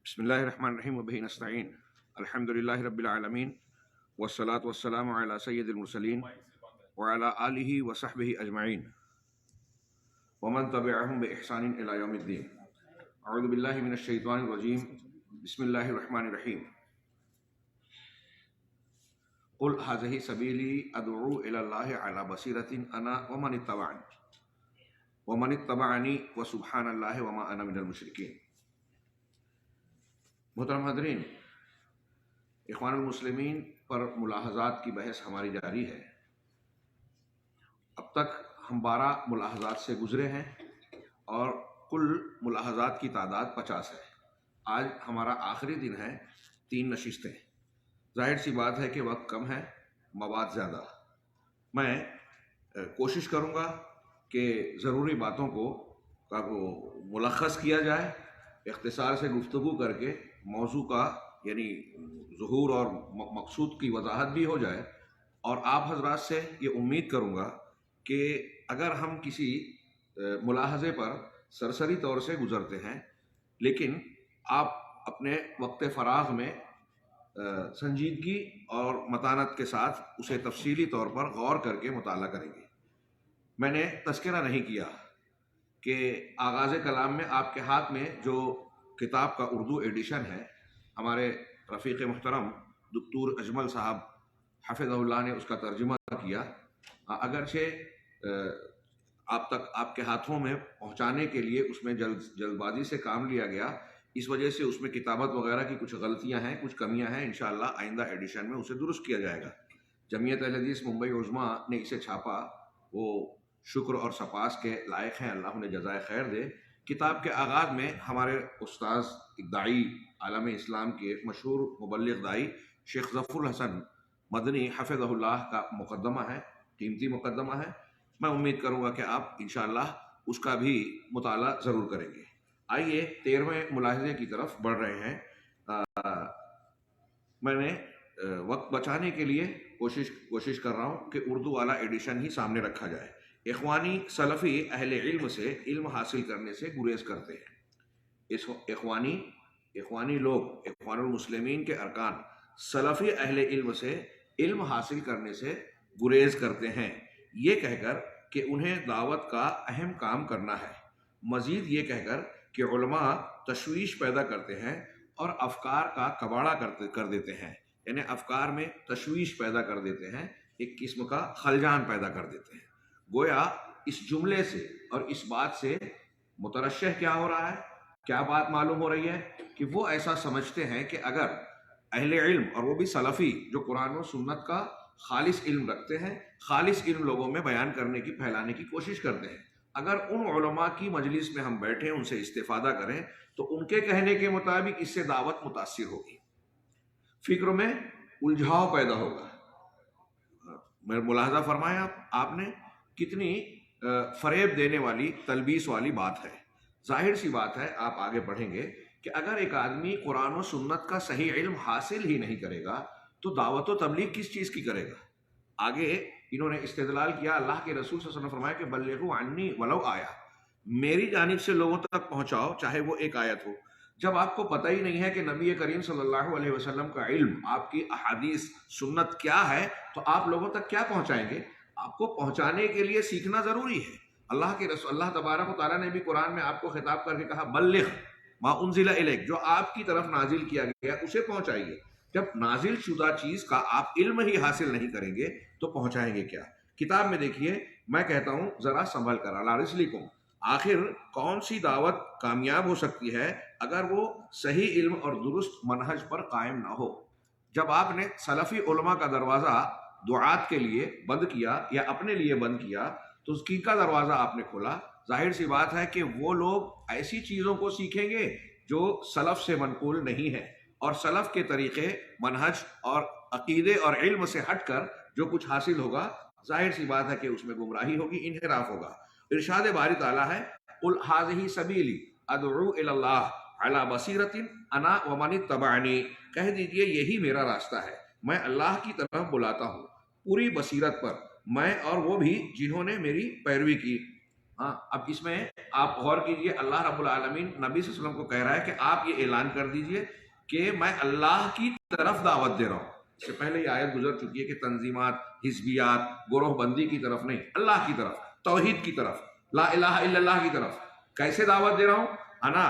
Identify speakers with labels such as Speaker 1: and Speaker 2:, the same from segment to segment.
Speaker 1: بسم اللہ الرحمن الرحیم وبہ نستعین الحمدللہ رب العالمین والصلاة والسلام علی سید المرسلین وعلی آلہ وصحبہ اجمعین ومن تبعہم بإحسان الی یوم الدین۔ اعوذ باللہ من الشیطان الرجیم، بسم اللہ الرحمن الرحیم۔ قل ھذہ سبیلی ادعو الی اللہ علی بصیرۃ انا ومن اتبعنی وسبحان اللہ وما انا من المشرکین۔ محترم حاضرین، اخوان المسلمین پر ملاحظات کی بحث ہماری جاری ہے۔ اب تک ہم 12 ملاحظات سے گزرے ہیں اور کل ملاحظات کی تعداد 50 ہے۔ آج ہمارا آخری دن ہے، 3 نشستیں۔ ظاہر سی بات ہے کہ وقت کم ہے، مواد زیادہ۔ میں کوشش کروں گا کہ ضروری باتوں کو ملخص کیا جائے، اختصار سے گفتگو کر کے موضوع کا یعنی ظہور اور مقصود کی وضاحت بھی ہو جائے، اور آپ حضرات سے یہ امید کروں گا کہ اگر ہم کسی ملاحظے پر سرسری طور سے گزرتے ہیں لیکن آپ اپنے وقت فراغ میں سنجیدگی اور متانت کے ساتھ اسے تفصیلی طور پر غور کر کے مطالعہ کریں گے۔ میں نے تذکرہ نہیں کیا کہ آغاز کلام میں آپ کے ہاتھ میں جو کتاب کا اردو ایڈیشن ہے، ہمارے رفیق محترم دکتور اجمل صاحب حفظہ اللہ نے اس کا ترجمہ کیا۔ اگرچہ آپ تک آپ کے ہاتھوں میں پہنچانے کے لیے اس میں جلد بازی سے کام لیا گیا، اس وجہ سے اس میں کتابت وغیرہ کی کچھ غلطیاں ہیں، کچھ کمیاں ہیں۔ انشاءاللہ آئندہ ایڈیشن میں اسے درست کیا جائے گا۔ جمعیت اہل حدیث ممبئی عظمیٰ نے اسے چھاپا، وہ شکر اور سپاس کے لائق ہیں، اللہ انہیں جزائے خیر دے۔ کتاب کے آغاز میں ہمارے استاذ داعی عالم اسلام کے مشہور مبلغ داعی شیخ ظفر الحسن مدنی حفظہ اللہ کا مقدمہ ہے، قیمتی مقدمہ ہے۔ میں امید کروں گا کہ آپ انشاءاللہ اس کا بھی مطالعہ ضرور کریں گے۔ آئیے 13ویں ملاحظے کی طرف بڑھ رہے ہیں۔ میں نے وقت بچانے کے لیے کوشش کر رہا ہوں کہ اردو والا ایڈیشن ہی سامنے رکھا جائے۔ اخوانی سلفی اہل علم سے علم حاصل کرنے سے گریز کرتے ہیں۔ اخوانی لوگ، اخوان المسلمین کے ارکان سلفی اہل علم سے علم حاصل کرنے سے گریز کرتے ہیں، یہ کہہ کر کہ انہیں دعوت کا اہم کام کرنا ہے، مزید یہ کہہ کر کہ علماء تشویش پیدا کرتے ہیں اور افکار کا کباڑہ کر دیتے ہیں، یعنی افکار میں تشویش پیدا کر دیتے ہیں، ایک قسم کا خلجان پیدا کر دیتے ہیں۔ گویا اس جملے سے اور اس بات سے مترشح کیا ہو رہا ہے، کیا بات معلوم ہو رہی ہے کہ وہ ایسا سمجھتے ہیں کہ اگر اہل علم، اور وہ بھی سلفی جو قرآن و سنت کا خالص علم رکھتے ہیں، خالص علم لوگوں میں بیان کرنے کی، پھیلانے کی کوشش کرتے ہیں، اگر ان علماء کی مجلس میں ہم بیٹھیں، ان سے استفادہ کریں تو ان کے کہنے کے مطابق اس سے دعوت متاثر ہوگی، فکر میں الجھاؤ پیدا ہوگا۔ میں ملاحظہ فرمایا آپ نے کتنی فریب دینے والی، تلبیس والی بات ہے۔ ظاہر سی بات ہے، آپ آگے پڑھیں گے کہ اگر ایک آدمی قرآن و سنت کا صحیح علم حاصل ہی نہیں کرے گا تو دعوت و تبلیغ کس چیز کی کرے گا؟ آگے انہوں نے استدلال کیا، اللہ کے رسول صلی اللہ علیہ وسلم نے فرمایا کہ بلغوا عنی ولو آیا، میری جانب سے لوگوں تک پہنچاؤ چاہے وہ ایک آیت ہو۔ جب آپ کو پتہ ہی نہیں ہے کہ نبی کریم صلی اللہ علیہ وسلم کا علم، آپ کی احادیث سنت کیا ہے، تو آپ لوگوں تک کیا پہنچائیں گے؟ آپ کو پہنچانے کے لیے سیکھنا ضروری ہے۔ اللہ کے رسول، اللہ تبارک و تعالیٰ نے بھی قرآن میں آپ کو خطاب کر کے کہا بلغ ما انزل الیک، جو آپ کی طرف نازل کیا گیا اسے پہنچائیے۔ جب نازل شدہ چیز کا آپ علم ہی حاصل نہیں کریں گے تو پہنچائیں گے کیا؟ کتاب میں دیکھیے، میں کہتا ہوں ذرا سنبھل کر، علی رسلکم، آخر کون سی دعوت کامیاب ہو سکتی ہے اگر وہ صحیح علم اور درست منہج پر قائم نہ ہو؟ جب آپ نے سلفی علماء کا دروازہ دعات کے لیے بند کیا یا اپنے لیے بند کیا تو اس کی کا دروازہ آپ نے کھولا۔ ظاہر سی بات ہے کہ وہ لوگ ایسی چیزوں کو سیکھیں گے جو سلف سے منقول نہیں ہے، اور سلف کے طریقے، منہج اور عقیدے اور علم سے ہٹ کر جو کچھ حاصل ہوگا، ظاہر سی بات ہے کہ اس میں گمراہی ہوگی، انحراف ہوگا۔ ارشاد باری تعالیٰ ہے قل ھذہ سبیلی ادعو الی اللہ علی بصیرۃ انا ومن اتبعنی، کہہ دیجئے یہی میرا راستہ ہے، میں اللہ کی طرف بلاتا ہوں پوری بصیرت پر، میں اور وہ بھی جنہوں نے میری پیروی کی۔ ہاں اب اس میں آپ غور کیجئے، اللہ رب العالمین نبی صلی اللہ علیہ وسلم کو کہہ رہا ہے کہ آپ یہ اعلان کر دیجئے کہ میں اللہ کی طرف دعوت دے رہا ہوں. اس سے پہلے یہ آیت گزر چکی ہے کہ تنظیمات، حزبیات، گروہ بندی کی طرف نہیں، اللہ کی طرف، توحید کی طرف، لا الہ الا اللہ کی طرف. کیسے دعوت دے رہا ہوں؟ انا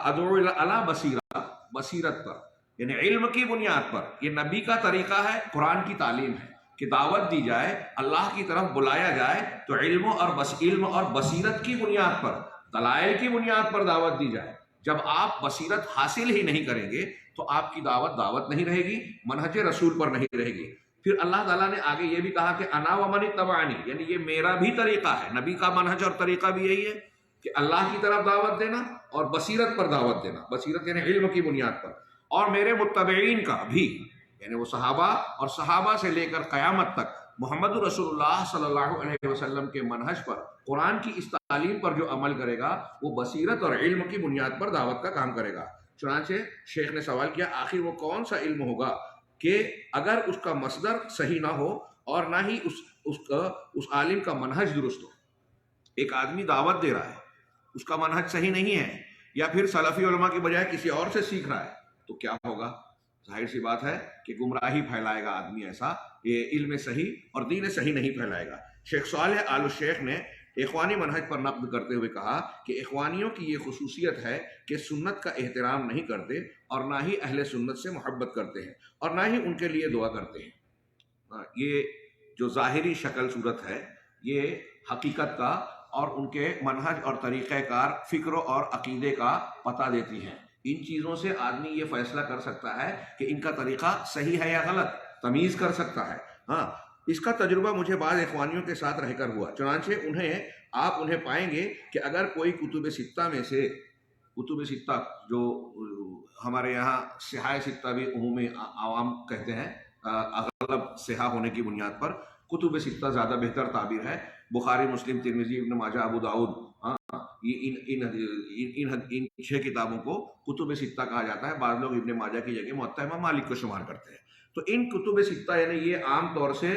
Speaker 1: ادعو الی بصیرہ، بصیرت پر، یعنی علم کی بنیاد پر. یہ نبی کا طریقہ ہے، قرآن کی تعلیم ہے کہ دعوت دی جائے، اللہ کی طرف بلایا جائے تو علم اور بصیرت کی بنیاد پر، دلائل کی بنیاد پر دعوت دی جائے. جب آپ بصیرت حاصل ہی نہیں کریں گے تو آپ کی دعوت نہیں رہے گی، منہج رسول پر نہیں رہے گی. پھر اللہ تعالیٰ نے آگے یہ بھی کہا کہ انا ومن اتبعنی، یعنی یہ میرا بھی طریقہ ہے، نبی کا منہج اور طریقہ بھی یہی ہے کہ اللہ کی طرف دعوت دینا اور بصیرت پر دعوت دینا. بصیرت یعنی علم کی بنیاد پر. اور میرے متبعین کا بھی، یعنی وہ صحابہ اور صحابہ سے لے کر قیامت تک محمد رسول اللہ صلی اللہ علیہ وسلم کے منہج پر، قرآن کی اس تعلیم پر جو عمل کرے گا وہ بصیرت اور علم کی بنیاد پر دعوت کا کام کرے گا. چنانچہ شیخ نے سوال کیا آخر وہ کون سا علم ہوگا کہ اگر اس کا مصدر صحیح نہ ہو اور نہ ہی اس عالم کا منہج درست ہو. ایک آدمی دعوت دے رہا ہے، اس کا منہج صحیح نہیں ہے، یا پھر سلفی علماء کی بجائے کسی اور سے سیکھ رہا ہے، تو کیا ہوگا؟ ظاہر سی بات ہے کہ گمراہی پھیلائے گا آدمی ایسا، یہ علم صحیح اور دین صحیح نہیں پھیلائے گا. شیخ صالح آل الشیخ نے اخوانی منہج پر نقد کرتے ہوئے کہا کہ اخوانیوں کی یہ خصوصیت ہے کہ سنت کا احترام نہیں کرتے اور نہ ہی اہل سنت سے محبت کرتے ہیں اور نہ ہی ان کے لیے دعا کرتے ہیں. یہ جو ظاہری شکل صورت ہے یہ حقیقت کا اور ان کے منہج اور طریقہ کار، فکر اور عقیدے کا پتہ دیتی ہیں. ان چیزوں سے آدمی یہ فیصلہ کر سکتا ہے کہ ان کا طریقہ صحیح ہے یا غلط، تمیز کر سکتا ہے. ہاں اس کا تجربہ مجھے بعض اخوانیوں کے ساتھ رہ کر ہوا. چنانچہ آپ انہیں پائیں گے کہ اگر کوئی کتب ستہ میں سے، کتب ستہ جو ہمارے یہاں صحاح ستہ بھی عمومی عوام کہتے ہیں، اغلب صحاح ہونے کی بنیاد پر کتب ستہ زیادہ بہتر تعبیر ہے. بخاری، مسلم، ترمذی، ابن ماجہ، ابو داؤد، ان 6 کتابوں کو کتب ستہ کہا جاتا ہے. بعض لوگ ابن ماجہ کی جگہ موطا امام مالک کو شمار کرتے ہیں. تو ان کتب ستہ یعنی یہ عام طور سے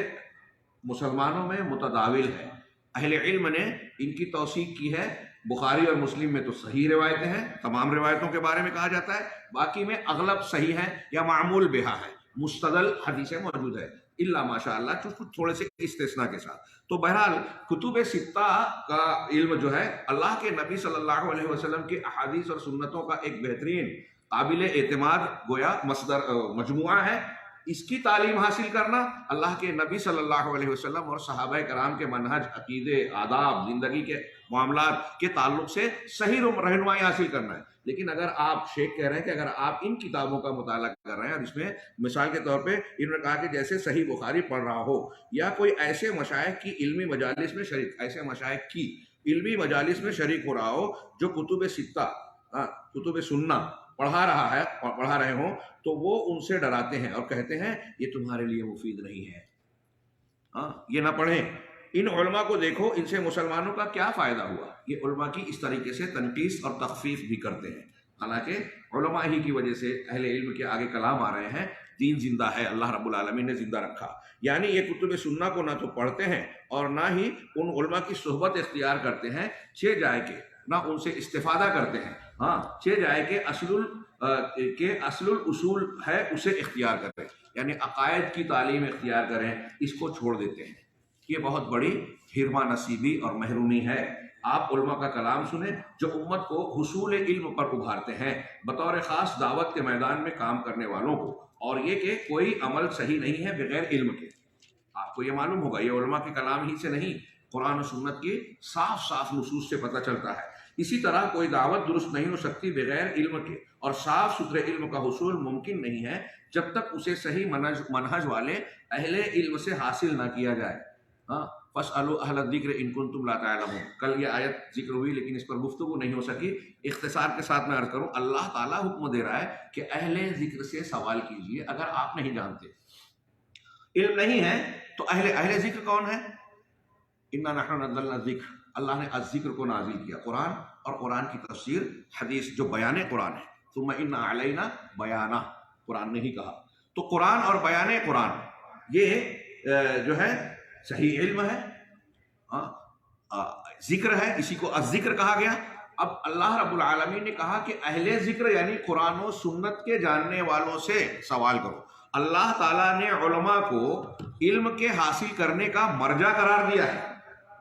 Speaker 1: مسلمانوں میں متداول ہے. اہل علم نے ان کی توثیق کی ہے. بخاری اور مسلم میں تو صحیح روایتیں ہیں، تمام روایتوں کے بارے میں کہا جاتا ہے. باقی میں اغلب صحیح ہیں یا معمول بہا ہے، مستدل حدیثیں موجود ہے، الا ماشاء اللہ کچھ تھوڑے سے استثناء کے ساتھ. تو بہرحال کتب ستہ کا علم جو ہے اللہ کے نبی صلی اللہ علیہ وسلم کی احادیث اور سنتوں کا ایک بہترین قابل اعتماد گویا مصدر مجموعہ ہے. اس کی تعلیم حاصل کرنا اللہ کے نبی صلی اللہ علیہ وسلم اور صحابہ کرام کے منہج، عقیدے، آداب، زندگی کے معاملات کے تعلق سے صحیح رہنمائی حاصل کرنا ہے. لیکن اگر آپ، شیخ کہہ رہے ہیں کہ اگر آپ ان کتابوں کا مطالعہ کر رہے ہیں، اور اس میں مثال کے طور پہ انہوں نے کہا کہ جیسے صحیح بخاری پڑھ رہا ہو یا کوئی ایسے مشائخ کی علمی مجالس میں شریک، ایسے مشائخ کی علمی مجالس میں شریک ہو رہا ہو جو کتب ستہ، کتب سنہ پڑھا رہے ہوں، تو وہ ان سے ڈراتے ہیں اور کہتے ہیں یہ تمہارے لیے مفید نہیں ہے، یہ نہ پڑھیں. ان علماء کو دیکھو، ان سے مسلمانوں کا کیا فائدہ ہوا. یہ علماء کی اس طریقے سے تنقیص اور تخفیف بھی کرتے ہیں، حالانکہ علماء ہی کی وجہ سے اہل علم کے آگے کلام آ رہے ہیں. دین زندہ ہے، اللہ رب العالمین نے زندہ رکھا. یعنی یہ کتب سنہ کو نہ تو پڑھتے ہیں اور نہ ہی ان علماء کی صحبت اختیار کرتے ہیں، چہ جائے کہ نہ ان سے استفادہ کرتے ہیں. چہ جائے کہ اصل الاصول ہے اسے اختیار کریں، یعنی عقائد کی تعلیم اختیار کریں، اس کو چھوڑ دیتے ہیں. یہ بہت بڑی حرمہ نصیبی اور محرومی ہے. آپ علماء کا کلام سنیں جو امت کو حصول علم پر ابھارتے ہیں، بطور خاص دعوت کے میدان میں کام کرنے والوں کو. اور یہ کہ کوئی عمل صحیح نہیں ہے بغیر علم کے. آپ کو یہ معلوم ہوگا یہ علماء کے کلام ہی سے نہیں، قرآن و سنت کی صاف صاف نصوص سے پتہ چلتا ہے. اسی طرح کوئی دعوت درست نہیں ہو سکتی بغیر علم کے، اور صاف ستھرے علم کا حصول ممکن نہیں ہے جب تک اسے صحیح منہج والے اہل علم سے حاصل نہ کیا جائے. فَاسْأَلُوا أَهْلَ الذِّكْرِ إِن كُنتُمْ لَا تَعْلَمُونَ. کل یہ آیت ذکر ہوئی لیکن اس پر گفتگو نہیں ہو سکی. اختصار کے ساتھ میں عرض کروں، اللہ تعالیٰ حکم دے رہا ہے کہ اہل ذکر سے سوال کیجئے اگر آپ نہیں جانتے. علم نہیں ہے تو اہل ذکر کون ہے؟ اِنَّا نَحْنُ نَزَّلْنَا الذِّكْرَ. اللہ نے الذکر کو نازل کیا، قرآن اور قرآن کی تفسیر، حدیث جو بیان قرآن ہے. ثُمَّ إِنَّ عَلَيْنَا بَيَانَهُ. قرآن نے ہی کہا. تو قرآن اور بیان قرآن یہ جو ہے صحیح علم ہے. ذکر ہے، اسی کو الذکر کہا گیا۔ اب اللہ رب العالمین نے کہا کہ اہل ذکر یعنی قرآن و سنت کے جاننے والوں سے سوال کرو۔ اللہ تعالیٰ نے علماء کو علم کے حاصل کرنے کا مرجع قرار دیا ہے،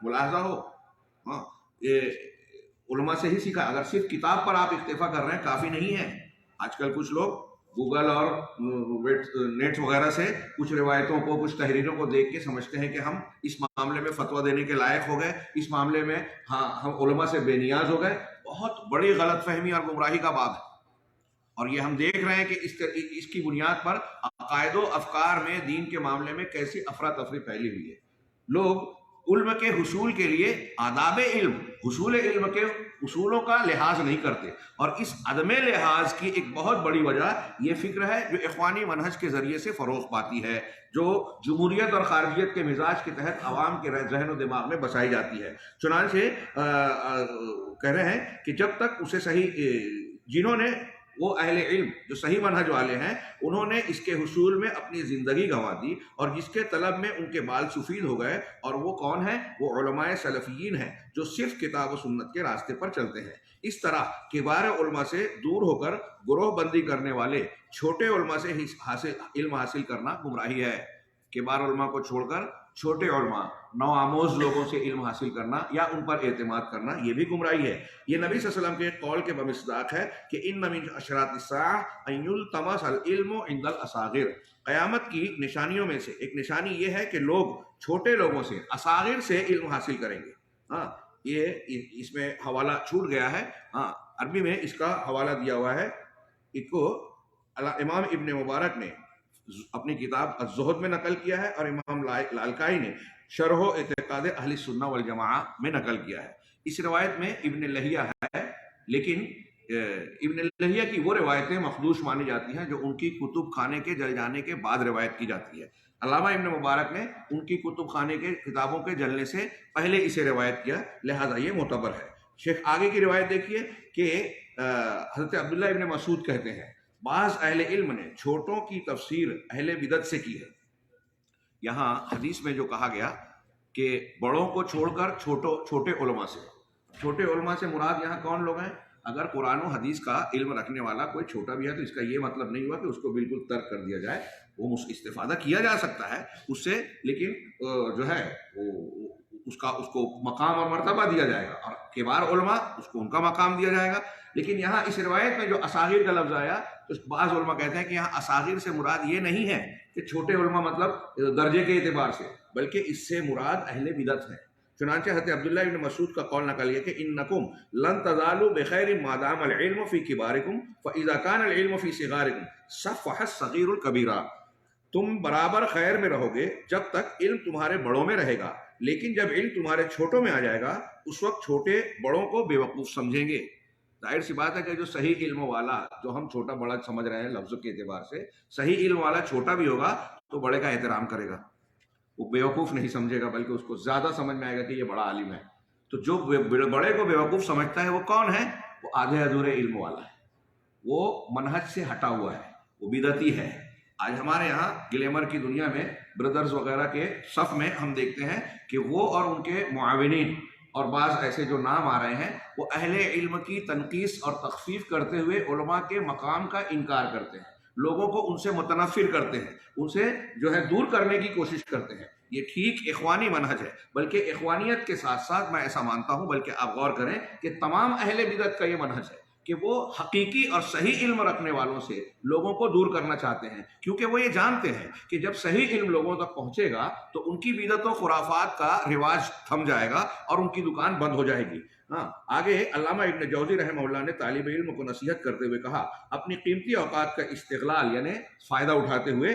Speaker 1: ملاحظہ ہو، ہاں، یہ علماء سے ہی سیکھا۔ اگر صرف کتاب پر آپ اکتفا کر رہے ہیں کافی نہیں ہے۔ آج کل کچھ لوگ گوگل اور نیٹ وغیرہ سے کچھ روایتوں کو، کچھ تحریروں کو دیکھ کے سمجھتے ہیں کہ ہم اس معاملے میں فتویٰ دینے کے لائق ہو گئے، اس معاملے میں ہاں ہم علماء سے بے نیاز ہو گئے۔ بہت بڑی غلط فہمی اور گمراہی کا باب ہے، اور یہ ہم دیکھ رہے ہیں کہ اس کی بنیاد پر عقائد و افکار میں دین کے معاملے میں کیسی افراتفری پھیلی ہوئی ہے۔ لوگ علم کے حصول کے لیے آداب علم، حصول علم کے اصولوں کا لحاظ نہیں کرتے، اور اس عدم لحاظ کی ایک بہت بڑی وجہ یہ فکر ہے جو اخوانی منہج کے ذریعے سے فروغ پاتی ہے، جو جمہوریت اور خارجیت کے مزاج کے تحت عوام کے ذہن و دماغ میں بسائی جاتی ہے۔ چنانچہ کہہ رہے ہیں کہ جب تک اسے صحیح، جنہوں نے وہ اہل علم جو صحیح منہج والے ہیں، انہوں نے اس کے حصول میں اپنی زندگی گنوا دی، اور جس کے طلب میں ان کے بال سفید ہو گئے، اور وہ کون ہیں؟ وہ علماء سلفیین ہیں جو صرف کتاب و سنت کے راستے پر چلتے ہیں۔ اس طرح کبار علماء سے دور ہو کر گروہ بندی کرنے والے چھوٹے علماء سے علم حاصل کرنا گمراہی ہے۔ کبار علماء کو چھوڑ کر چھوٹے علماء، نوآموز لوگوں سے علم حاصل کرنا یا ان پر اعتماد کرنا، یہ بھی گمراہی ہے۔ یہ نبی صلی اللہ علیہ وسلم کے قول کے بمصداق ہے کہ ان من اشراط الساعہ ان یلتمس العلم عند الاصاغر۔ قیامت کی نشانیوں میں سے ایک نشانی یہ ہے کہ لوگ چھوٹے لوگوں سے، اصاغر سے علم حاصل کریں گے۔ ہاں، یہ اس میں حوالہ چھوٹ گیا ہے، ہاں عربی میں اس کا حوالہ دیا ہوا ہے۔ اس کو امام ابن مبارک نے اپنی کتاب الزہد میں نقل کیا ہے، اور امام لالکائی نے شرح و اعتقاد اہل سنہ والجماعہ میں نقل کیا ہے۔ اس روایت میں ابن لہیہ ہے، لیکن ابن لہیہ کی وہ روایتیں مخدوش مانی جاتی ہیں جو ان کی کتب خانے کے جل جانے کے بعد روایت کی جاتی ہے۔ علامہ ابن مبارک نے ان کی کتب خانے کے کتابوں کے جلنے سے پہلے اسے روایت کیا، لہذا یہ معتبر ہے۔ شیخ آگے کی روایت دیکھیے کہ حضرت عبداللہ ابن مسعود کہتے ہیں بعض اہل علم نے چھوٹوں کی تفسیر اہل بدعت سے کی ہے۔ یہاں حدیث میں جو کہا گیا کہ بڑوں کو چھوڑ کر چھوٹے علماء سے، چھوٹے علماء سے مراد یہاں کون لوگ ہیں؟ اگر قرآن و حدیث کا علم رکھنے والا کوئی چھوٹا بھی ہے تو اس کا یہ مطلب نہیں ہوا کہ اس کو بالکل ترک کر دیا جائے، وہ استفادہ کیا جا سکتا ہے اس سے، لیکن جو ہے اس کو مقام اور مرتبہ دیا جائے گا، اور کبار علماء اس کو ان کا مقام دیا جائے گا۔ لیکن یہاں اس روایت میں جو اصاغر کا لفظ آیا تو بعض علماء کہتے ہیں کہ یہاں اصاغر سے مراد یہ نہیں ہے کہ چھوٹے علماء مطلب درجے کے اعتبار سے، بلکہ اس سے مراد اہل بدعت ہے۔ چنانچہ حضرت عبداللہ ابن مسعود کا قول نقل ہے کہ انکم لن تزالوا بخیر ما دام العلم فی کبارکم فاذا کان العلم فی صغارکم صفح الصغیر الکبیرہ، تم برابر خیر میں رہو گے جب تک علم تمہارے بڑوں میں رہے گا، لیکن جب علم تمہارے چھوٹوں میں آ جائے گا اس وقت چھوٹے بڑوں کو بے وقوف سمجھیں گے۔ ظاہر سی بات ہے کہ جو صحیح علم والا، جو ہم چھوٹا بڑا سمجھ رہے ہیں لفظوں کے اعتبار سے، صحیح علم والا چھوٹا بھی ہوگا تو بڑے کا احترام کرے گا، وہ بیوقوف نہیں سمجھے گا، بلکہ اس کو زیادہ سمجھ میں آئے گا کہ یہ بڑا عالم ہے۔ تو جو بڑے کو بیوقوف سمجھتا ہے وہ کون ہے؟ وہ آدھے ادھورے علم والا ہے، وہ منہج سے ہٹا ہوا ہے، وہ بدعتی ہے۔ آج ہمارے یہاں گلیمر کی دنیا میں بردرز وغیرہ کے صف میں ہم دیکھتے ہیں کہ وہ اور ان کے معاونین اور بعض ایسے جو نام آ رہے ہیں، وہ اہل علم کی تنقیص اور تخفیف کرتے ہوئے علماء کے مقام کا انکار کرتے ہیں، لوگوں کو ان سے متنفر کرتے ہیں، ان سے جو ہے دور کرنے کی کوشش کرتے ہیں۔ یہ ٹھیک اخوانی منہج ہے، بلکہ اخوانیت کے ساتھ ساتھ میں ایسا مانتا ہوں، بلکہ آپ غور کریں کہ تمام اہل بدعت کا یہ منہج ہے کہ وہ حقیقی اور صحیح علم رکھنے والوں سے لوگوں کو دور کرنا چاہتے ہیں، کیونکہ وہ یہ جانتے ہیں کہ جب صحیح علم لوگوں تک پہنچے گا تو ان کی بدعت و خرافات کا رواج تھم جائے گا اور ان کی دکان بند ہو جائے گی۔ آگے علامہ ابن جوزی رحمہ اللہ نے طالب علم کو نصیحت کرتے ہوئے کہا اپنی قیمتی اوقات کا استغلال یعنی فائدہ اٹھاتے ہوئے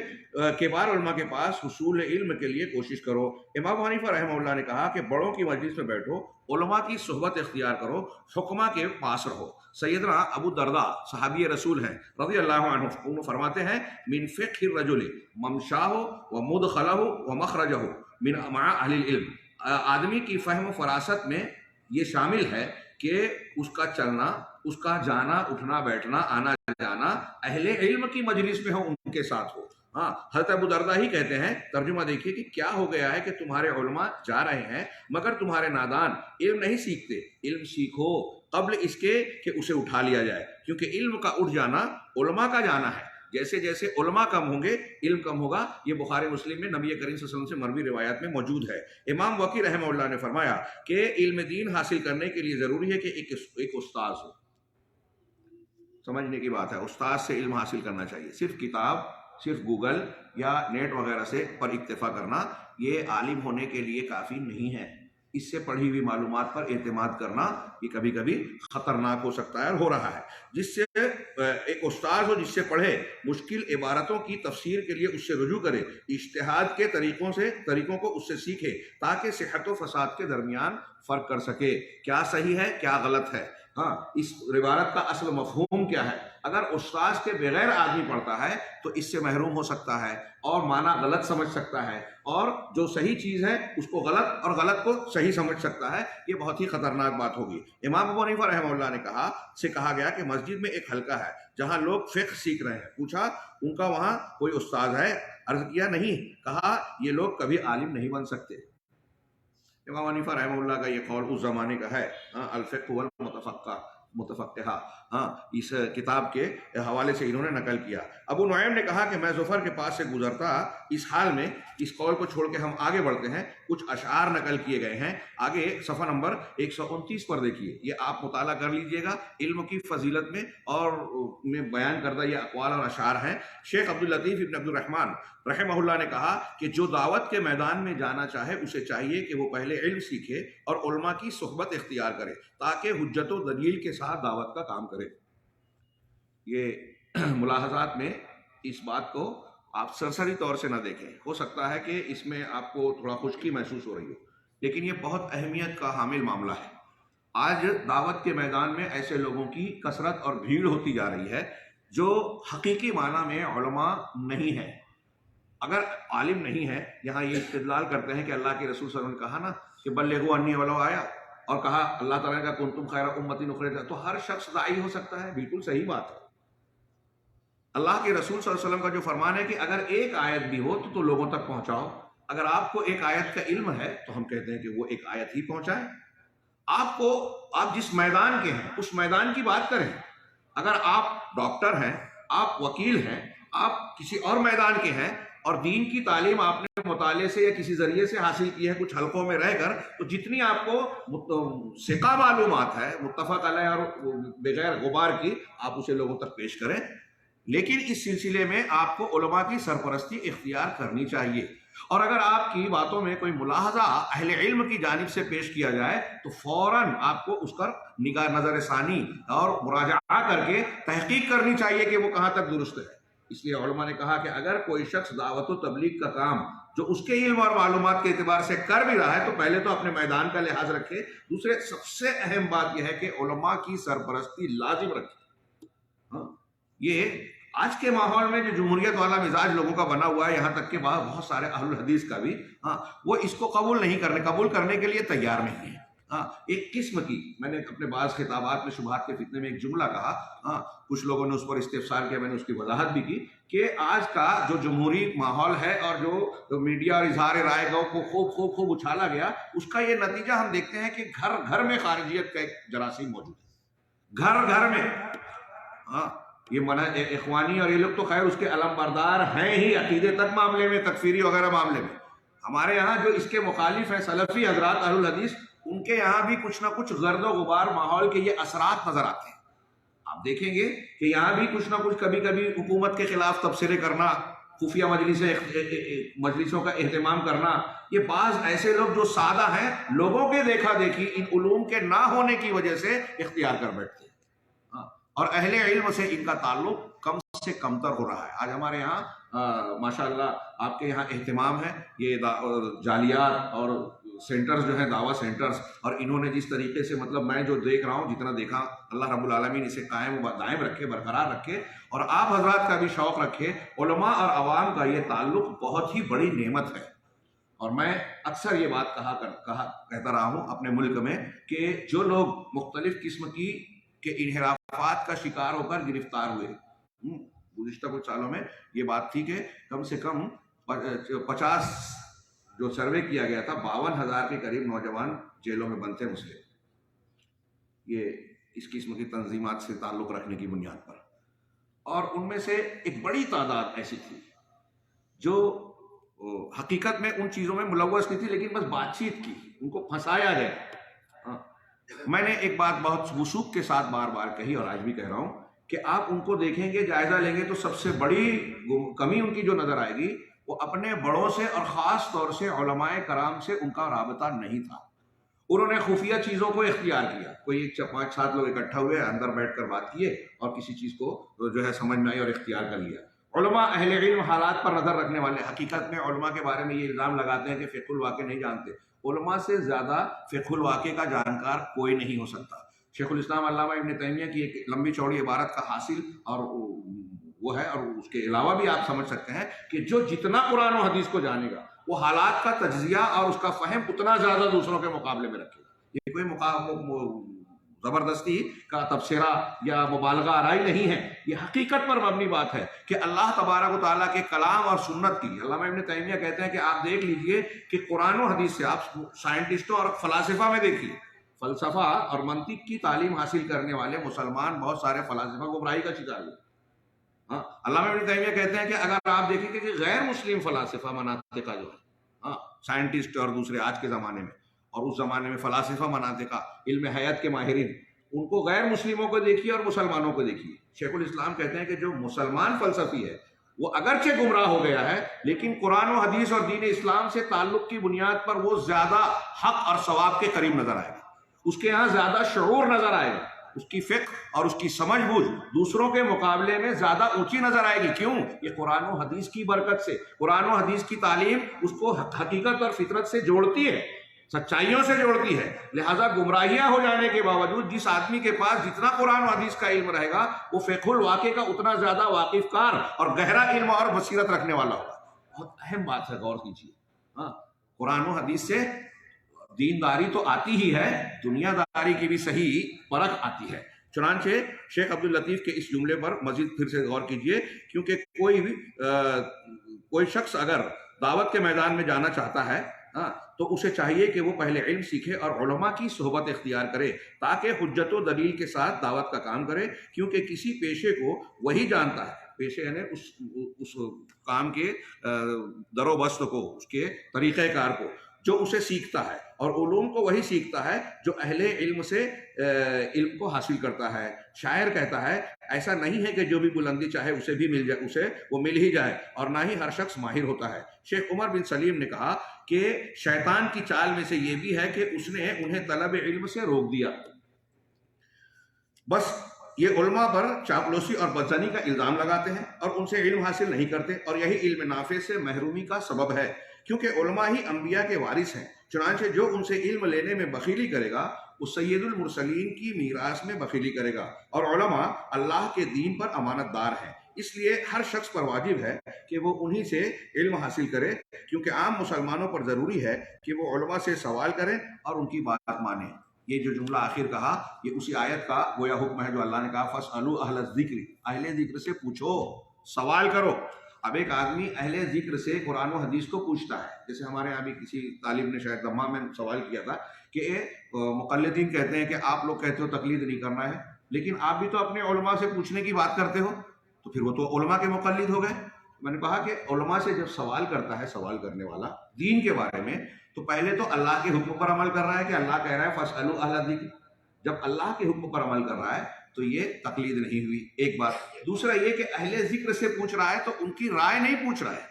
Speaker 1: کبار علماء کے پاس حصول علم کے لیے کوشش کرو۔ امام حنیفہ رحمہ اللہ نے کہا کہ بڑوں کی مجلس میں بیٹھو، علماء کی صحبت اختیار کرو، حکماء کے پاس رہو۔ سیدنا ابو الدرداء صحابی رسول ہیں رضی اللہ عنہ، انہوں فرماتے ہیں من فقہ الرجل ممشاہ و مدخلہ و مخرجہ من مع اہل العلم، آدمی کی فہم و فراست میں یہ شامل ہے کہ اس کا چلنا، اس کا جانا اٹھنا بیٹھنا آنا جانا اہل علم کی مجلس میں ہو، ان کے ساتھ ہو، ہاں، حضرت ابو دردہ ہی کہتے ہیں، ترجمہ دیکھیے کہ کیا ہو گیا ہے کہ تمہارے علماء جا رہے ہیں مگر تمہارے نادان علم نہیں سیکھتے۔ علم سیکھو قبل اس کے کہ اسے اٹھا لیا جائے، کیونکہ علم کا اٹھ جانا علماء کا جانا ہے۔ جیسے جیسے علماء کم ہوں گے علم کم ہوگا۔ یہ بخاری مسلم میں نبی کریم صلی اللہ علیہ وسلم سے مروی روایات میں موجود ہے۔ امام وقی رحمہ اللہ نے فرمایا کہ علم دین حاصل کرنے کے لیے ضروری ہے کہ ایک استاذ ہو۔ سمجھنے کی بات ہے، استاد سے علم حاصل کرنا چاہیے۔ صرف کتاب، صرف گوگل یا نیٹ وغیرہ سے پر اکتفا کرنا یہ عالم ہونے کے لیے کافی نہیں ہے۔ اس سے پڑھی ہوئی معلومات پر اعتماد کرنا یہ کبھی کبھی خطرناک ہو سکتا ہے اور ہو رہا ہے۔ جس سے ایک استاد ہو جس سے پڑھے، مشکل عبارتوں کی تفسیر کے لیے اس سے رجوع کرے، اجتہاد کے طریقوں کو اس سے سیکھے تاکہ صحت و فساد کے درمیان فرق کر سکے، کیا صحیح ہے کیا غلط ہے۔ ہاں، اس روایت کا اصل مفہوم کیا ہے۔ اگر استاذ کے بغیر آدمی پڑھتا ہے تو اس سے محروم ہو سکتا ہے اور معنی غلط سمجھ سکتا ہے، اور جو صحیح چیز ہے اس کو غلط اور غلط کو صحیح سمجھ سکتا ہے۔ یہ بہت ہی خطرناک بات ہوگی۔ امام ابو حنیفہ رحمہ اللہ نے کہا گیا کہ مسجد میں ایک حلقہ ہے جہاں لوگ فقہ سیکھ رہے ہیں۔ پوچھا ان کا وہاں کوئی استاذ ہے؟ عرض کیا نہیں۔ کہا یہ لوگ کبھی عالم نہیں بن سکتے۔ امام حنیفہ رحمہ اللہ کا یہ قول اس زمانے کا ہے، الفقہ والمتفقہ، اس کتاب کے حوالے سے انہوں نے نقل کیا۔ ابو نعیم نے کہا کہ میں ظفر کے پاس سے گزرتا اس حال میں، اس قول کو چھوڑ کے ہم آگے بڑھتے ہیں، کچھ اشعار نقل کیے گئے ہیں آگے صفحہ نمبر 129 پر دیکھیے۔ یہ آپ مطالعہ کر لیجئے گا، علم کی فضیلت میں اور میں بیان کردہ یہ اقوال اور اشعار ہیں۔ شیخ عبداللطیف ابن عبد الرحمن رحمہ اللہ نے کہا کہ جو دعوت کے میدان میں جانا چاہے اسے چاہیے کہ وہ پہلے علم سیکھے اور علماء کی صحبت اختیار کرے تاکہ حجت و دلیل کے ساتھ دعوت کا کام کرے۔ یہ ملاحظات میں اس بات کو آپ سرسری طور سے نہ دیکھیں، ہو سکتا ہے کہ اس میں آپ کو تھوڑا خشکی محسوس ہو رہی ہو، لیکن یہ بہت اہمیت کا حامل معاملہ ہے۔ آج دعوت کے میدان میں ایسے لوگوں کی کثرت اور بھیڑ ہوتی جا رہی ہے جو حقیقی معنی میں علماء نہیں ہے۔ اگر عالم نہیں ہے، یہاں یہ استدلال کرتے ہیں کہ اللہ کے رسول صلی اللہ علیہ وسلم نے کہا نا کہ بلغوا انی ولو آیا، اور کہا اللہ تعالیٰ کا کنتم خیر امۃ اخرجت، تو ہر شخص داعی ہو سکتا ہے۔ بالکل صحیح بات ہے۔ اللہ کے رسول صلی اللہ علیہ وسلم کا جو فرمان ہے کہ اگر ایک آیت بھی ہو تو لوگوں تک پہنچاؤ۔ اگر آپ کو ایک آیت کا علم ہے تو ہم کہتے ہیں کہ وہ ایک آیت ہی پہنچائیں۔ آپ جس میدان کے ہیں اس میدان کی بات کریں۔ اگر آپ ڈاکٹر ہیں، آپ وکیل ہیں، آپ کسی اور میدان کے ہیں اور دین کی تعلیم آپ نے مطالعے سے یا کسی ذریعے سے حاصل کی ہے کچھ حلقوں میں رہ کر، تو جتنی آپ کو ثقہ معلومات ہے متفق علیہ اور بغیر غبار کی، آپ اسے لوگوں تک پیش کریں۔ لیکن اس سلسلے میں آپ کو علماء کی سرپرستی اختیار کرنی چاہیے، اور اگر آپ کی باتوں میں کوئی ملاحظہ اہل علم کی جانب سے پیش کیا جائے تو فوراً آپ کو اس پر نگاہ نظر ثانی اور مراجعہ کر کے تحقیق کرنی چاہیے کہ وہ کہاں تک درست ہے۔ اس لیے علماء نے کہا کہ اگر کوئی شخص دعوت و تبلیغ کا کام جو اس کے علم اور معلومات کے اعتبار سے کر بھی رہا ہے تو پہلے تو اپنے میدان کا لحاظ رکھے، دوسرے سب سے اہم بات یہ ہے کہ علماء کی سرپرستی لازم رکھے۔ یہ آج کے ماحول میں جو جمہوریت والا مزاج لوگوں کا بنا ہوا ہے، یہاں تک کہ بہت سارے اہل الحدیث کا بھی، وہ اس کو قبول کرنے کے لیے تیار نہیں ہے۔ ایک قسم کی، میں نے اپنے بعض خطابات میں شبہات کے فتنے میں ایک جملہ کہا، کچھ لوگوں نے اس پر استفسار کیا، میں نے اس کی وضاحت بھی کی کہ آج کا جو جمہوری ماحول ہے اور جو میڈیا اور اظہار رائے کو خوب اچھالا گیا، اس کا یہ نتیجہ ہم دیکھتے ہیں کہ گھر گھر میں خارجیت کا ایک جراثیم موجود ہے، گھر گھر میں۔ یہ اخوانی اور یہ لوگ تو خیر اس کے علم بردار ہیں ہی عقیدے تک معاملے میں، تکفیری وغیرہ معاملے میں۔ ہمارے یہاں جو اس کے مخالف ہیں سلفی حضرات اہل الحدیث، ان کے یہاں بھی کچھ نہ کچھ گرد و غبار ماحول کے یہ اثرات نظر آتے ہیں۔ آپ دیکھیں گے کہ یہاں بھی کچھ نہ کچھ کبھی کبھی حکومت کے خلاف تبصرے کرنا، خفیہ مجلسوں کا اہتمام کرنا، یہ بعض ایسے لوگ جو سادہ ہیں لوگوں کے دیکھا دیکھی ان علوم کے نہ ہونے کی وجہ سے اختیار کر بیٹھتے ہیں، اور اہل علم سے ان کا تعلق کم سے کم تر ہو رہا ہے۔ آج ہمارے یہاں ماشاءاللہ آپ کے یہاں اہتمام ہے یہ جالیات اور سینٹرز جو ہیں، دعویٰ سینٹرز، اور انہوں نے جس طریقے سے میں جو دیکھ رہا ہوں، جتنا دیکھا، اللہ رب العالمین اسے قائم و دائم رکھے، برقرار رکھے، اور آپ حضرات کا بھی شوق رکھے۔ علماء اور عوام کا یہ تعلق بہت ہی بڑی نعمت ہے، اور میں اکثر یہ بات کہتا رہا ہوں اپنے ملک میں کہ جو لوگ مختلف قسم کے انحرافات کا شکار ہو کر گرفتار ہوئے، گزشتہ کچھ سالوں میں یہ بات تھی کہ کم سے کم 50 جو سروے کیا گیا تھا 52,000 کے قریب نوجوان جیلوں میں بند تھے مسلم، یہ اس قسم کی تنظیمات سے تعلق رکھنے کی بنیاد پر، اور ان میں سے ایک بڑی تعداد ایسی تھی جو حقیقت میں ان چیزوں میں ملوث نہیں تھی، لیکن بس بات چیت کی، ان کو پھنسایا گیا۔ میں نے ایک بات بہت وثوق کے ساتھ بار بار کہی اور آج بھی کہہ رہا ہوں کہ آپ ان کو دیکھیں گے، جائزہ لیں گے، تو سب سے بڑی کمی ان کی جو نظر آئے گی وہ اپنے بڑوں سے اور خاص طور سے علماء کرام سے ان کا رابطہ نہیں تھا۔ انہوں نے خفیہ چیزوں کو اختیار کیا، کوئی 5-7 لوگ اکٹھا ہوئے، اندر بیٹھ کر بات کیے اور کسی چیز کو جو ہے سمجھ میں آئی اور اختیار کر لیا۔ علماء اہل علم حالات پر نظر رکھنے والے، حقیقت میں علماء کے بارے میں یہ الزام لگاتے ہیں کہ فقہ الواقع نہیں جانتے، علماء سے زیادہ فقہ الواقع کا جانکار کوئی نہیں ہو سکتا۔ شیخ الاسلام علامہ ابن تیمیہ کی ایک لمبی چوڑی عبارت کا حاصل اور وہ ہے، اور اس کے علاوہ بھی آپ سمجھ سکتے ہیں کہ جو جتنا قرآن و حدیث کو جانے گا وہ حالات کا تجزیہ اور اس کا فہم اتنا زیادہ دوسروں کے مقابلے میں رکھے گا۔ یہ کوئی زبردستی کا تبصرہ یا مبالغہ آرائی نہیں ہے، یہ حقیقت پر مبنی بات ہے کہ اللہ تبارک و تعالیٰ کے کلام اور سنت کی، علامہ ابن تیمیہ کہتے ہیں کہ آپ دیکھ لیجئے کہ قرآن و حدیث سے، آپ سائنٹسٹوں اور فلاسفہ میں دیکھیے، فلسفہ اور منطق کی تعلیم حاصل کرنے والے مسلمان بہت سارے فلاسفہ گمراہی کا شکار ہوئے۔ علامہ ابن تیمیہ کہتے ہیں کہ اگر آپ دیکھیں کہ غیر مسلم فلاسفہ مناطقہ جو ہے، سائنٹسٹ اور دوسرے آج کے زمانے میں اور اس زمانے میں فلاسفہ مناطقہ، علم حیات کے ماہرین، ان کو غیر مسلموں کو دیکھیے اور مسلمانوں کو دیکھیے۔ شیخ الاسلام کہتے ہیں کہ جو مسلمان فلسفی ہے وہ اگرچہ گمراہ ہو گیا ہے، لیکن قرآن و حدیث اور دین اسلام سے تعلق کی بنیاد پر وہ زیادہ حق اور ثواب کے قریب نظر آئے گا، اس کے ہاں زیادہ شعور نظر آئے گا، اس کی فقہ اور اس کی سمجھ بوجھ دوسروں کے مقابلے میں زیادہ اونچی نظر آئے گی۔ کیوں؟ یہ قرآن و حدیث کی برکت سے، قرآن و حدیث کی تعلیم اس کو حقیقت اور فطرت سے جوڑتی ہے، سچائیوں سے جوڑتی ہے۔ لہٰذا گمراہیاں ہو جانے کے باوجود جس آدمی کے پاس جتنا قرآن و حدیث کا علم رہے گا وہ فقہ الواقع کا اتنا زیادہ واقف کار اور گہرا علم اور بصیرت رکھنے والا ہوگا۔ بہت اہم بات ہے، غور کیجیے۔ قرآن و حدیث سے دینداری تو آتی ہی ہے، دنیا داری کی بھی صحیح پرکھ آتی ہے۔ چنانچہ شیخ عبداللطیف کے اس جملے پر مزید پھر سے غور کیجیے، کیونکہ کوئی شخص اگر دعوت کے میدان میں جانا چاہتا ہے تو اسے چاہیے کہ وہ پہلے علم سیکھے اور علماء کی صحبت اختیار کرے تاکہ حجت و دلیل کے ساتھ دعوت کا کام کرے، کیونکہ کسی پیشے کو وہی جانتا ہے، پیشے یعنی اس کام کے در و بست کو، اس کے طریقہ کار کو جو اسے سیکھتا ہے، اور علوم کو وہی سیکھتا ہے جو اہل علم سے علم کو حاصل کرتا ہے۔ شاعر کہتا ہے ایسا نہیں ہے کہ جو بھی بلندی چاہے اسے بھی مل جائے، اسے وہ مل ہی جائے، اور نہ ہی ہر شخص ماہر ہوتا ہے۔ شیخ عمر بن سلیم نے کہا کہ شیطان کی چال میں سے یہ بھی ہے کہ اس نے انہیں طلب علم سے روک دیا۔ بس یہ علماء پر چاپلوسی اور بدزنی کا الزام لگاتے ہیں اور ان سے علم حاصل نہیں کرتے، اور یہی علم نافع سے محرومی کا سبب ہے، کیونکہ علماء ہی انبیاء کے وارث ہیں۔ چنانچہ جو ان سے علم لینے میں بخیلی کرے گا وہ سید المرسلین کی میراث میں بخیلی کرے گا، اور علماء اللہ کے دین پر امانت دار ہیں، اس لیے ہر شخص پر واجب ہے کہ وہ انہی سے علم حاصل کرے، کیونکہ عام مسلمانوں پر ضروری ہے کہ وہ علماء سے سوال کریں اور ان کی بات مانیں۔ یہ جو جملہ آخر کہا یہ اسی آیت کا گویا حکم ہے جو اللہ نے کہا فَاسْأَلُوا أَهْلَ الذِّكْرِ، اہل ذکر سے پوچھو، سوال کرو۔ اب ایک آدمی اہل ذکر سے قرآن و حدیث کو پوچھتا ہے، جیسے ہمارے یہاں بھی کسی طالب نے شاید دمہ میں سوال کیا تھا کہ مقلدین کہتے ہیں کہ آپ لوگ کہتے ہو تقلید نہیں کرنا ہے، لیکن آپ بھی تو اپنے علماء سے پوچھنے کی بات کرتے ہو، تو پھر وہ تو علماء کے مقلد ہو گئے۔ میں نے کہا کہ علماء سے جب سوال کرتا ہے سوال کرنے والا دین کے بارے میں، تو پہلے تو اللہ کے حکم پر عمل کر رہا ہے کہ اللہ کہہ رہا ہے فَاسْأَلُوا أَهْلَ الذِّكْرِ، جب اللہ کے حکم پر عمل کر رہا ہے تو یہ تقلید نہیں ہوئی، ایک بات۔ دوسرا یہ کہ اہل ذکر سے پوچھ رہا ہے تو ان کی رائے نہیں پوچھ رہا ہے۔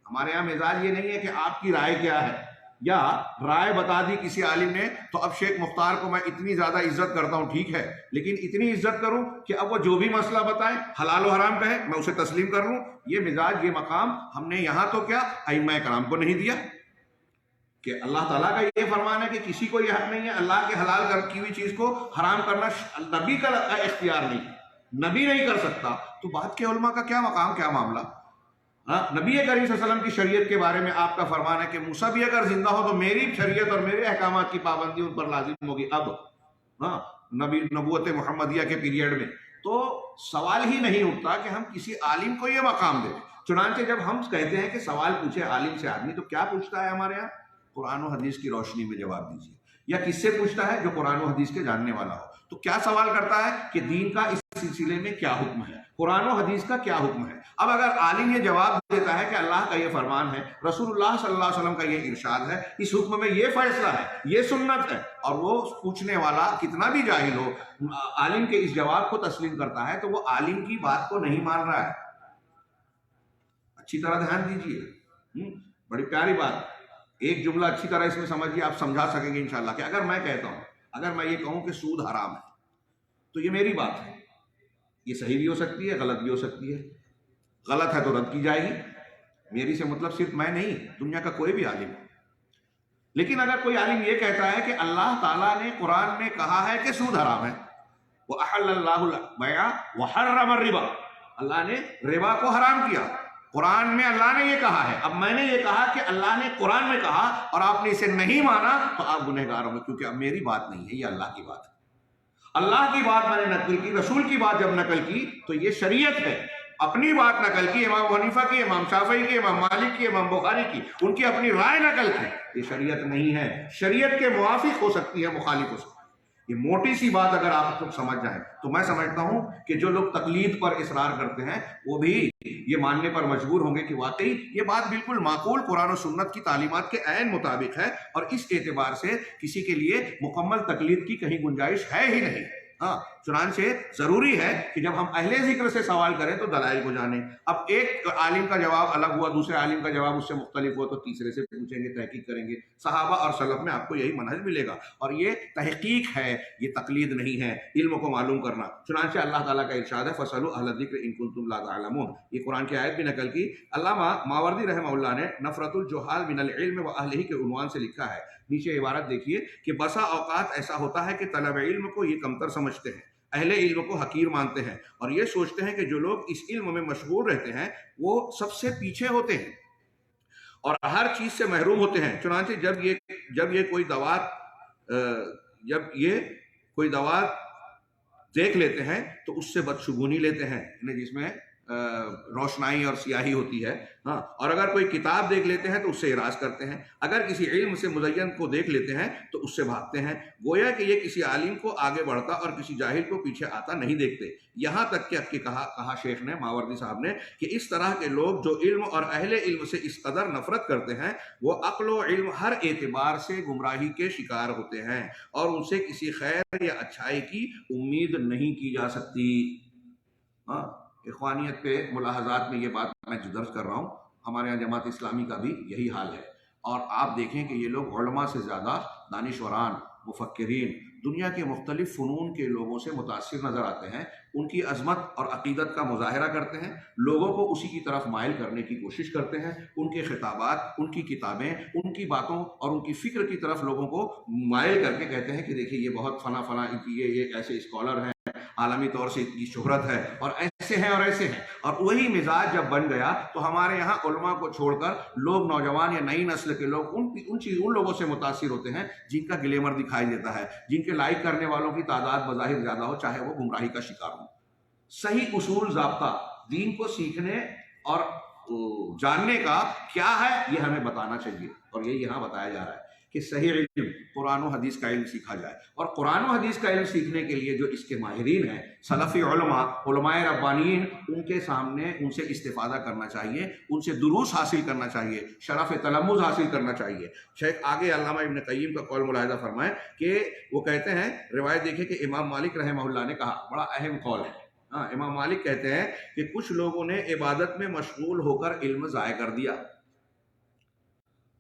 Speaker 1: ہمارے یہاں مزاج یہ نہیں ہے کہ آپ کی رائے کیا ہے، یا رائے بتا دی کسی عالم نے تو اب شیخ مختار کو میں اتنی زیادہ عزت کرتا ہوں، ٹھیک ہے، لیکن اتنی عزت کروں کہ اب وہ جو بھی مسئلہ بتائے حلال و حرام کہے میں اسے تسلیم کر لوں۔ یہ مزاج، یہ مقام ہم نے یہاں تو کیا ائمہ کرام کو نہیں دیا، کہ اللہ تعالیٰ کا یہ فرمان ہے کہ کسی کو یہ حق نہیں ہے اللہ کے حلال کی ہوئی چیز کو حرام کرنا، نبی کا اختیار نہیں، نبی نہیں کر سکتا، تو بعد کے علماء کا کیا مقام، کیا معاملہ۔ نبی کریم صلی اللہ علیہ وسلم کی شریعت کے بارے میں آپ کا فرمان ہے کہ موسیٰ بھی اگر زندہ ہو تو میری شریعت اور میرے احکامات کی پابندی ان پر لازم ہوگی اب، نبی نبوت محمدیہ کے پیریڈ میں، تو سوال ہی نہیں اٹھتا کہ ہم کسی عالم کو یہ مقام دیں. چنانچہ جب ہم کہتے ہیں کہ سوال پوچھے عالم سے آدمی، تو کیا پوچھتا ہے ہمارے یہاں؟ قرآن و حدیث کی روشنی میں جواب دیجیے. یا کس سے پوچھتا ہے؟ جو قرآن و حدیث کے جاننے والا ہو. تو کیا سوال کرتا ہے کہ دین کا اس سلسلے میں کیا حکم ہے، قرآن و حدیث کا کیا حکم ہے. اب اگر عالم یہ جواب دیتا ہے کہ اللہ کا یہ فرمان ہے، رسول اللہ صلی اللہ علیہ وسلم کا یہ ارشاد ہے، اس حکم میں یہ فیصلہ ہے، یہ سنت ہے، اور وہ پوچھنے والا کتنا بھی جاہل ہو عالم کے اس جواب کو تسلیم کرتا ہے، تو وہ عالم کی بات کو نہیں مان رہا ہے. اچھی طرح دھیان دیجیے، بڑی پیاری بات. ایک جملہ اچھی طرح اس میں سمجھیے، آپ سمجھا سکیں گے انشاءاللہ. کہ اگر میں کہتا ہوں، اگر میں یہ کہوں کہ سود حرام ہے، تو یہ میری بات ہے، یہ صحیح بھی ہو سکتی ہے، غلط بھی ہو سکتی ہے. غلط ہے تو رد کی جائے گی. میری سے مطلب صرف میں نہیں، دنیا کا کوئی بھی عالم. لیکن اگر کوئی عالم یہ کہتا ہے کہ اللہ تعالیٰ نے قرآن میں کہا ہے کہ سود حرام ہے، وَأَحَلَّ اللَّهُ الْبَيْعَ وَحَرَّمَ الرِّبَا، اللہ نے ربا کو حرام کیا، قرآن میں اللہ نے یہ کہا ہے. اب میں نے یہ کہا کہ اللہ نے قرآن میں کہا اور آپ نے اسے نہیں مانا، تو آپ گنہگار ہوں گے، کیونکہ اب میری بات نہیں ہے، یہ اللہ کی بات ہے. اللہ کی بات میں نے نقل کی، رسول کی بات جب نقل کی تو یہ شریعت ہے. اپنی بات نقل کی، امام ابو حنیفہ کی، امام شافعی کی، امام مالک کی، امام بخاری کی، ان کی اپنی رائے نقل کی. یہ شریعت نہیں ہے. شریعت کے موافق ہو سکتی ہے، مخالف ہو سکتی ہے. یہ موٹی سی بات اگر آپ کو سمجھ جائیں تو میں سمجھتا ہوں کہ جو لوگ تقلید پر اصرار کرتے ہیں وہ بھی یہ ماننے پر مجبور ہوں گے کہ واقعی یہ بات بالکل معقول قرآن و سنت کی تعلیمات کے عین مطابق ہے، اور اس اعتبار سے کسی کے لیے مکمل تقلید کی کہیں گنجائش ہے ہی نہیں. ہاں، چنانچہ ضروری ہے کہ جب ہم اہل ذکر سے سوال کریں تو دلائل کو جانیں. اب ایک عالم کا جواب الگ ہوا، دوسرے عالم کا جواب اس سے مختلف ہوا، تو تیسرے سے پوچھیں گے، تحقیق کریں گے. صحابہ اور سلف میں آپ کو یہی منہج ملے گا، اور یہ تحقیق ہے، یہ تقلید نہیں ہے، علم کو معلوم کرنا. چنانچہ اللہ تعالیٰ کا ارشاد ہے فَاسْأَلُوا أَهْلَ الذِّكْرِ إِن كُنتُمْ لَا تَعْلَمُونَ. یہ قرآن کی آیت بھی نقل کی. علامہ ماوردی رحمہ اللہ نے نفرت الجہال من العلم وأهله کے عنوان سے لکھا ہے. نیچے عبارت دیکھیے کہ بسا اوقات ایسا ہوتا ہے کہ طلب علم کو یہ کمتر سمجھتے ہیں، اہل علم کو حقیر مانتے ہیں، اور یہ سوچتے ہیں کہ جو لوگ اس علم میں مشغول رہتے ہیں وہ سب سے پیچھے ہوتے ہیں اور ہر چیز سے محروم ہوتے ہیں. چنانچہ جب یہ کوئی دوات دیکھ لیتے ہیں تو اس سے بدشگونی لیتے ہیں، جس میں روشنائی اور سیاہی ہوتی ہے. ہاں، اور اگر کوئی کتاب دیکھ لیتے ہیں تو اس سے اعراض کرتے ہیں. اگر کسی علم سے مزین کو دیکھ لیتے ہیں تو اس سے بھاگتے ہیں. گویا کہ یہ کسی عالم کو آگے بڑھتا اور کسی جاہل کو پیچھے آتا نہیں دیکھتے. یہاں تک کہ کہا شیخ نے، ماوردی صاحب نے، کہ اس طرح کے لوگ جو علم اور اہل علم سے اس قدر نفرت کرتے ہیں وہ عقل و علم ہر اعتبار سے گمراہی کے شکار ہوتے ہیں، اور ان سے کسی خیر یا اچھائی کی امید نہیں کی جا سکتی. ہاں، اخوانیت پہ ملاحظات میں یہ بات میں جو درج کر رہا ہوں، ہمارے یہاں جماعت اسلامی کا بھی یہی حال ہے. اور آپ دیکھیں کہ یہ لوگ علماء سے زیادہ دانشوران، مفکرین، دنیا کے مختلف فنون کے لوگوں سے متاثر نظر آتے ہیں. ان کی عظمت اور عقیدت کا مظاہرہ کرتے ہیں، لوگوں کو اسی کی طرف مائل کرنے کی کوشش کرتے ہیں. ان کے خطابات، ان کی کتابیں، ان کی باتوں اور ان کی فکر کی طرف لوگوں کو مائل کر کے کہتے ہیں کہ دیکھیے یہ بہت فلاں یہ ایسے اسکالر ہیں، عالمی طور سے اتنی شہرت ہے، اور ایسے ہیں اور ایسے ہیں. اور وہی مزاج جب بن گیا تو ہمارے یہاں علماء کو چھوڑ کر لوگ، نوجوان یا نئی نسل کے لوگ ان لوگوں سے متاثر ہوتے ہیں جن کا گلیمر دکھائی دیتا ہے، جن کے لائک کرنے والوں کی تعداد بظاہر زیادہ ہو، چاہے وہ گمراہی کا شکار ہو. صحیح اصول ضابطہ دین کو سیکھنے اور جاننے کا کیا ہے یہ ہمیں بتانا چاہیے، اور یہ یہاں بتایا جا رہا ہے کہ صحیح علم قرآن و حدیث کا علم سیکھا جائے. اور قرآن و حدیث کا علم سیکھنے کے لیے جو اس کے ماہرین ہیں، سلفی علماء ربانیین، ان کے سامنے ان سے استفادہ کرنا چاہیے، ان سے دروس حاصل کرنا چاہیے، شرف تلمذ حاصل کرنا چاہیے. شیخ آگے علامہ ابن قیم کا قول ملاحظہ فرمائیں کہ وہ کہتے ہیں، روایت دیکھیں کہ امام مالک رحمہ اللہ نے کہا، بڑا اہم قول ہے. ہاں، امام مالک کہتے ہیں کہ کچھ لوگوں نے عبادت میں مشغول ہو کر علم ضائع کر دیا.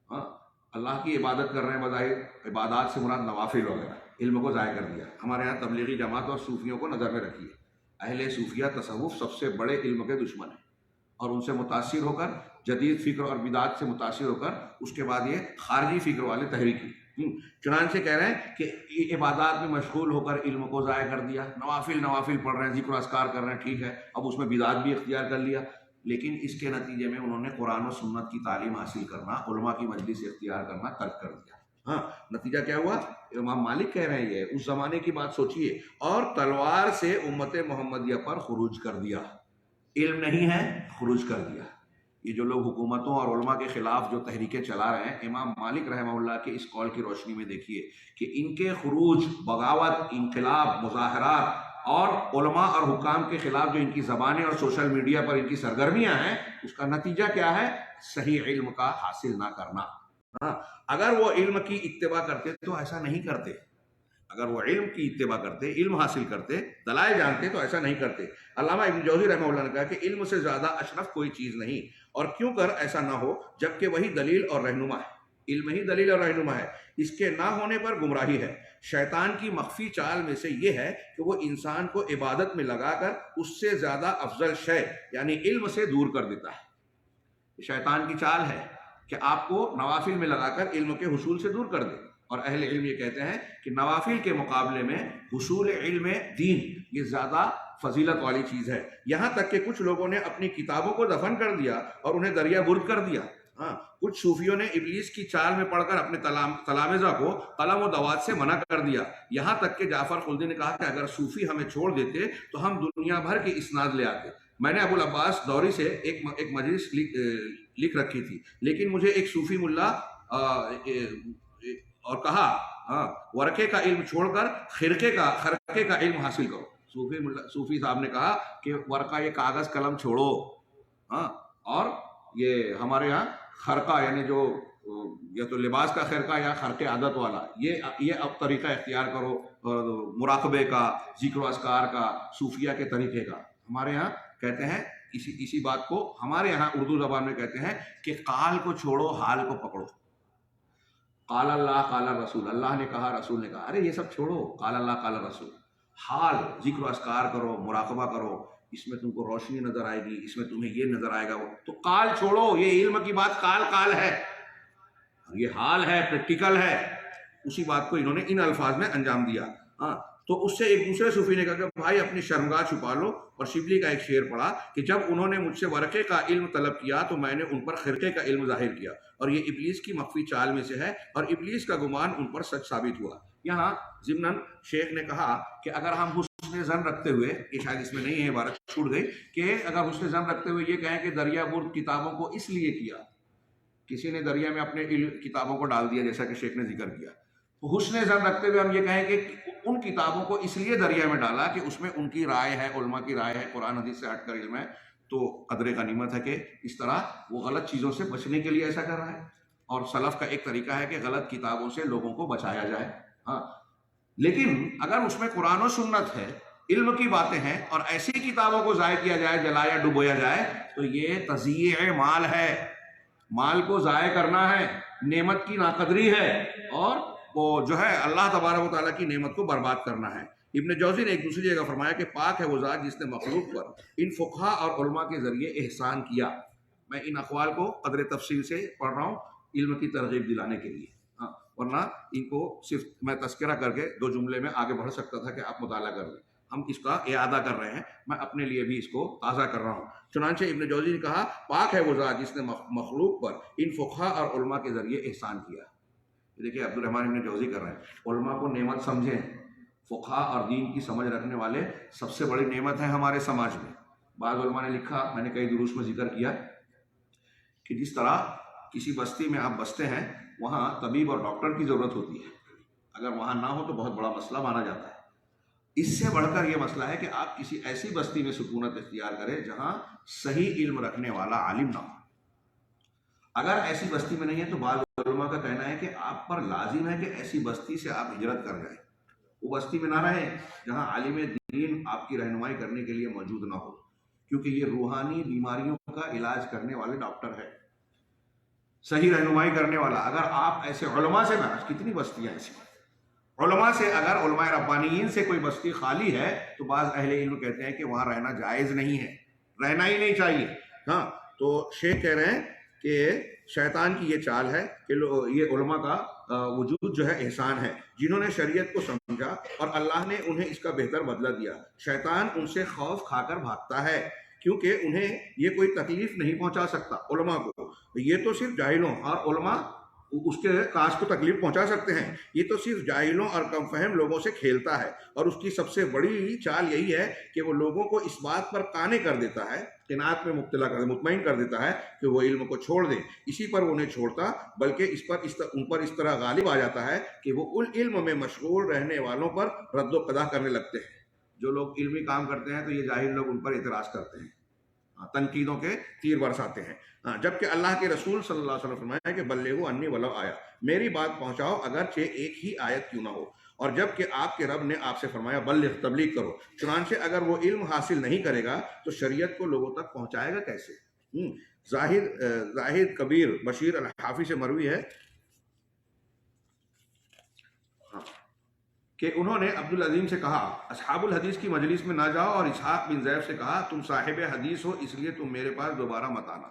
Speaker 1: ہاں، اللہ کی عبادت کر رہے ہیں، بظاہر عبادات سے مراد نوافل وغیرہ، علم کو ضائع کر دیا. ہمارے یہاں تبلیغی جماعت اور صوفیوں کو نظر میں رکھیے. اہل صوفیہ تصوف سب سے بڑے علم کے دشمن ہیں، اور ان سے متاثر ہو کر، جدید فکر اور بدعات سے متاثر ہو کر، اس کے بعد یہ خارجی فکر والے تحریک کی. چنانچہ کہہ رہے ہیں کہ عبادات میں مشغول ہو کر علم کو ضائع کر دیا، نوافل پڑھ رہے ہیں، ذکر و اذکار کر رہے ہیں، ٹھیک ہے، اب اس میں بدعات بھی اختیار کر لیا. لیکن اس کے نتیجے میں انہوں نے قرآن و سنت کی تعلیم حاصل کرنا، علماء کی مجلس اختیار کرنا ترک کر دیا. ہاں نتیجہ کیا ہوا؟ امام مالک کہہ رہے ہیں یہ اس زمانے کی بات سوچئے، اور تلوار سے امت محمدیہ پر خروج کر دیا، علم نہیں ہے خروج کر دیا۔ یہ جو لوگ حکومتوں اور علماء کے خلاف جو تحریکیں چلا رہے ہیں، امام مالک رحمہ اللہ کے اس قول کی روشنی میں دیکھیے کہ ان کے خروج، بغاوت، انقلاب، مظاہرات اور علماء اور حکام کے خلاف جو ان کی زبانیں اور سوشل میڈیا پر ان کی سرگرمیاں ہیں، اس کا نتیجہ کیا ہے؟ صحیح علم کا حاصل نہ کرنا۔ ہاں اگر وہ علم کی اتباع کرتے تو ایسا نہیں کرتے، اگر وہ علم کی اتباع کرتے، علم حاصل کرتے، دلائل جانتے تو ایسا نہیں کرتے۔ علامہ ابن جوزی رحمہ اللہ نے کہا کہ علم سے زیادہ اشرف کوئی چیز نہیں، اور کیوں کر ایسا نہ ہو جبکہ وہی دلیل اور رہنما ہے، علم ہی دلیل اور رہنما ہے، اس کے نہ ہونے پر گمراہی ہے۔ شیطان کی مخفی چال میں سے یہ ہے کہ وہ انسان کو عبادت میں لگا کر اس سے زیادہ افضل شے یعنی علم سے دور کر دیتا ہے۔ شیطان کی چال ہے کہ آپ کو نوافل میں لگا کر علم کے حصول سے دور کر دے، اور اہل علم یہ کہتے ہیں کہ نوافل کے مقابلے میں حصول علم دین یہ زیادہ فضیلت والی چیز ہے۔ یہاں تک کہ کچھ لوگوں نے اپنی کتابوں کو دفن کر دیا اور انہیں دریا برد کر دیا۔ ہاں کچھ صوفیوں نے ابلیس کی چال میں پڑھ کر اپنے تلامذہ کو قلم و دوات سے منع کر دیا۔ یہاں تک کہ جعفر خلدی نے کہا کہ اگر صوفی ہمیں چھوڑ دیتے تو ہم دنیا بھر کی اسناد لے آتے۔ میں نے ابو العباس دوری سے ایک مجلس لکھ رکھی تھی، لیکن مجھے ایک صوفی ملا اور کہا ورقے کا علم چھوڑ کر خرقے کا علم حاصل کرو۔ صوفی صاحب نے کہا کہ ورقہ یہ کاغذ قلم چھوڑو، اور یہ ہمارے یہاں خرقہ یعنی جو یا تو لباس کا خرقہ یا خرقے عادت والا، یہ اب طریقہ اختیار کرو مراقبے کا، ذکر و اذکار کا، صوفیہ کے طریقے کا۔ ہمارے یہاں کہتے ہیں اسی بات کو ہمارے یہاں اردو زبان میں کہتے ہیں کہ قال کو چھوڑو حال کو پکڑو۔ قال اللہ قال رسول، اللہ نے کہا رسول نے کہا، ارے یہ سب چھوڑو، قال اللہ قال رسول، حال ذکر و اذکار کرو، مراقبہ کرو، اس میں تم کو روشنی نظر آئے گی، اس میں تمہیں یہ نظر آئے گا، تو قال چھوڑو، یہ علم کی بات قال ہے، یہ حال ہے، پریکٹیکل ہے۔ اسی بات کو انہوں نے ان الفاظ میں انجام دیا۔ تو اس سے ایک دوسرے صوفی نے کہا کہ بھائی اپنی شرمگاہ چھپا لو، اور شبلی کا ایک شعر پڑھا کہ جب انہوں نے مجھ سے ورقے کا علم طلب کیا تو میں نے ان پر خرقے کا علم ظاہر کیا، اور یہ ابلیس کی مخفی چال میں سے ہے، اور ابلیس کا گمان ان پر سچ ثابت ہوا۔ یہاں ضمناً شیخ نے کہا کہ اگر ہم حسن ظن رکھتے ہوئے، یہ شاید اس میں نہیں ہے، عبارت چھوٹ گئی، کہ اگر حسن ظن رکھتے ہوئے یہ کہیں کہ دریا برد کتابوں کو اس لیے کیا، کسی نے دریا میں اپنے کتابوں کو ڈال دیا جیسا کہ شیخ نے ذکر کیا، تو حسن ظن رکھتے ہوئے ہم یہ کہیں کہ ان کتابوں کو اس لیے دریا میں ڈالا کہ اس میں ان کی رائے ہے، علماء کی رائے ہے، قرآن حدیث سے ہٹ کر علم ہے، تو قدر غنیمت ہے کہ اس طرح وہ غلط چیزوں سے بچنے کے لیے ایسا کر رہا ہے۔ اور سلف کا ایک طریقہ ہے کہ غلط کتابوں سے لوگوں کو بچایا جائے۔ لیکن اگر اس میں قرآن و سنت ہے، علم کی باتیں ہیں، اور ایسی کتابوں کو ضائع کیا جائے، جلایا ڈبویا جائے، تو یہ تضییع مال ہے، مال کو ضائع کرنا ہے، نعمت کی ناقدری ہے، اور وہ جو ہے اللہ تبارک و تعالیٰ کی نعمت کو برباد کرنا ہے۔ ابن جوزی نے ایک دوسری جگہ فرمایا کہ پاک ہے وہ ذات جس نے مخلوق پر ان فقہا اور علماء کے ذریعے احسان کیا۔ میں ان اقوال کو قدر تفصیل سے پڑھ رہا ہوں علم کی ترغیب دلانے کے لیے، ورنہ ان کو صرف میں تذکرہ کر کے 2 جملے میں آگے بڑھ سکتا تھا کہ آپ مطالعہ کر لیں، ہم اس کا اعادہ کر رہے ہیں، میں اپنے لیے بھی اس کو تازہ کر رہا ہوں۔ چنانچہ ابن جوزی نے کہا پاک ہے وہ ذات جس نے مخلوق پر ان فقہا اور علماء کے ذریعے احسان کیا۔ دیکھیے عبد الرحمن ابن جوزی کر رہے ہیں، علماء کو نعمت سمجھیں، فقہا اور دین کی سمجھ رکھنے والے سب سے بڑی نعمت ہے ہمارے سماج میں۔ بعض علماء نے لکھا، میں نے کئی دروس میں ذکر کیا کہ جس طرح کسی بستی میں آپ بستے ہیں وہاں طبیب اور ڈاکٹر کی ضرورت ہوتی ہے، اگر وہاں نہ ہو تو بہت بڑا مسئلہ مانا جاتا ہے۔ اس سے بڑھ کر یہ مسئلہ ہے کہ آپ کسی ایسی بستی میں سکونت اختیار کریں جہاں صحیح علم رکھنے والا عالم نہ ہو۔ اگر ایسی بستی میں نہیں ہے تو بعض علماء کا کہنا ہے کہ آپ پر لازم ہے کہ ایسی بستی سے آپ ہجرت کر جائیں، وہ بستی میں نہ رہیں جہاں عالم دین آپ کی رہنمائی کرنے کے لیے موجود نہ ہو، کیونکہ یہ روحانی بیماریوں کا علاج کرنے والے ڈاکٹر ہے، صحیح رہنمائی کرنے والا۔ اگر آپ ایسے علماء سے نہ، کتنی بستیاں ایسی علماء سے، اگر علماء ربانیین سے کوئی بستی خالی ہے تو بعض اہل علم کہتے ہیں کہ وہاں رہنا جائز نہیں ہے، رہنا ہی نہیں چاہیے۔ تو شیخ کہہ رہے ہیں کہ شیطان کی یہ چال ہے کہ یہ علماء کا وجود جو ہے احسان ہے، جنہوں نے شریعت کو سمجھا اور اللہ نے انہیں اس کا بہتر بدلہ دیا۔ شیطان ان سے خوف کھا کر بھاگتا ہے کیونکہ انہیں یہ کوئی تکلیف نہیں پہنچا سکتا۔ علماء کو یہ تو صرف جاہلوں اور علماء اس کے کاج کو تکلیف پہنچا سکتے ہیں. یہ تو صرف جاہلوں اور کم فہم لوگوں سے کھیلتا ہے، اور اس کی سب سے بڑی چال یہی ہے کہ وہ لوگوں کو اس بات پر قانع کر دیتا ہے، قناعت میں مطمئن کر دیتا ہے کہ وہ علم کو چھوڑ دیں. اسی پر وہ نہیں چھوڑتا، بلکہ ان پر اس طرح غالب آ جاتا ہے کہ وہ ان علم میں مشغول رہنے والوں پر رد و قضا کرنے لگتے ہیں. جو لوگ علمی کام کرتے ہیں تو یہ جاہل لوگ ان پر اعتراض کرتے ہیں، تنقیدوں کے تیر برساتے ہیں. جبکہ اللہ کے رسول صلی اللہ علیہ وسلم فرمایا کہ بلغوا انی ولو آیا، میری بات پہنچاؤ اگرچہ ایک ہی آیت کیوں نہ ہو. اور جبکہ آپ کے رب نے آپ سے فرمایا بلغ، تبلیغ کرو. چنانچہ اگر وہ علم حاصل نہیں کرے گا تو شریعت کو لوگوں تک پہنچائے گا کیسے؟ زاہد کبیر بشیر الحافی سے مروی ہے کہ انہوں نے عبدالعظیم سے کہا اصحاب الحدیث کی مجلس میں نہ جاؤ، اور اسحاق بن زیب سے کہا تم صاحب حدیث ہو اس لیے تم میرے پاس دوبارہ مت آنا.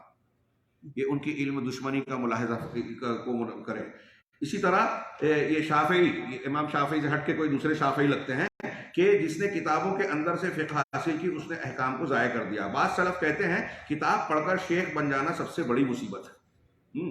Speaker 1: یہ ان کی علم دشمنی کا ملاحظہ کو کریں. اسی طرح یہ شافعی، یہ امام شافعی سے ہٹ کے کوئی دوسرے شافعی لگتے ہیں کہ جس نے کتابوں کے اندر سے فقہ حاصل کی اس نے احکام کو ضائع کر دیا. بعض سلف کہتے ہیں کتاب پڑھ کر شیخ بن جانا سب سے بڑی مصیبت ہے.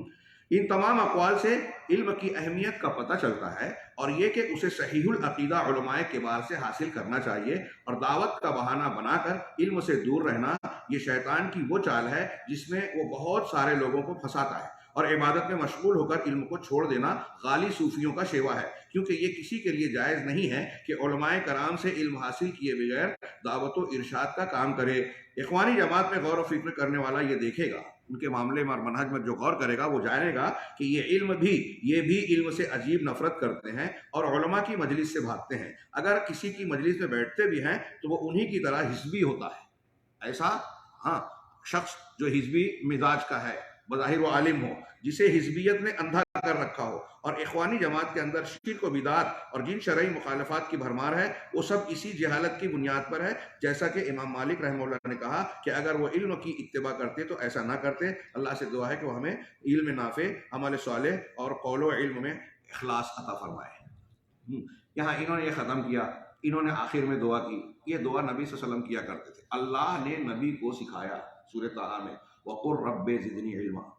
Speaker 1: ان تمام اقوال سے علم کی اہمیت کا پتہ چلتا ہے، اور یہ کہ اسے صحیح العقیدہ علماء کبار سے حاصل کرنا چاہیے، اور دعوت کا بہانہ بنا کر علم سے دور رہنا یہ شیطان کی وہ چال ہے جس میں وہ بہت سارے لوگوں کو پھنساتا ہے. اور عبادت میں مشغول ہو کر علم کو چھوڑ دینا غالی صوفیوں کا شیوا ہے، کیونکہ یہ کسی کے لیے جائز نہیں ہے کہ علماء کرام سے علم حاصل کیے بغیر دعوت و ارشاد کا کام کرے. اخوانی جماعت میں غور و فکر کرنے والا یہ دیکھے گا، ان کے معاملے میں اور منہج میں جو غور کرے گا وہ جانے گا کہ یہ بھی علم سے عجیب نفرت کرتے ہیں اور علماء کی مجلس سے بھاگتے ہیں. اگر کسی کی مجلس میں بیٹھتے بھی ہیں تو وہ انہی کی طرح حزبی ہوتا ہے. ایسا شخص جو حزبی مزاج کا ہے، بظاہر وہ عالم ہو، جسے حزبیت نے اندھا کر رکھا ہو، اور اخوانی جماعت کے اندر شرک و بدعت اور جن شرعی مخالفات کی بھرمار ہے، وہ سب اسی جہالت کی بنیاد پر ہے. جیسا کہ امام مالک رحمہ اللہ نے کہا کہ اگر وہ علم کی اتباع کرتے تو ایسا نہ کرتے. اللہ سے دعا ہے کہ وہ ہمیں علم نافع، عمل صالح اور قول و علم میں اخلاص عطا فرمائے. یہاں انہوں نے یہ ختم کیا، انہوں نے آخر میں دعا کی. یہ دعا نبی صلی اللہ علیہ وسلم کیا کرتے تھے. اللہ نے نبی کو سکھایا سورۃ طٰہٰ میں وَقُلْ رَبِّ زِدْنِی عِلْمًا.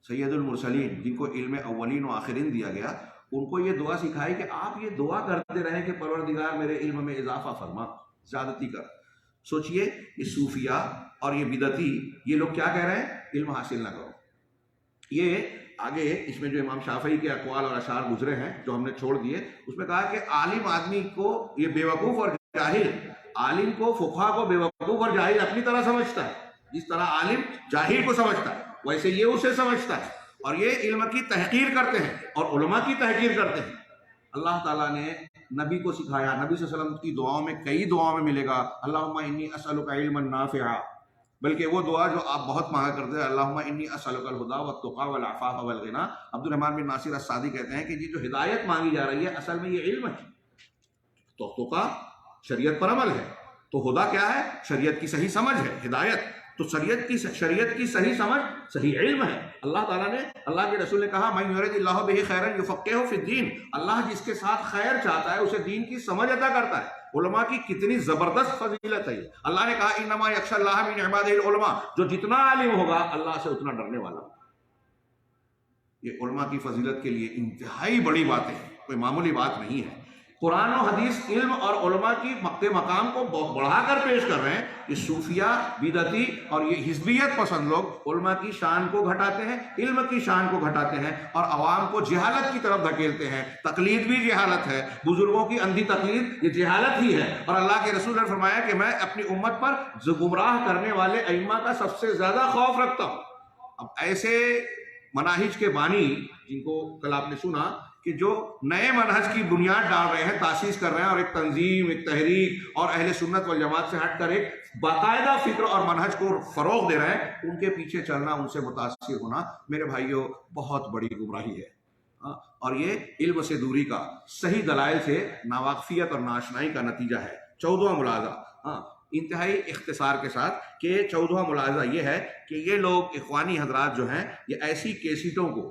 Speaker 1: سید المرسلین جن کو علم اولین و آخرین دیا گیا، ان کو یہ دعا سکھائی کہ آپ یہ دعا کرتے رہیں کہ پروردگار میرے علم میں اضافہ فرما، زیادتی کر. سوچئے یہ صوفیہ اور یہ بدعتی، یہ لوگ کیا کہہ رہے ہیں؟ علم حاصل نہ کرو. یہ آگے اس میں جو امام شافعی کے اقوال اور اشعار گزرے ہیں جو ہم نے چھوڑ دیے، اس میں کہا کہ عالم آدمی کو یہ بیوقوف اور جاہل، عالم کو فقہا کو بیوقوف اور جاہل اپنی طرح سمجھتا ہے. جس طرح عالم جاہل کو سمجھتا ہے ویسے یہ اسے سمجھتا ہے، اور یہ علم کی تحقیر کرتے ہیں اور علماء کی تحقیر کرتے ہیں. اللہ تعالیٰ نے نبی کو سکھایا. نبی صلی اللہ علیہ وسلم کی دعاؤں میں کئی دعاؤں میں ملے گا اللہم انی اسألک علما نافعا، بلکہ وہ دعا جو آپ بہت مانگا کرتے ہیں اللہم انی اسألک الہدی والتقی والعفاف والغنی. عبد الرحمن بن ناصر السعدی کہتے ہیں کہ یہ جو ہدایت مانگی جا رہی ہے اصل میں یہ علم ہے. تو تقی شریعت پر عمل ہے، تو ہدا کیا ہے؟ شریعت کی صحیح سمجھ ہے. ہدایت تو شریعت کی صحیح سمجھ، صحیح علم ہے. اللہ تعالیٰ نے، اللہ کے رسول نے کہا من یرد اللہ بہ خیرا یفقہہ فی الدین. اللہ جس کے ساتھ خیر چاہتا ہے اسے دین کی سمجھ عطا کرتا ہے. علماء کی کتنی زبردست فضیلت ہے. اللہ نے کہا انما یخشی اللہ من عبادہ العلماء، جو جتنا عالم ہوگا اللہ سے اتنا ڈرنے والا. یہ علماء کی فضیلت کے لیے انتہائی بڑی بات ہے، کوئی معمولی بات نہیں ہے. قرآن و حدیث علم اور علماء کی مقام کو بڑھا کر پیش کر رہے ہیں. یہ صوفیہ، بدعتی اور یہ حزبیت پسند لوگ علماء کی شان کو گھٹاتے ہیں، علم کی شان کو گھٹاتے ہیں اور عوام کو جہالت کی طرف دھکیلتے ہیں. تقلید بھی جہالت ہے، بزرگوں کی اندھی تقلید یہ جہالت ہی ہے. اور اللہ کے رسول نے فرمایا کہ میں اپنی امت پر گمراہ کرنے والے ائمہ کا سب سے زیادہ خوف رکھتا ہوں. اب ایسے مناہج کے بانی جن کو کل آپ نے سنا کہ جو نئے منہج کی بنیاد ڈال رہے ہیں، تاسیس کر رہے ہیں، اور ایک تنظیم، ایک تحریک اور اہل سنت والجماعت سے ہٹ کر ایک باقاعدہ فکر اور منہج کو فروغ دے رہے ہیں، ان کے پیچھے چلنا، ان سے متاثر ہونا میرے بھائیوں بہت بڑی گمراہی ہے. اور یہ علم سے دوری کا صحیح دلائل سے ناواقفیت اور ناشنائی کا نتیجہ ہے. 14واں ملاحظہ انتہائی اختصار کے ساتھ کہ 14واں ملاحظہ یہ ہے کہ یہ لوگ اخوانی حضرات جو ہیں یہ ایسی کیسٹوں کو،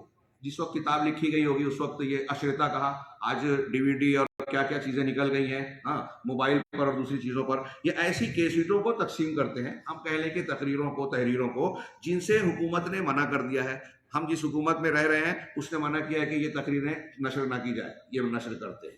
Speaker 1: جس وقت کتاب لکھی گئی ہوگی اس وقت یہ اشرطہ کہا، آج ڈی وی ڈی اور کیا کیا چیزیں نکل گئی ہیں موبائل پر اور دوسری چیزوں پر، یہ ایسی کیسٹوں کو تقسیم کرتے ہیں. ہم کہہ لیں کہ تقریروں کو، تحریروں کو جن سے حکومت نے منع کر دیا ہے، ہم جس حکومت میں رہ رہے ہیں اس نے منع کیا ہے کہ یہ تقریریں نشر نہ کی جائے، یہ نشر کرتے ہیں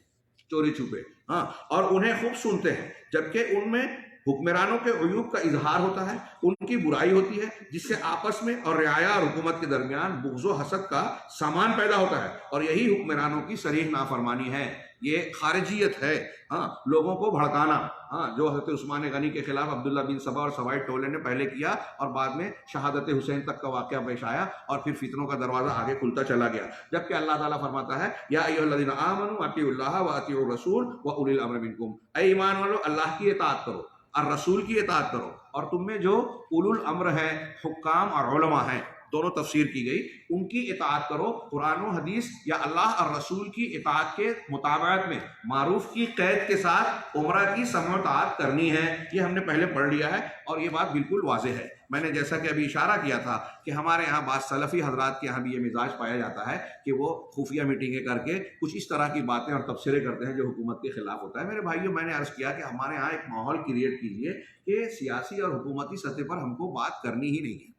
Speaker 1: چوری چھپے، ہاں، اور انہیں خوب سنتے ہیں، جبکہ ان میں حکمرانوں کے عیوب کا اظہار ہوتا ہے، ان کی برائی ہوتی ہے، جس سے آپس میں اور رعایا اور حکومت کے درمیان بغض و حسد کا سامان پیدا ہوتا ہے، اور یہی حکمرانوں کی صریح نافرمانی ہے، یہ خارجیت ہے، ہاں، لوگوں کو بھڑکانا، ہاں، جو حضرت عثمان غنی کے خلاف عبداللہ بن سبا اور سوائے ٹولے نے پہلے کیا، اور بعد میں شہادت حسین تک کا واقعہ پیش آیا، اور پھر فتنوں کا دروازہ آگے کھلتا چلا گیا، جبکہ اللہ تعالیٰ فرماتا ہے یا ایھا الذین آمنوا اطیعوا اللہ واطیعوا الرسول واولی الامر منکم، اے ایمان والو اللہ کی اطاعت کرو اور رسول کی اطاعت کرو، اور تم میں جو اولو الامر ہیں، حکام اور علماء ہیں، دونوں تفسیر کی گئی، ان کی اطاعت کرو، قرآن و حدیث یا اللہ اور رسول کی اطاعت کے مطابقت میں، معروف کی قید کے ساتھ عمرہ کی سمع و طاعت کرنی ہے، یہ ہم نے پہلے پڑھ لیا ہے، اور یہ بات بالکل واضح ہے۔ میں نے جیسا کہ ابھی اشارہ کیا تھا کہ ہمارے یہاں بعض سلفی حضرات کے یہاں بھی یہ مزاج پایا جاتا ہے کہ وہ خفیہ میٹنگیں کر کے کچھ اس طرح کی باتیں اور تبصرے کرتے ہیں جو حکومت کے خلاف ہوتا ہے۔ میرے بھائیوں، میں نے عرض کیا کہ ہمارے یہاں ایک ماحول کریٹ کیجئے کہ سیاسی اور حکومتی سطح پر ہم کو بات کرنی ہی نہیں ہے،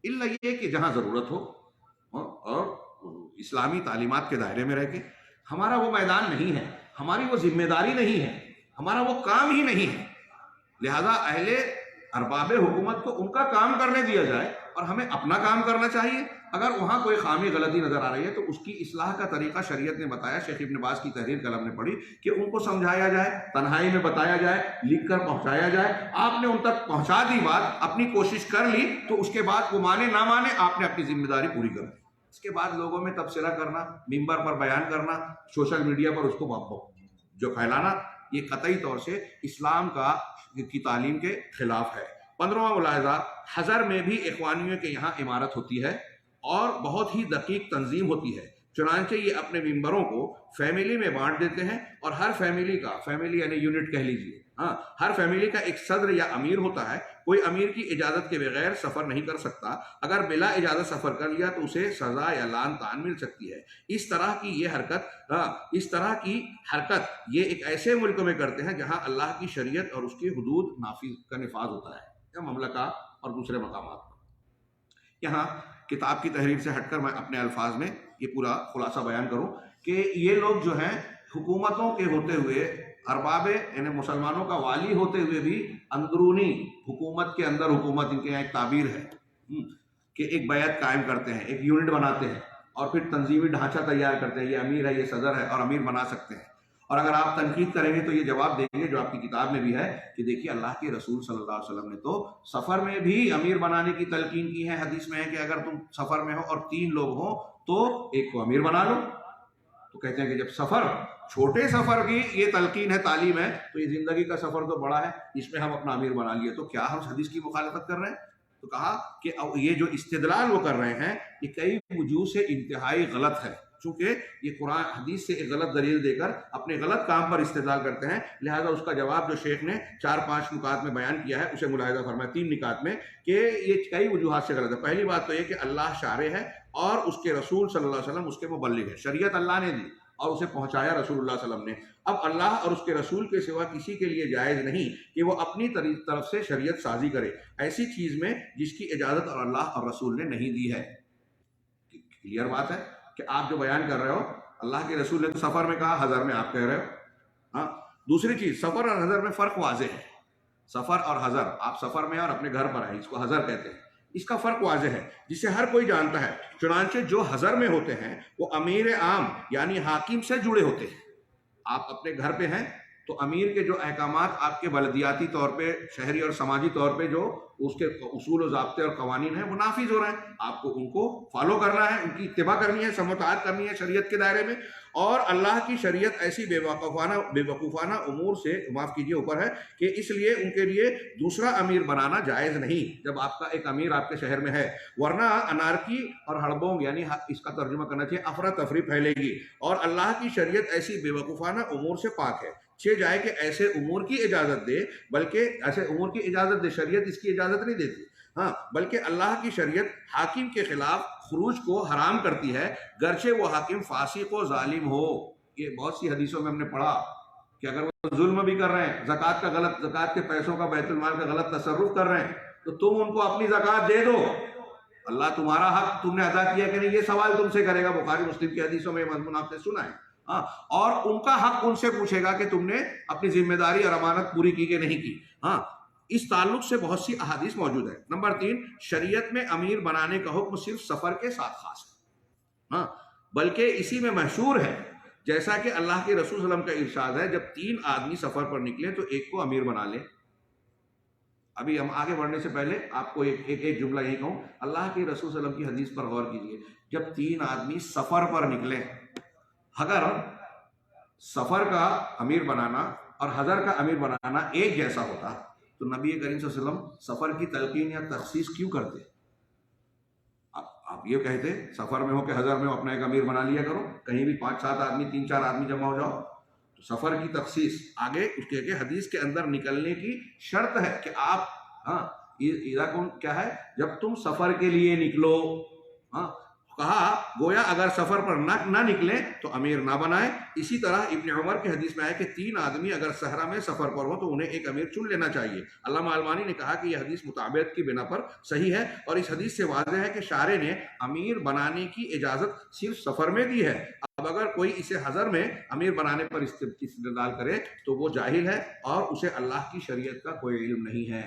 Speaker 1: الا یہ کہ جہاں ضرورت ہو، اور اسلامی تعلیمات کے دائرے میں رہ کے۔ ہمارا وہ میدان نہیں ہے، ہماری وہ ذمہ داری نہیں ہے، ہمارا وہ کام ہی نہیں ہے، لہذا اہل ارباب حکومت کو ان کا کام کرنے دیا جائے اور ہمیں اپنا کام کرنا چاہیے۔ اگر وہاں کوئی خامی غلطی نظر آ رہی ہے تو اس کی اصلاح کا طریقہ شریعت نے بتایا، شیخ ابن باز کی تحریر قلم نے پڑھی کہ ان کو سمجھایا جائے، تنہائی میں بتایا جائے، لکھ کر پہنچایا جائے۔ آپ نے ان تک پہنچا دی بات، اپنی کوشش کر لی، تو اس کے بعد وہ مانے نہ مانے آپ نے اپنی ذمہ داری پوری کر دی۔ اس کے بعد لوگوں میں تبصرہ کرنا، ممبر پر بیان کرنا، سوشل میڈیا پر اس کو جو پھیلانا، یہ قطعی طور سے اسلام کی تعلیم کے خلاف ہے۔ 15واں ملاحظہ، حضر میں بھی اخوانیوں کے یہاں عمارت ہوتی ہے اور بہت ہی دقیق تنظیم ہوتی ہے، چنانچہ یہ اپنے ممبروں کو فیملی میں بانٹ دیتے ہیں، اور ہر فیملی کا، فیملی یعنی یونٹ کہہ لیجیے، ہاں، ہر فیملی کا ایک صدر یا امیر ہوتا ہے۔ کوئی امیر کی اجازت کے بغیر سفر نہیں کر سکتا، اگر بلا اجازت سفر کر لیا تو اسے سزا یا لعن طعن مل سکتی ہے۔ اس طرح کی حرکت یہ ایک ایسے ملک میں کرتے ہیں جہاں اللہ کی شریعت اور اس کی حدود کا نفاذ ہوتا ہے، یا مملکہ اور دوسرے مقامات پر۔ یہاں کتاب کی تحریر سے ہٹ کر میں اپنے الفاظ میں یہ پورا خلاصہ بیان کروں کہ یہ لوگ جو ہیں حکومتوں کے ہوتے ہوئے، ارباب یعنی مسلمانوں کا والی ہوتے ہوئے بھی اندرونی حکومت کے اندر حکومت، ان کے یہاں ایک تعبیر ہے کہ ایک بیعت قائم کرتے ہیں، ایک یونٹ بناتے ہیں، اور پھر تنظیمی ڈھانچہ تیار کرتے ہیں، یہ امیر ہے، یہ صدر ہے، اور امیر بنا سکتے ہیں۔ اور اگر آپ تنقید کریں گے تو یہ جواب دیں گے جو آپ کی کتاب میں بھی ہے کہ دیکھیے اللہ کے رسول صلی اللہ علیہ وسلم نے تو سفر میں بھی امیر بنانے کی تلقین کی ہے۔ حدیث میں ہے کہ اگر تم سفر میں ہو اور 3 لوگ ہوں تو ایک کو امیر بنا لو۔ تو کہتے ہیں کہ جب چھوٹے سفر کی یہ تلقین ہے، تعلیم ہے، تو یہ زندگی کا سفر تو بڑا ہے، اس میں ہم اپنا امیر بنا لیے، تو کیا ہم حدیث کی مخالفت کر رہے ہیں؟ تو کہا کہ یہ جو استدلال وہ کر رہے ہیں یہ کئی وجوہ سے انتہائی غلط ہے، چونکہ یہ قرآن حدیث سے ایک غلط دلیل دے کر اپنے غلط کام پر استدلال کرتے ہیں، لہذا اس کا جواب جو شیخ نے 4-5 نکات میں بیان کیا ہے اسے ملاحظہ فرمائے 3 نکات میں کہ یہ کئی وجوہات سے غلط ہے۔ پہلی بات تو یہ کہ اللہ شارع ہے اور اس کے رسول صلی اللہ علیہ وسلم اس کے مبلغ ہے، شریعت اللہ نے دی اور اسے پہنچایا رسول اللہ صلی اللہ علیہ وسلم نے۔ اب اللہ اور اس کے رسول کے سوا کسی کے لیے جائز نہیں کہ وہ اپنی طرف سے شریعت سازی کرے ایسی چیز میں جس کی اجازت اور اللہ اور رسول نے نہیں دی ہے۔ کلیئر بات ہے کہ آپ جو بیان کر رہے ہو، اللہ کے رسول نے تو سفر میں کہا، حضر میں آپ کہہ رہے ہو۔ ہاں، دوسری چیز، سفر اور حضر میں فرق واضح ہے۔ سفر اور حضر، آپ سفر میں اور اپنے گھر پر ہیں، اس کو حضر کہتے ہیں، اس کا فرق واضح ہے جسے ہر کوئی جانتا ہے۔ چنانچہ جو حضر میں ہوتے ہیں وہ امیر عام یعنی حاکم سے جڑے ہوتے ہیں۔ آپ اپنے گھر پہ ہیں تو امیر کے جو احکامات آپ کے بلدیاتی طور پہ، شہری اور سماجی طور پہ جو اس کے اصول و ضابطے اور قوانین ہیں وہ نافذ ہو رہے ہیں، آپ کو ان کو فالو کرنا ہے، ان کی اتباع کرنی ہے، سمع و طاعت کرنی ہے شریعت کے دائرے میں۔ اور اللہ کی شریعت ایسی بے وقوفانہ امور سے معاف کیجیے اوپر ہے کہ اس لیے ان کے لیے دوسرا امیر بنانا جائز نہیں جب آپ کا ایک امیر آپ کے شہر میں ہے، ورنہ انارکی اور ہڑبونگ یعنی اس کا ترجمہ کرنا چاہیے افراتفری پھیلے گی، اور اللہ کی شریعت ایسی بے وقوفانہ امور سے پاک ہے۔ جائے کہ ایسے امور کی اجازت دے، بلکہ ایسے امور کی اجازت دے، شریعت اس کی اجازت نہیں دیتی، ہاں، بلکہ اللہ کی شریعت حاکم کے خلاف خروج کو حرام کرتی ہے، گرچہ وہ حاکم فاسق و ظالم ہو۔ یہ بہت سی حدیثوں میں ہم نے پڑھا کہ اگر وہ ظلم بھی کر رہے ہیں، زکوٰۃ کے پیسوں کا بیت المال کا غلط تصرف کر رہے ہیں، تو تم ان کو اپنی زکوٰۃ دے دو، اللہ تمہارا حق تم نے ادا کیا کہ نہیں، یہ سوال تم سے کرے گا، بخاری مسلم کی حدیثوں میں مضمون آپ نے سنا ہے. ہاں، اور ان کا حق ان سے پوچھے گا کہ تم نے اپنی ذمہ داری اور امانت پوری کی کہ نہیں کی. ہاں، اس تعلق سے بہت سی احادیث موجود ہے. نمبر 3، شریعت میں امیر بنانے کا حکم صرف سفر کے ساتھ خاص ہے، ہاں، بلکہ اسی میں مشہور ہے، جیسا کہ اللہ کے رسول صلی اللہ علیہ وسلم کا ارشاد ہے، جب 3 آدمی سفر پر نکلے تو ایک کو امیر بنا لے. ابھی ہم آگے بڑھنے سے پہلے آپ کو ایک جملہ یہی کہوں، اللہ کے رسول صلی اللہ علیہ وسلم کی حدیث پر غور کیجئے. جب 3 آدمی سفر پر نکلے، اگر سفر کا امیر بنانا اور حضر کا امیر بنانا ایک جیسا ہوتا تو نبی کریم صلی اللہ علیہ وسلم سفر کی تلقین یا تخصیص کیوں کرتے؟ آپ یہ کہتے سفر میں ہو کہ حضر میں ہو اپنا ایک امیر بنا لیا کرو، کہیں بھی 5-7 آدمی 3-4 آدمی جمع ہو جاؤ. تو سفر کی تخصیص آگے اس کے حدیث کے اندر نکلنے کی شرط ہے کہ آپ، ہاں، کیا ہے، جب تم سفر کے لیے نکلو. ہاں، کہا گویا اگر سفر پر نہ نکلے تو امیر نہ بنائے. اسی طرح ابن عمر کی حدیث میں ہے کہ 3 آدمی اگر صحرا میں سفر پر ہو تو انہیں ایک امیر چن لینا چاہیے. علامہ البانی نے کہا کہ یہ حدیث مطابقت کی بنا پر صحیح ہے، اور اس حدیث سے واضح ہے کہ شارع نے امیر بنانے کی اجازت صرف سفر میں دی ہے. اب اگر کوئی اسے حضر میں امیر بنانے پر استدلال کرے تو وہ جاہل ہے اور اسے اللہ کی شریعت کا کوئی علم نہیں ہے.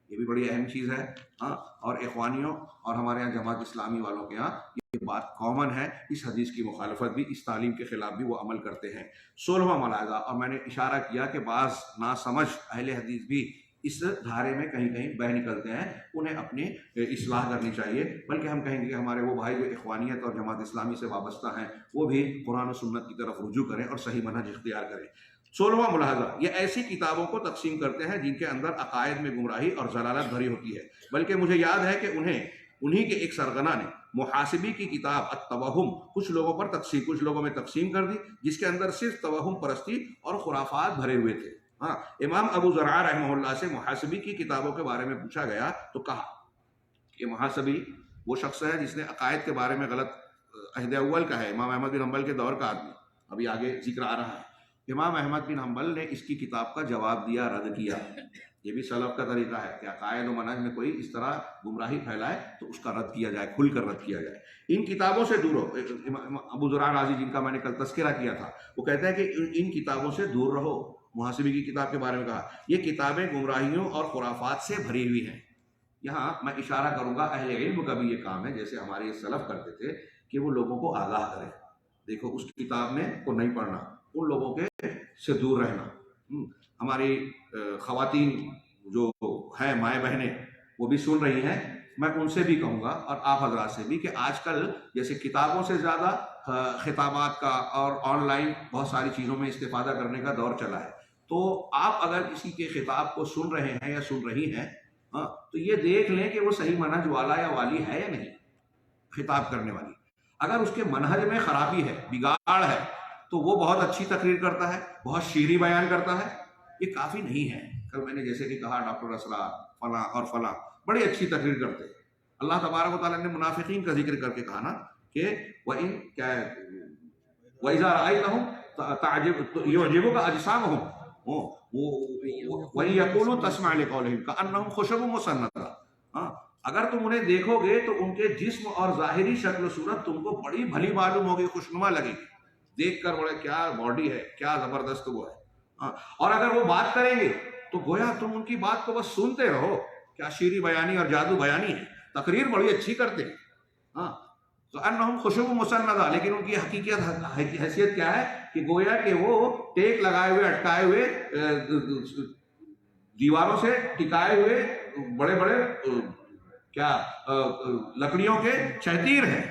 Speaker 1: یہ بھی بڑی اہم چیز ہے. ہاں، اور اخوانیوں اور ہمارے یہاں جماعت اسلامی والوں کے یہاں یہ بات کامن ہے، اس حدیث کی مخالفت بھی، اس تعلیم کے خلاف بھی وہ عمل کرتے ہیں. 16واں ملاحظہ، اور میں نے اشارہ کیا کہ بعض ناسمجھ اہل حدیث بھی اس دھارے میں کہیں کہیں بہہ نکلتے ہیں، انہیں اپنی اصلاح کرنی چاہیے. بلکہ ہم کہیں گے کہ ہمارے وہ بھائی جو اخوانیت اور جماعت اسلامی سے وابستہ ہیں وہ بھی قرآن و سنت کی طرف رجوع کریں اور صحیح منہج اختیار کریں. 16واں ملاحظہ، یہ ایسی کتابوں کو تقسیم کرتے ہیں جن کے اندر عقائد میں گمراہی اور ضلالت بھری ہوتی ہے. بلکہ مجھے یاد ہے کہ انہی کے ایک سرغنہ نے محاسبی کی کتاب التوہم کچھ لوگوں میں تقسیم کر دی، جس کے اندر صرف توہم پرستی اور خرافات بھرے ہوئے تھے. ہاں، امام ابو زرعہ رحمہ اللہ سے محاسبی کی کتابوں کے بارے میں پوچھا گیا تو کہا کہ محاسبی وہ شخص ہے جس نے عقائد کے بارے میں غلط، عہد اول کا ہے، امام احمد بن حنبل کے دور کا آدمی، ابھی آگے ذکر آ رہا ہے. امام احمد بن حنبل نے اس کی کتاب کا جواب دیا، رد کیا. یہ بھی سلف کا طریقہ ہے کہ عقائد و منہج میں کوئی اس طرح گمراہی پھیلائے تو اس کا رد کیا جائے، کھل کر رد کیا جائے. ان کتابوں سے دور رہو. ابو زرعہ رازی جن کا میں نے کل تذکرہ کیا تھا، وہ کہتے ہیں کہ ان کتابوں سے دور رہو. محاسبی کی کتاب کے بارے میں کہا یہ کتابیں گمراہیوں اور خرافات سے بھری ہوئی ہیں. یہاں میں اشارہ کروں گا اہل علم کا بھی یہ کام ہے، جیسے ہمارے سلف کرتے تھے کہ وہ لوگوں کو آگاہ کریں. دیکھو اس کتاب میں کو نہیں پڑھنا، ان لوگوں کے سے دور رہنا. ہماری خواتین جو ہیں مائیں بہنیں وہ بھی سن رہی ہیں، میں ان سے بھی کہوں گا اور آپ حضرات سے بھی کہ آج کل جیسے کتابوں سے زیادہ خطابات کا اور آن لائن بہت ساری چیزوں میں استفادہ کرنے کا دور چلا ہے. تو آپ اگر کسی کے خطاب کو سن رہے ہیں یا سن رہی ہیں، تو یہ دیکھ لیں کہ وہ صحیح منہج والا یا والی ہے یا نہیں. خطاب کرنے والی اگر اس کے منہج میں خرابی ہے، بگاڑ ہے، تو وہ بہت اچھی تقریر کرتا ہے، بہت شیریں بیان کرتا ہے، یہ کافی نہیں ہے. کل میں نے جیسے کہ کہا ڈاکٹر اسرار فلاں اور فلاں بڑی اچھی تقریر کرتے ہیں. اللہ تبارک و تعالیٰ نے منافقین کا ذکر کر کے کہا نا کہ وَإِن کیا ہے وَإِذَا رَأَيْتَهُمْ تَعْجِبُ يُعْجِبُكَ أَجْسَامُهُمْ وَإِن يَقُولُوا تَسْمَعْ لِقَوْلِهِمْ كَأَنَّهُمْ خُشُبٌ مُّسَنَّدَةٌ. اگر تم انہیں دیکھو گے تو ان کے جسم اور ظاہری شکل و صورت تم کو بڑی بھلی معلوم ہوگی، خوشنما لگے گی دیکھ کر، بڑے کیا باڈی ہے، کیا زبردست وہ ہے. اور اگر وہ بات کریں گے تو گویا تم ان کی بات کو بس سنتے رہو. کیا شیریں بیانی اور جادو بیانی ہے، تقریر بڑی اچھی کرتے ہیں. تو انہم خشب مسندہ، لیکن ان کی حقیقت حیثیت کیا ہے کہ گویا کہ وہ ٹیک لگائے ہوئے، اٹکائے ہوئے، دیواروں سے ٹکائے ہوئے بڑے بڑے کیا لکڑیوں کے چہتیر ہیں.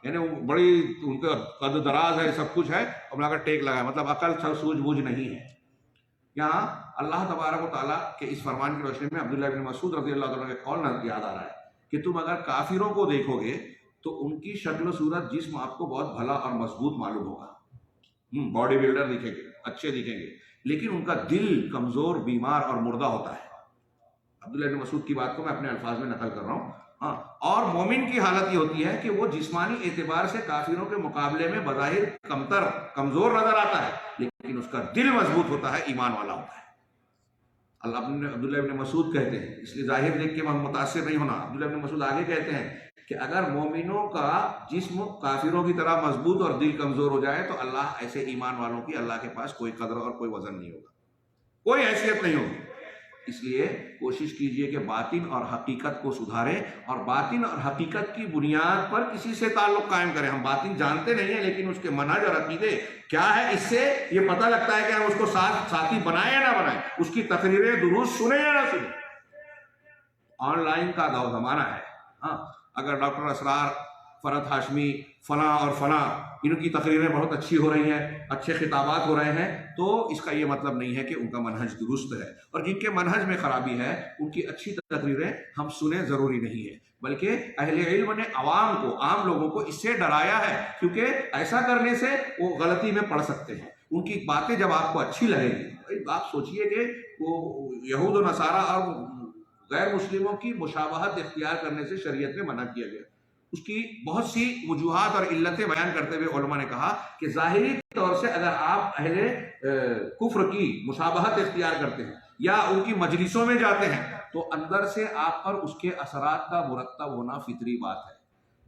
Speaker 1: یعنی بڑی ان کا قد دراز ہے، سب کچھ ہے، اور ملا کر ٹیک لگائے، مطلب عقل سوجھ بوجھ نہیں ہے. یہاں اللہ تبارک و تعالیٰ کے اس فرمان کی روشنی میں عبداللہ بن مسعود رضی اللہ عنہ کے قول یاد آ رہا ہے کہ تم اگر کافروں کو دیکھو گے تو ان کی شکل و صورت، جسم آپ کو بہت بھلا اور مضبوط معلوم ہوگا، باڈی بلڈر دکھیں گے، اچھے دکھیں گے، لیکن ان کا دل کمزور، بیمار اور مردہ ہوتا ہے. عبداللہ بن مسعود کی بات کو میں اپنے الفاظ میں نقل کر رہا ہوں. اور مومن کی حالت یہ ہوتی ہے کہ وہ جسمانی اعتبار سے کافروں کے مقابلے میں بظاہر کمزور نظر آتا ہے، لیکن اس کا دل مضبوط ہوتا ہے، ایمان والا ہوتا ہے. عبداللہ ابن مسعود کہتے ہیں، اس لیے ظاہر دیکھ کے متاثر نہیں ہونا، عبداللہ ابن مسعود آگے کہتے ہیں کہ اگر مومنوں کا جسم کافروں کی طرح مضبوط اور دل کمزور ہو جائے تو اللہ ایسے ایمان والوں کی اللہ کے پاس کوئی قدر اور کوئی وزن نہیں ہوگا، کوئی حیثیت نہیں ہوگی۔ اس لیے کوشش کیجئے کہ باطن اور حقیقت کو سدھاریں، اور باطن اور حقیقت کی بنیاد پر کسی سے تعلق قائم کریں۔ ہم باطن جانتے نہیں ہیں لیکن اس کے منہج اور عقیدے کیا ہے، اس سے یہ پتہ لگتا ہے کہ ہم اس کو ساتھی بنائیں یا نہ بنائیں، اس کی تقریریں دروس سنیں یا نہ سنیں۔ آن لائن کا دور زمانہ ہے، ہاں اگر ڈاکٹر اسرار، فرحت ہاشمی، فلاں اور فلاں ان کی تقریریں بہت اچھی ہو رہی ہیں، اچھے خطابات ہو رہے ہیں، تو اس کا یہ مطلب نہیں ہے کہ ان کا منہج درست ہے، اور جن کے منہج میں خرابی ہے ان کی اچھی تقریریں ہم سنیں ضروری نہیں ہے، بلکہ اہل علم نے عوام کو، عام لوگوں کو اس سے ڈرایا ہے، کیونکہ ایسا کرنے سے وہ غلطی میں پڑ سکتے ہیں۔ ان کی باتیں جب آپ کو اچھی لگیں گی، آپ سوچئے کہ وہ یہود و نصارہ اور غیر مسلموں کی مشابہت اختیار کرنے سے شریعت میں منع کیا گیا، اس کی بہت سی وجوہات اور علتیں بیان کرتے ہوئے علماء نے کہا کہ ظاہری طور سے اگر آپ اہل کفر کی مشابہت اختیار کرتے ہیں یا ان کی مجلسوں میں جاتے ہیں تو اندر سے آپ پر اس کے اثرات کا مرتب ہونا فطری بات ہے۔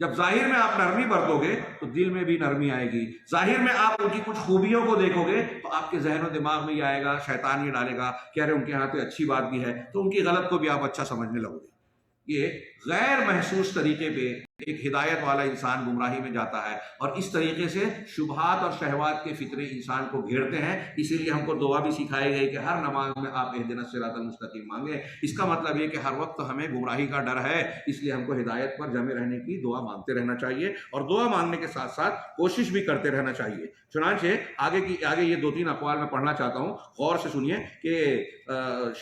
Speaker 1: جب ظاہر میں آپ نرمی برتو گے تو دل میں بھی نرمی آئے گی، ظاہر میں آپ ان کی کچھ خوبیوں کو دیکھو گے تو آپ کے ذہن و دماغ میں یہ آئے گا، شیطان یہ ڈالے گا کہ ارے ان کے ہاں تو اچھی بات بھی ہے، تو ان کی غلط کو بھی آپ اچھا سمجھنے لگو گے۔ یہ غیر محسوس طریقے پہ ایک ہدایت والا انسان گمراہی میں جاتا ہے، اور اس طریقے سے شبہات اور شہوات کے فطرے انسان کو گھیرتے ہیں۔ اسی لیے ہم کو دعا بھی سکھائی گئی کہ ہر نماز میں آپ اہدنا الصراط المستقیم مانگیں۔ اس کا مطلب یہ کہ ہر وقت ہمیں گمراہی کا ڈر ہے، اس لیے ہم کو ہدایت پر جمے رہنے کی دعا مانگتے رہنا چاہیے، اور دعا مانگنے کے ساتھ ساتھ کوشش بھی کرتے رہنا چاہیے۔ چنانچہ آگے یہ 2-3 اقوال میں پڑھنا چاہتا ہوں، غور سے سنیے کہ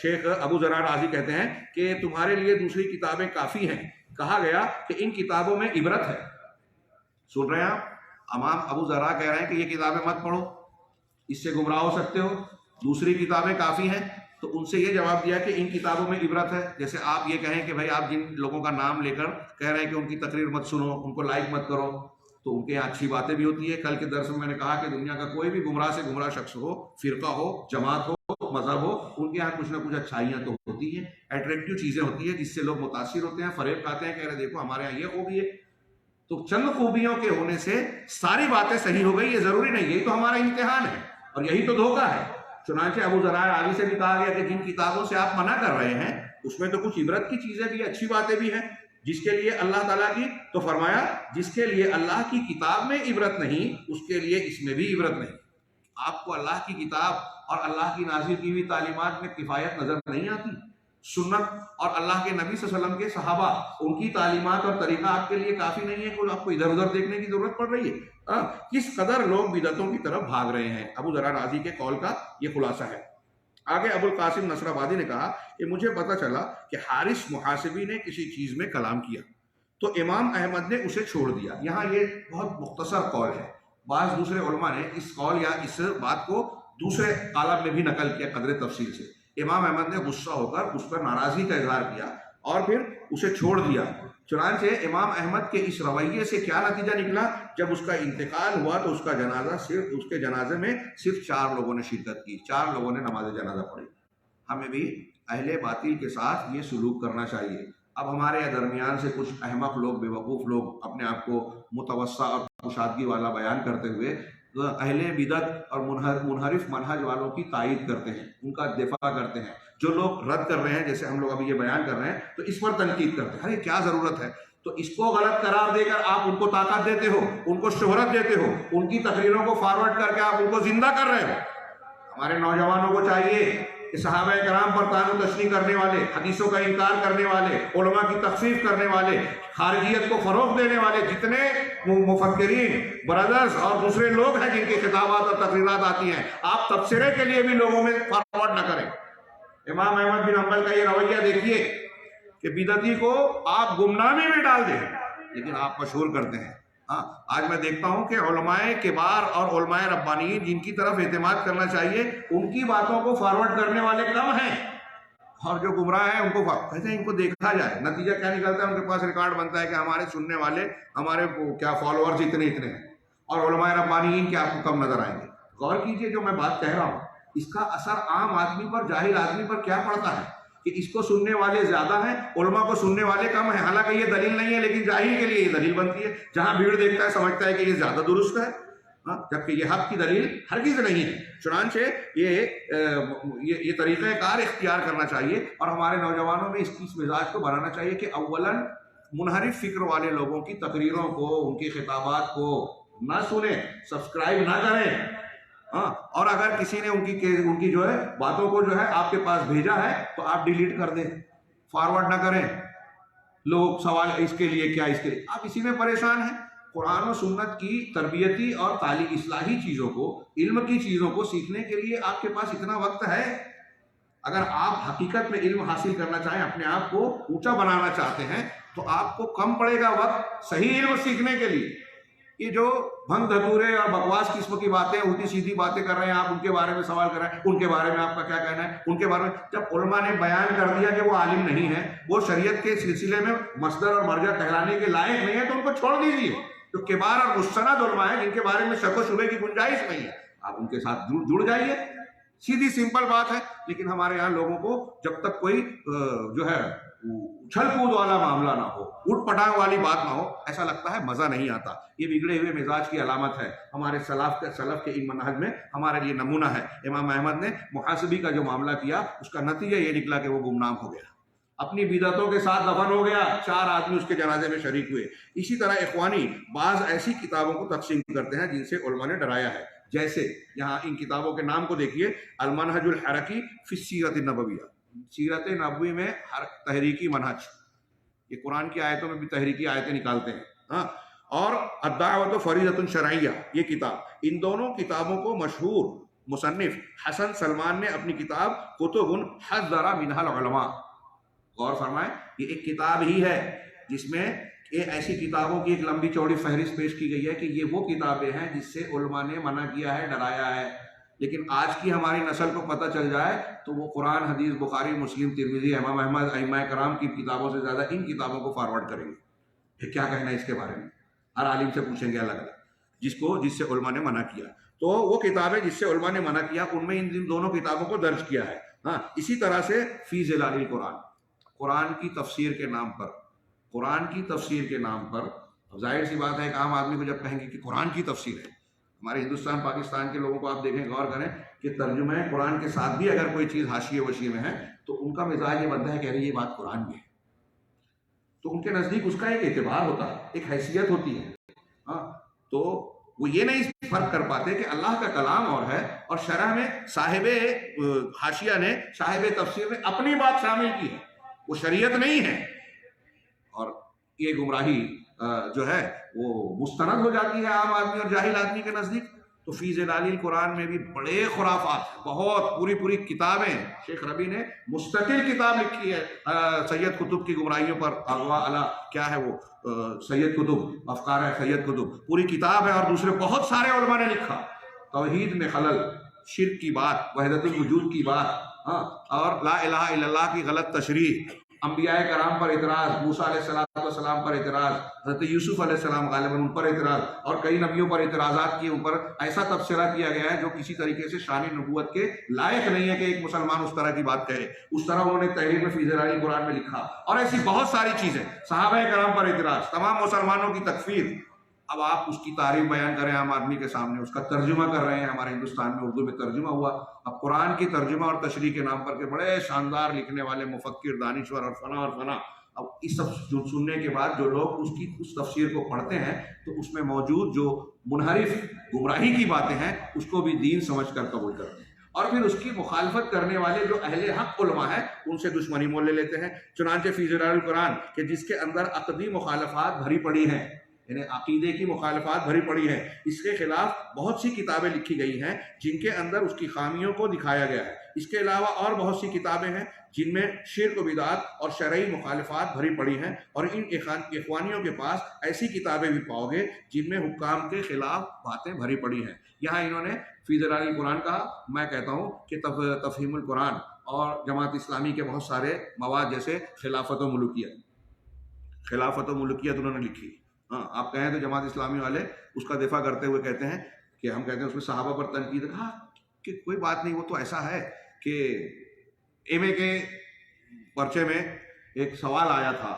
Speaker 1: شیخ ابو ذرار رازی کہتے ہیں کہ تمہارے لیے دوسری کتابیں کافی ہیں، کہا گیا کہ ان کتابوں میں عبرت ہے۔ سن رہے ہیں آپ، امام ابو ذرا کہہ رہے ہیں کہ یہ کتابیں مت پڑھو، اس سے گمراہ ہو سکتے ہو، دوسری کتابیں کافی ہیں۔ تو ان سے یہ جواب دیا کہ ان کتابوں میں عبرت ہے۔ جیسے آپ یہ کہیں کہ بھائی آپ جن لوگوں کا نام لے کر کہہ رہے ہیں کہ ان کی تقریر مت سنو، ان کو لائک مت کرو، تو ان کے یہاں اچھی باتیں بھی ہوتی ہے۔ کل کے درس میں میں نے کہا کہ دنیا کا کوئی بھی گمراہ سے گمراہ شخص ہو، فرقہ ہو، جماعت ہو، مذہب ہو، ان کے یہاں کچھ نہ کچھ اچھائیاں تو ہوتی ہیں، اٹریکٹیو چیزیں ہوتی ہیں جس سے لوگ متاثر ہوتے ہیں، فریب کھاتے ہیں، کہہ رہے دیکھو ہمارے یہاں یہ خوبی ہے۔ تو چند خوبیوں کے ہونے سے ساری باتیں صحیح ہو گئی، یہ ضروری نہیں، یہی تو ہمارا امتحان ہے اور یہی تو دھوکہ ہے۔ چنانچہ ابو ذرا عالی سے بھی کہا گیا کہ جن کتابوں سے آپ منع کر رہے ہیں اس میں تو کچھ عبرت کی چیزیں بھی، اچھی باتیں بھی ہیں، جس کے لیے اللہ تعالیٰ کی، تو فرمایا جس کے لیے اللہ کی کتاب میں عبرت نہیں اس کے لیے اس میں بھی عبرت نہیں۔ آپ کو اللہ کی کتاب اور اللہ کی نازل کی ہوئی تعلیمات میں کفایت نظر نہیں آتی؟ سنت اور اللہ کے نبی صلی اللہ علیہ وسلم کے صحابہ، ان کی تعلیمات اور طریقہ آپ کے لیے کافی نہیں ہے کہ آپ کو ادھر ادھر دیکھنے کی ضرورت پڑ رہی ہے؟ کس قدر لوگ بدعتوں کی طرف بھاگ رہے ہیں۔ ابو ذرا رازی کے قول کا یہ خلاصہ ہے۔ آگے ابو القاسم نصر آبادی نے کہا کہ مجھے پتا چلا کہ حارث محاسبی نے کسی چیز میں کلام کیا تو امام احمد نے اسے چھوڑ دیا۔ یہاں یہ بہت مختصر قول ہے، بعض دوسرے علماء نے اس قول یا اس بات کو دوسرے قالب میں بھی نقل کیا قدر تفصیل سے۔ امام احمد نے غصہ ہو کر اس پر ناراضگی کا اظہار کیا اور پھر اسے چھوڑ دیا۔ چنانچہ امام احمد کے اس رویے سے کیا نتیجہ نکلا؟ جب اس کا انتقال ہوا تو اس کے جنازے میں صرف 4 لوگوں نے شرکت کی، 4 لوگوں نے نماز جنازہ پڑھی۔ ہمیں بھی اہل باطل کے ساتھ یہ سلوک کرنا چاہیے۔ اب ہمارے درمیان سے کچھ احمق لوگ، بیوقوف لوگ اپنے آپ کو متوسع اور کشادگی والا بیان کرتے ہوئے اہل بدعت اور منحرف منہج والوں کی تائید کرتے ہیں، ان کا دفاع کرتے ہیں۔ جو لوگ رد کر رہے ہیں، جیسے ہم لوگ ابھی یہ بیان کر رہے ہیں، تو اس پر تنقید کرتے ہیں، ارے کیا ضرورت ہے؟ تو اس کو غلط قرار دے کر آپ ان کو طاقت دیتے ہو، ان کو شہرت دیتے ہو، ان کی تقریروں کو فارورڈ کر کے آپ ان کو زندہ کر رہے ہو۔ ہمارے نوجوانوں کو چاہیے کہ صحابہ کرام پر طعن و تشنیع کرنے والے، حدیثوں کا انکار کرنے والے، علماء کی تخفیف کرنے والے، خارجیت کو فروغ دینے والے جتنے مفکرین برادرز اور دوسرے لوگ ہیں جن کے خطابات اور تقریرات آتی ہیں، آپ تبصرے کے لیے بھی لوگوں میں فارورڈ نہ کریں۔ امام احمد بن حنبل کا یہ رویہ دیکھیے کہ بدعتی کو آپ گمنامی میں ڈال دیں لیکن آپ مشہور کرتے ہیں۔ آج میں دیکھتا ہوں کہ علماء کبار اور علماء ربانیین جن کی طرف اعتماد کرنا چاہیے ان کی باتوں کو فارورڈ کرنے والے کم ہیں، اور جو گمراہ ہیں ان کو کہتے ہیں ان کو دیکھا جائے۔ نتیجہ کیا نکلتا ہے؟ ان کے پاس ریکارڈ بنتا ہے کہ ہمارے سننے والے، ہمارے کیا فالوورز اتنے ہیں، اور علماء ربانیین کے آپ کو کم نظر آئیں گے۔ غور کیجئے جو میں بات کہہ رہا ہوں، اس کا اثر عام آدمی پر، جاہل آدمی پر کیا پڑتا ہے کہ اس کو سننے والے زیادہ ہیں، علماء کو سننے والے کم ہیں. حالانکہ یہ دلیل نہیں ہے، لیکن جاہل کے لیے یہ دلیل بنتی ہے. جہاں بھیڑ دیکھتا ہے سمجھتا ہے کہ یہ زیادہ درست ہے، جبکہ یہ حق کی دلیل ہرگز نہیں ہے. چنانچہ یہ طریقہ کار اختیار کرنا چاہیے اور ہمارے نوجوانوں میں اس مزاج کو بنانا چاہیے کہ اولاً منحرف فکر والے لوگوں کی تقریروں کو، ان کے خطابات کو نہ سنیں، سبسکرائب نہ کریں. اور اگر کسی نے ان کی جو ہے باتوں کو جو ہے آپ کے پاس بھیجا ہے تو آپ ڈیلیٹ کر دیں، فارورڈ نہ کریں. لوگ سوال اس کے لیے کیا، اس کے لیے آپ اسی میں پریشان ہیں. قرآن و سنت کی تربیتی اور تعلیم اصلاحی چیزوں کو، علم کی چیزوں کو سیکھنے کے لیے آپ کے پاس اتنا وقت ہے. اگر آپ حقیقت میں علم حاصل کرنا چاہیں، اپنے آپ کو اونچا بنانا چاہتے ہیں، تو آپ کو کم پڑے گا وقت صحیح علم سیکھنے کے لیے. یہ جو بھنگ دھتورے اور بکواس قسم کی باتیں، الٹی سیدھی باتیں کر رہے ہیں آپ، ان کے بارے میں سوال کر رہے ہیں، ان کے بارے میں آپ کا کیا کہنا ہے، ان کے بارے میں جب علماء نے بیان کر دیا کہ وہ عالم نہیں ہے، وہ شریعت کے سلسلے میں مصدر اور مرجع کہلانے کے لائق نہیں ہے، تو ان کو چھوڑ دیجیے. جو کبار اور مستند علماء ہیں، جن کے بارے میں شک و شبے کی گنجائش نہیں ہے، آپ ان کے ساتھ جڑ جائیے. سیدھی سمپل بات ہے. لیکن ہمارے یہاں لوگوں کو جب تک کوئی جو ہے اچھل کود والا معاملہ نہ ہو، اٹھ پٹانگ والی بات نہ ہو، ایسا لگتا ہے مزہ نہیں آتا. یہ بگڑے ہوئے مزاج کی علامت ہے. ہمارے سلف کے ان منہج میں ہمارے لیے نمونہ ہے. امام احمد نے محاسبی کا جو معاملہ کیا، اس کا نتیجہ یہ نکلا کہ وہ گمنام ہو گیا، اپنی بدعتوں کے ساتھ دفن ہو گیا. 4 آدمی اس کے جنازے میں شریک ہوئے. اسی طرح اخوانی بعض ایسی کتابوں کو تقسیم کرتے ہیں جن سے علماء نے ڈرایا ہے. جیسے یہاں ان کتابوں کے نام کو دیکھیے: المنہج الحرکی فی السیرۃ النبویہ، سیرت نبوی میں تحریکی منہج. یہ قرآن کی آیتوں میں بھی تحریکی آیتیں نکالتے ہیں. اور الدعوۃ فریضۃ شرعیہ، یہ کتاب. ان دونوں کتابوں کو مشہور مصنف حسن سلمان نے اپنی کتاب کتب حذر منها العلماء، غور فرمائیں، یہ ایک کتاب ہی ہے جس میں یہ ایسی کتابوں کی ایک لمبی چوڑی فہرست پیش کی گئی ہے کہ یہ وہ کتابیں ہیں جس سے علماء نے منع کیا ہے، ڈرایا ہے. لیکن آج کی ہماری نسل کو پتہ چل جائے تو وہ قرآن، حدیث، بخاری، مسلم، ترمذی، امام احمد، ائمہ کرام کی کتابوں سے زیادہ ان کتابوں کو فارورڈ کریں گے. پھر کیا کہنا ہے اس کے بارے میں؟ ہر عالم سے پوچھیں گے الگ الگ، جس سے علماء نے منع کیا. تو وہ کتابیں جس سے علماء نے منع کیا، ان میں ان دونوں کتابوں کو درج کیا ہے. اسی طرح سے فی ظلال القرآن، قرآن کی تفسیر کے نام پر، قرآن کی تفسیر کے نام پر، ظاہر سی بات ہے ایک عام آدمی کو جب کہیں گے کہ قرآن کی تفسیر ہے، ہمارے ہندوستان پاکستان کے لوگوں کو آپ دیکھیں، غور کریں کہ ترجمہ قرآن کے ساتھ بھی اگر کوئی چیز حاشیے وشیے میں ہے تو ان کا مزاج یہ بنتا ہے کہ یہ بات قرآن میں ہے. تو ان کے نزدیک اس کا ایک اعتبار ہوتا ہے، ایک حیثیت ہوتی ہے. تو وہ یہ نہیں فرق کر پاتے کہ اللہ کا کلام اور ہے، اور شرح میں صاحب حاشیہ نے، صاحب تفسیر نے اپنی بات شامل کی ہے، وہ شریعت نہیں ہے. اور یہ گمراہی جو ہے وہ مستند ہو جاتی ہے عام آدمی اور جاہل آدمی کے نزدیک. تو فی ظلال القرآن میں بھی بڑے خرافات، بہت پوری کتابیں. شیخ ربی نے مستقل کتاب لکھی ہے سید قطب کی گمراہیوں پر، اغوا علی کیا ہے وہ سید قطب، افکار ہے سید قطب، پوری کتاب ہے. اور دوسرے بہت سارے علماء نے لکھا، توحید میں خلل، شرک کی بات، وحدت الوجود کی بات، اور لا الہ الا اللہ کی غلط تشریح، انبیاء کرام پر اعتراض، موسیٰ علیہ السلام پر اعتراض، حضرت یوسف علیہ السلام غالباً ان پر اعتراض، اور کئی نبیوں پر اعتراضات کیے، ان پر ایسا تبصرہ کیا گیا ہے جو کسی طریقے سے شان نبوت کے لائق نہیں ہے کہ ایک مسلمان اس طرح کی بات کہے. اس طرح انہوں نے تحریر میں فی ظلال القرآن میں لکھا. اور ایسی بہت ساری چیزیں، صحابہ کرام پر اعتراض، تمام مسلمانوں کی تکفیر. اب آپ اس کی تعریف بیان کریں عام آدمی کے سامنے، اس کا ترجمہ کر رہے ہیں. ہمارے ہندوستان میں اردو میں ترجمہ ہوا. اب قرآن کی ترجمہ اور تشریح کے نام پر کے بڑے شاندار لکھنے والے مفکر، دانشور اور فنا. اب اس سب سننے کے بعد جو لوگ اس تفسیر کو پڑھتے ہیں تو اس میں موجود جو منحرف گمراہی کی باتیں ہیں اس کو بھی دین سمجھ کر قبول کرتے ہیں. اور پھر اس کی مخالفت کرنے والے جو اہل حق علماء ہیں ان سے دشمنی مول لے لیتے ہیں. چنانچہ فی ظلال القرآن کہ جس کے اندر عقدی مخالفات بھری پڑی ہیں، یعنی عقیدے کی مخالفات بھری پڑی ہے، اس کے خلاف بہت سی کتابیں لکھی گئی ہیں جن کے اندر اس کی خامیوں کو دکھایا گیا ہے. اس کے علاوہ اور بہت سی کتابیں ہیں جن میں شرک و بدعت اور شرعی مخالفات بھری پڑی ہیں. اور ان اخوانیوں کے پاس ایسی کتابیں بھی پاؤ گے جن میں حکام کے خلاف باتیں بھری پڑی ہیں. یہاں انہوں نے فی ظلال القرآن کہا، میں کہتا ہوں کہ تفہیم القرآن اور جماعت اسلامی کے بہت سارے مواد جیسے خلافت و ملوکیت انہوں نے لکھی. آپ کہیں تو جماعت اسلامی والے اس کا دفاع کرتے ہوئے کہتے ہیں کہ ہم کہتے ہیں اس میں صحابہ پر تنقید. کہ کوئی بات نہیں، وہ تو ایسا ہے کہ ایم اے کے پرچے میں ایک سوال آیا تھا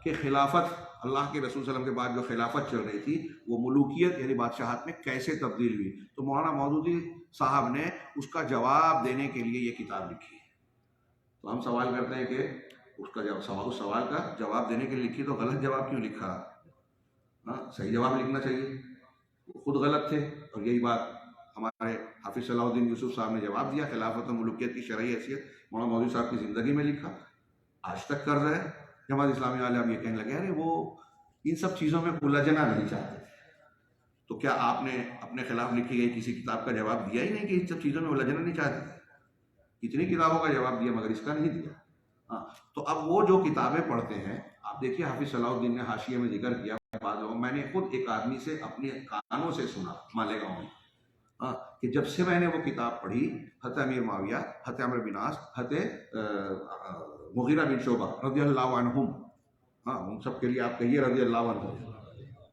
Speaker 1: کہ خلافت، اللہ کے رسول صلی اللہ علیہ وسلم کے بعد جو خلافت چل رہی تھی وہ ملوکیت یعنی بادشاہت میں کیسے تبدیل ہوئی، تو مولانا مودودی صاحب نے اس کا جواب دینے کے لیے یہ کتاب لکھی ہے۔ تو ہم سوال کرتے ہیں کہ اس سوال کا جواب دینے کے لیے لکھی تو غلط جواب کیوں لکھا؟ صحیح جواب لکھنا چاہیے، وہ خود غلط تھے، اور یہی بات ہمارے حافظ صلاح الدین یوسف صاحب نے جواب دیا، خلافت و ملوکیت کی شرعی حیثیت مولانا مودودی صاحب کی زندگی میں لکھا، آج تک کر رہے ہیں۔ جماعت اسلامی والے اب یہ کہنے لگے ارے وہ ان سب چیزوں میں الجھنا نہیں چاہتے، تو کیا آپ نے اپنے خلاف لکھی گئی کسی کتاب کا جواب دیا ہی نہیں کہ ان سب چیزوں میں الجھنا نہیں چاہتے؟ اتنی کتابوں کا جواب دیا مگر اس کا نہیں دیا۔ تو اب وہ جو کتابیں پڑھتے ہیں، آپ دیکھیے حافظ صلاح الدین نے حاشیے میں ذکر کیا، میں نے خود ایک آدمی سے اپنے کانوں سے سنا مالیگاؤں میں، کہ جب سے میں نے وہ کتاب پڑھی، حضرت امیر معاویہ، حضرت عمرو بن عاص، حضرت مغیرہ بن شعبہ رضی اللہ عنہم، ان سب کے لیے آپ کہیے رضی اللہ عنہم،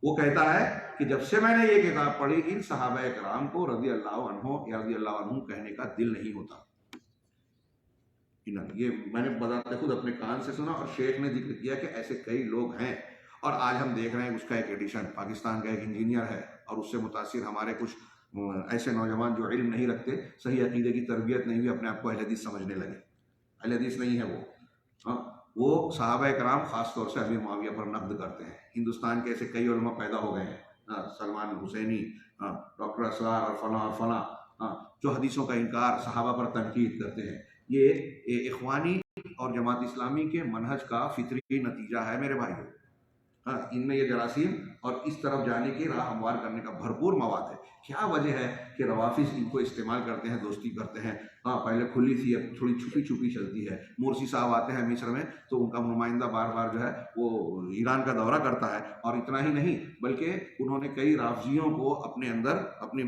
Speaker 1: وہ کہتا ہے کہ جب سے میں نے یہ کتاب پڑھی، ان صحابہ کرام کو رضی اللہ عنہ یا رضی اللہ عنہم کہنے کا دل نہیں ہوتا۔ یہ میں نے بذات خود اپنے کان سے سنا، اور شیخ نے ذکر کیا کہ ایسے کئی لوگ ہیں، اور آج ہم دیکھ رہے ہیں اس کا ایک ایڈیشن پاکستان کا ایک انجینئر ہے، اور اس سے متاثر ہمارے کچھ ایسے نوجوان جو علم نہیں رکھتے، صحیح عقیدے کی تربیت نہیں ہوئی، اپنے آپ کو اہل حدیث سمجھنے لگے۔ اہل حدیث نہیں ہے وہ صحابہ کرام خاص طور سے امیر معاویہ پر نقد کرتے ہیں۔ ہندوستان کے ایسے کئی علماء پیدا ہو گئے ہیں، سلمان حسینی، ڈاکٹر اسرار اور فلاں اور فلاں، جو حدیثوں کا انکار، صحابہ پر تنقید کرتے ہیں۔ یہ اخوانی اور جماعت اسلامی کے منہج کا فطری نتیجہ ہے میرے بھائیوں۔ ان میں یہ جراثیم اور اس طرف جانے کی راہ ہموار کرنے کا بھرپور مواد ہے۔ کیا وجہ ہے کہ روافظ ان کو استعمال کرتے ہیں، دوستی کرتے ہیں؟ پہلے کھلی تھی، اب تھوڑی چھپی چھپی چلتی ہے۔ مرسی صاحب آتے ہیں مصر میں تو ان کا نمائندہ بار بار جو ہے وہ ایران کا دورہ کرتا ہے، اور اتنا ہی نہیں بلکہ انہوں نے کئی رافضیوں کو اپنے اندر اپنی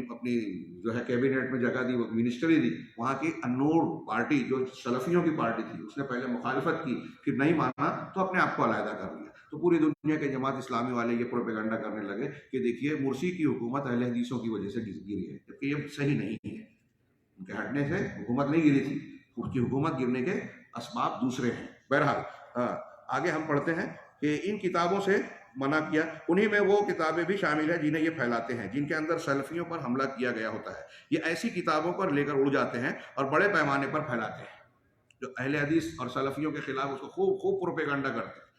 Speaker 1: جو ہے کیبنٹ میں جگہ دی، منسٹری دی۔ وہاں کی النور پارٹی جو سلفیوں کی پارٹی تھی، اس نے پہلے مخالفت کی، پھر نہیں مانا تو اپنے آپ کو علیحدہ کر لیا۔ تو پوری دنیا کے جماعت اسلامی والے یہ پروپیگنڈا کرنے لگے کہ دیکھیے مرسی کی حکومت اہل حدیثوں کی وجہ سے گری ہے، جبکہ یہ صحیح نہیں ہے۔ ان کے ہٹنے سے حکومت نہیں گری تھی، اس کی حکومت گرنے کے اسباب دوسرے ہیں۔ بہرحال آگے ہم پڑھتے ہیں کہ ان کتابوں سے منع کیا، انہی میں وہ کتابیں بھی شامل ہیں جنہیں یہ پھیلاتے ہیں، جن کے اندر سلفیوں پر حملہ کیا گیا ہوتا ہے۔ یہ ایسی کتابوں پر لے کر اڑ جاتے ہیں اور بڑے پیمانے پر پھیلاتے ہیں، جو اہل حدیث اور سلفیوں کے خلاف اس کو خوب پروپیگنڈا کرتے ہیں۔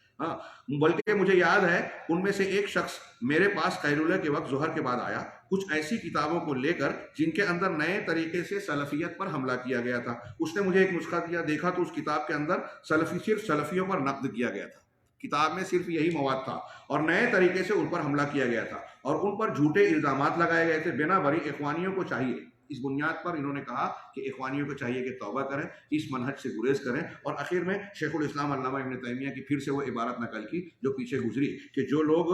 Speaker 1: بلکہ مجھے یاد ہے ان میں سے ایک شخص میرے پاس قیلولہ کے وقت ظہر کے بعد آیا، کچھ ایسی کتابوں کو لے کر جن کے اندر نئے طریقے سے سلفیت پر حملہ کیا گیا تھا۔ اس نے مجھے ایک نسخہ دیا، دیکھا تو اس کتاب کے اندر صرف سلفیوں پر نقد کیا گیا تھا، کتاب میں صرف یہی مواد تھا، اور نئے طریقے سے ان پر حملہ کیا گیا تھا، اور ان پر جھوٹے الزامات لگائے گئے تھے۔ بنا بری اخوانیوں کو چاہیے، اس بنیاد پر انہوں نے کہا کہ اخوانیوں کو چاہیے کہ توبہ کریں، اس منہج سے گریز کریں، اور آخر میں شیخ الاسلام علامہ ابن تیمیہ کی پھر سے وہ عبارت نقل کی جو پیچھے گزری کہ جو لوگ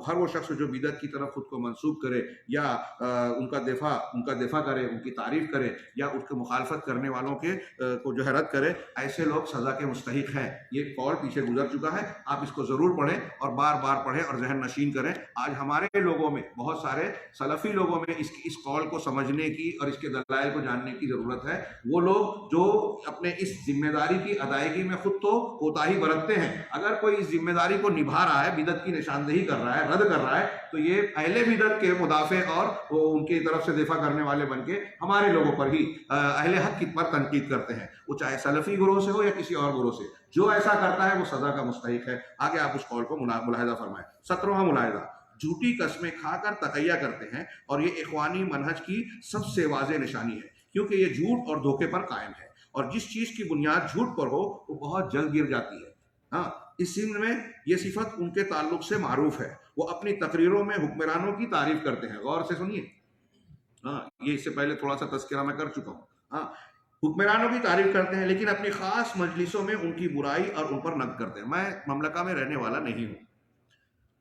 Speaker 1: ہر وہ شخص جو بدعت کی طرف خود کو منسوب کرے یا ان کا دفاع کرے، ان کی تعریف کرے، یا اس کے مخالفت کرنے والوں کے کو جو ہے رد کرے، ایسے لوگ سزا کے مستحق ہیں۔ یہ قول پیچھے گزر چکا ہے، آپ اس کو ضرور پڑھیں اور بار بار پڑھیں اور ذہن نشین کریں۔ آج ہمارے لوگوں میں، بہت سارے سلفی لوگوں میں اس قول کو سمجھنے کی اور اس کے دلائل کو جاننے کی ضرورت ہے۔ وہ لوگ جو اپنے اس ذمہ داری کی ادائیگی میں خود تو کوتاہی برتتے ہیں، اگر کوئی اس ذمہ داری کو نبھا رہا ہے، بدعت کی نشاندہی کر رہا ہے، رد کر رہا ہے، تو یہ اہل بدعت کے مدافع اور ان کی طرف سے دفاع کرنے والے بن کے ہمارے لوگوں پر ہی، اہل حق کی پر تنقید کرتے ہیں، وہ چاہے سلفی گروہ سے ہو یا کسی اور گروہ سے۔ جو ایسا کرتا ہے وہ سزا کا مستحق ہے۔ آگے آپ اس قول کو ملاحظہ فرمائیں۔ 17واں ملاحظہ، جھوٹی قسمیں کھا کر تقیہ کرتے ہیں، اور یہ اخوانی منہج کی سب سے واضح نشانی ہے، کیونکہ یہ جھوٹ اور دھوکے پر قائم ہے، اور جس چیز کی بنیاد جھوٹ پر ہو وہ بہت جلد گر جاتی ہے۔ اس ضمن میں یہ صفت ان کے تعلق سے معروف ہے، وہ اپنی تقریروں میں حکمرانوں کی تعریف کرتے ہیں۔ غور سے سنیے، یہ اس سے پہلے تھوڑا سا تذکرہ میں کر چکا ہوں۔ حکمرانوں کی تعریف کرتے ہیں، لیکن اپنی خاص مجلسوں میں ان کی برائی اور ان پر نقد کرتے ہیں۔ میں مملکہ میں رہنے والا نہیں ہوں،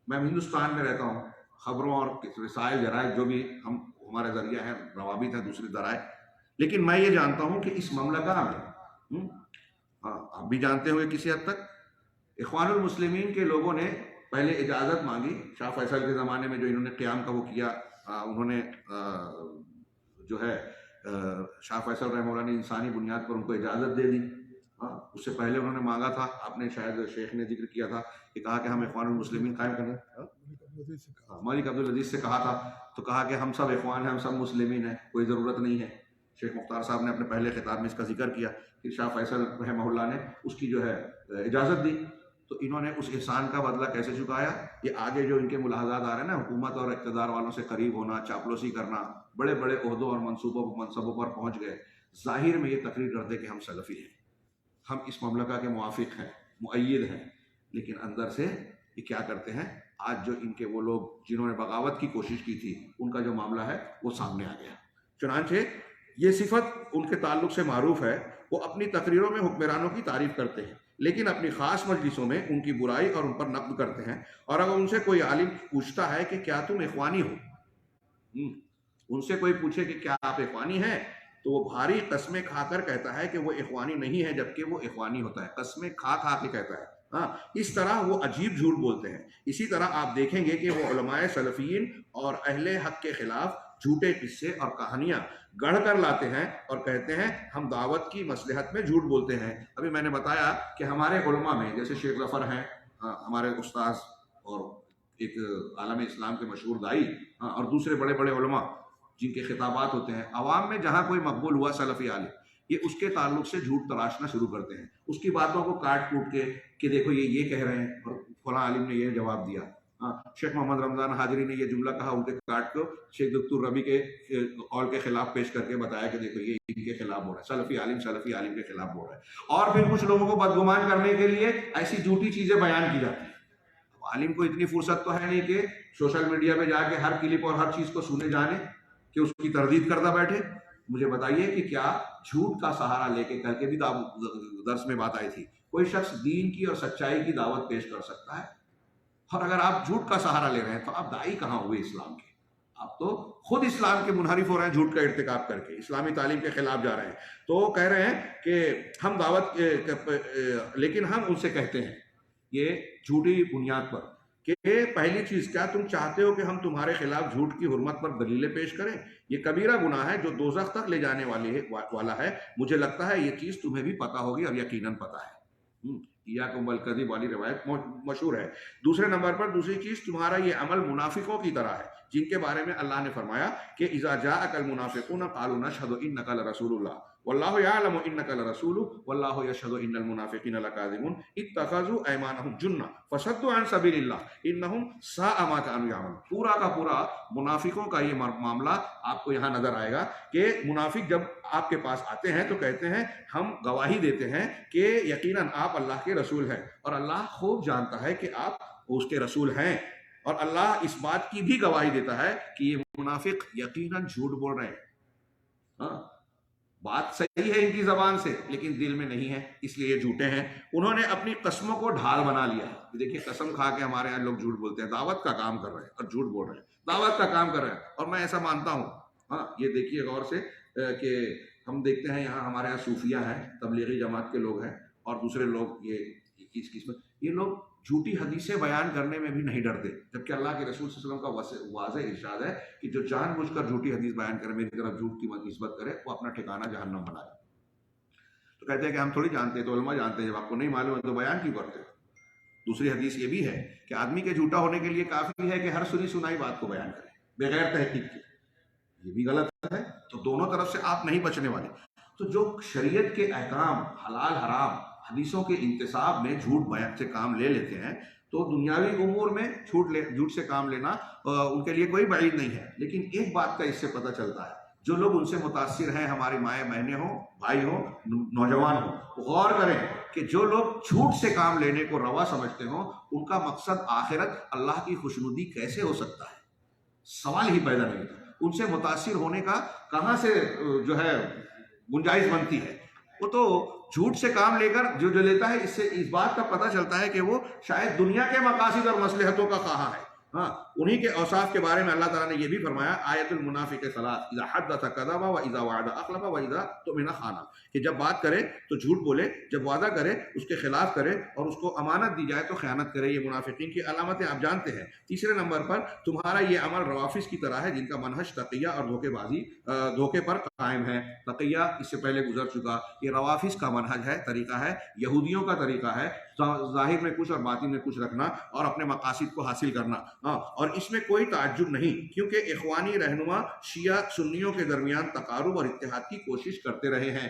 Speaker 1: میں ہندوستان میں رہتا ہوں، خبروں اور رسائل جرائد جو بھی ہمارے ذریعہ ہیں، روابط ہیں دوسری ذرائع، لیکن میں یہ جانتا ہوں کہ اس مملکہ میں آپ بھی جانتے ہوئے کسی حد تک اخوان المسلمین کے لوگوں نے پہلے اجازت مانگی، شاہ فیصل کے زمانے میں جو انہوں نے قیام کا وہ کیا، انہوں نے جو ہے شاہ فیصل رحمہ اللہ نے انسانی بنیاد پر ان کو اجازت دے دی. ہاں، اس سے پہلے انہوں نے مانگا تھا، آپ نے شاید شیخ نے ذکر کیا تھا کہ کہا کہ ہم اخوان المسلمین قائم کریں. ملک عبدالعزیز سے کہا تھا تو کہا کہ ہم سب اخوان ہیں، ہم سب مسلمین ہیں، کوئی ضرورت نہیں ہے. شیخ مختار صاحب نے اپنے پہلے خطاب میں اس کا ذکر کیا کہ شاہ فیصل رحمہ اللہ نے اس کی جو ہے اجازت دی. تو انہوں نے اس احسان کا بدلہ کیسے چکایا؟ یہ آگے جو ان کے ملاحظات آ رہے ہیں نا، حکومت اور اقتدار والوں سے قریب ہونا، چاپلوسی کرنا، بڑے بڑے عہدوں اور منصبوں پر پہنچ گئے. ظاہر میں یہ تقریر کرتے کہ ہم سلفی ہیں، ہم اس مملکہ کے موافق ہیں، مؤید ہیں، لیکن اندر سے یہ کیا کرتے ہیں؟ آج جو ان کے وہ لوگ جنہوں نے بغاوت کی کوشش کی تھی، ان کا جو معاملہ ہے وہ سامنے آ گیا. چنانچہ یہ صفت ان کے تعلق سے معروف ہے، وہ اپنی تقریروں میں حکمرانوں کی تعریف کرتے ہیں، لیکن اپنی خاص مجلسوں میں ان کی برائی اور ان پر نقد کرتے ہیں. اور اگر ان سے کوئی عالم پوچھتا ہے کہ کیا تم اخوانی ہو، ان سے کوئی پوچھے کہ کیا آپ اخوانی ہیں، تو وہ بھاری قسمیں کھا کر کہتا ہے کہ وہ اخوانی نہیں ہے، جبکہ وہ اخوانی ہوتا ہے. قسمیں کھا کھا کے کہتا ہے. ہاں، اس طرح وہ عجیب جھوٹ بولتے ہیں. اسی طرح آپ دیکھیں گے کہ وہ علماء سلفیین اور اہل حق کے خلاف جھوٹے قصے اور کہانیاں گڑھ کر لاتے ہیں اور کہتے ہیں ہم دعوت کی مصلحت میں جھوٹ بولتے ہیں. ابھی میں نے بتایا کہ ہمارے علماء میں جیسے شیخ ظفر ہیں، ہمارے استاذ اور ایک عالم اسلام کے مشہور دائی، اور دوسرے بڑے بڑے علماء جن کے خطابات ہوتے ہیں، عوام میں جہاں کوئی مقبول ہوا سلفی عالم، یہ اس کے تعلق سے جھوٹ تراشنا شروع کرتے ہیں، اس کی باتوں کو کاٹ کوٹ کے کہ دیکھو یہ کہہ رہے ہیں اور فلاں عالم نے یہ جواب دیا. شیخ محمد رمضان حاضری نے یہ جملہ کہا، ان کے کاٹ کو شیخ دکتور ربی کے قول کے خلاف پیش کر کے بتایا کہ دیکھو یہ ان کے خلاف بول رہا ہے، سلفی عالم کے خلاف بول رہا ہے. اور پھر کچھ لوگوں کو بدگمان کرنے کے لیے ایسی جھوٹی چیزیں بیان کی جاتی ہیں. عالم کو اتنی فرصت تو ہے نہیں کہ سوشل میڈیا پہ جا کے ہر کلپ اور ہر چیز کو سنے جانے کہ اس کی تردید کرتا بیٹھے. مجھے بتائیے کہ کیا جھوٹ کا سہارا لے کے کر کے بھی درس میں بات آئی تھی، کوئی شخص دین کی اور سچائی کی دعوت پیش کر سکتا ہے؟ اور اگر آپ جھوٹ کا سہارا لے رہے ہیں تو آپ دائی کہاں ہوئے اسلام کے؟ آپ تو خود اسلام کے منحرف ہو رہے ہیں جھوٹ کا ارتکاب کر کے، اسلامی تعلیم کے خلاف جا رہے ہیں. تو کہہ رہے ہیں کہ ہم دعوت لیکن ہم ان سے کہتے ہیں یہ جھوٹی بنیاد پر کہ پہلی چیز، کیا تم چاہتے ہو کہ ہم تمہارے خلاف جھوٹ کی حرمت پر دلیلیں پیش کریں؟ یہ کبیرہ گناہ ہے جو دوزخ تک لے جانے والا ہے. مجھے لگتا ہے یہ چیز تمہیں بھی پتا ہوگی اور یقیناً پتا ہے. ایاکم والکذب والی روایت مشہور ہے. دوسرے نمبر پر دوسری چیز، تمہارا یہ عمل منافقوں کی طرح ہے جن کے بارے میں اللہ نے فرمایا کہ اذا جاءک المنافقون قالوا نشهد انک لرسول اللہ واللہ یعلم انک لرسول واللہ یشهد ان المنافقین لکاذبون اتخذوا ایمانهم جنہ فصدوا عن سبیل اللہ انہم ساء ما كانوا یعملون. پورا کا پورا منافقوں کا یہ معاملہ آپ کو یہاں نظر آئے گا کہ منافق جب آپ کے پاس آتے ہیں تو کہتے ہیں ہم گواہی دیتے ہیں کہ یقیناً آپ اللہ کے رسول ہیں، اور اللہ خوب جانتا ہے کہ آپ اس کے رسول ہیں، اور اللہ اس بات کی بھی گواہی دیتا ہے کہ یہ منافق یقیناً جھوٹ بول رہے ہیں. ہاں، بات صحیح ہے ان کی زبان سے لیکن دل میں نہیں ہے، اس لیے یہ جھوٹے ہیں. انہوں نے اپنی قسموں کو ڈھال بنا لیا ہے. دیکھیے قسم کھا کے ہمارے یہاں لوگ جھوٹ بولتے ہیں، دعوت کا کام کر رہے ہیں اور جھوٹ بول رہے ہیں، دعوت کا کام کر رہے ہیں، اور میں ایسا مانتا ہوں. ہاں، یہ دیکھیے غور سے کہ ہم دیکھتے ہیں یہاں ہمارے یہاں صوفیہ ہیں، تبلیغی جماعت کے لوگ ہیں، اور دوسرے لوگ یہ قسمت، یہ لوگ جھوٹی حدیثیں بیان کرنے میں بھی نہیں ڈرتے، جبکہ اللہ کے رسول صلی اللہ علیہ وسلم کا واضح ارشاد ہے کہ جو جان بوجھ کر جھوٹی حدیث بیان کرے، میری طرف جھوٹ کی نسبت کرے، وہ اپنا ٹھکانہ جہنم بنائے. تو کہتے ہیں کہ ہم تھوڑی جانتے ہیں، تو علماء جانتے ہیں، جب آپ کو نہیں معلوم ہے تو بیان کیوں کرتے ہو؟ دوسری حدیث یہ بھی ہے کہ آدمی کے جھوٹا ہونے کے لیے کافی ہے کہ ہر سنی سنائی بات کو بیان کرے بغیر تحقیق کے. یہ بھی غلط ہے. تو دونوں طرف سے آپ نہیں بچنے والے. تو جو شریعت کے احکام، حلال حرام، حدیثوں کے انتصاب میں جھوٹ بیان سے کام لے لیتے ہیں، تو دنیاوی امور میں جھوٹ سے کام لینا ان کے لیے کوئی بعید نہیں ہے. لیکن ایک بات کا اس سے پتہ چلتا ہے، جو لوگ ان سے متاثر ہیں، ہماری مائیں بہنیں ہوں، بھائی ہوں، نوجوان ہوں، غور کریں کہ جو لوگ جھوٹ سے کام لینے کو روا سمجھتے ہوں، ان کا مقصد آخرت اللہ کی خوشنودی کیسے ہو سکتا ہے؟ سوال ہی پیدا نہیں ہوتا. ان سے متاثر ہونے کا کہاں سے جو ہے گنجائش بنتی ہے؟ وہ تو جھوٹ سے کام لے کر جو لیتا ہے، اس سے اس بات کا پتہ چلتا ہے کہ وہ شاید دنیا کے مقاصد اور مصلحتوں کا خواہاں ہے. ہاں، انہی کے اوصاف کے بارے میں اللہ تعالیٰ نے یہ بھی فرمایا آیت المنافق ثلاث اذا حدث کذب واذا وعد اخلف واذا اؤتمن خان، کہ جب بات کرے تو جھوٹ بولے، جب وعدہ کرے اس کے خلاف کرے، اور اس کو امانت دی جائے تو خیانت کرے۔ یہ منافقین کی علامتیں آپ جانتے ہیں۔ تیسرے نمبر پر تمہارا یہ عمل روافظ کی طرح ہے جن کا منہج تقیہ اور دھوکے پر قائم ہے۔ تقیہ اس سے پہلے گزر چکا، یہ روافظ کا منہج ہے، طریقہ ہے، یہودیوں کا طریقہ ہے، ظاہر میں کچھ اور باطن میں کچھ رکھنا اور اپنے مقاصد کو حاصل کرنا۔ اور اس میں کوئی تعجب نہیں، کیونکہ اخوانی رہنما شیعہ سنیوں کے درمیان تقارب اور اتحاد کی کوشش کرتے رہے ہیں۔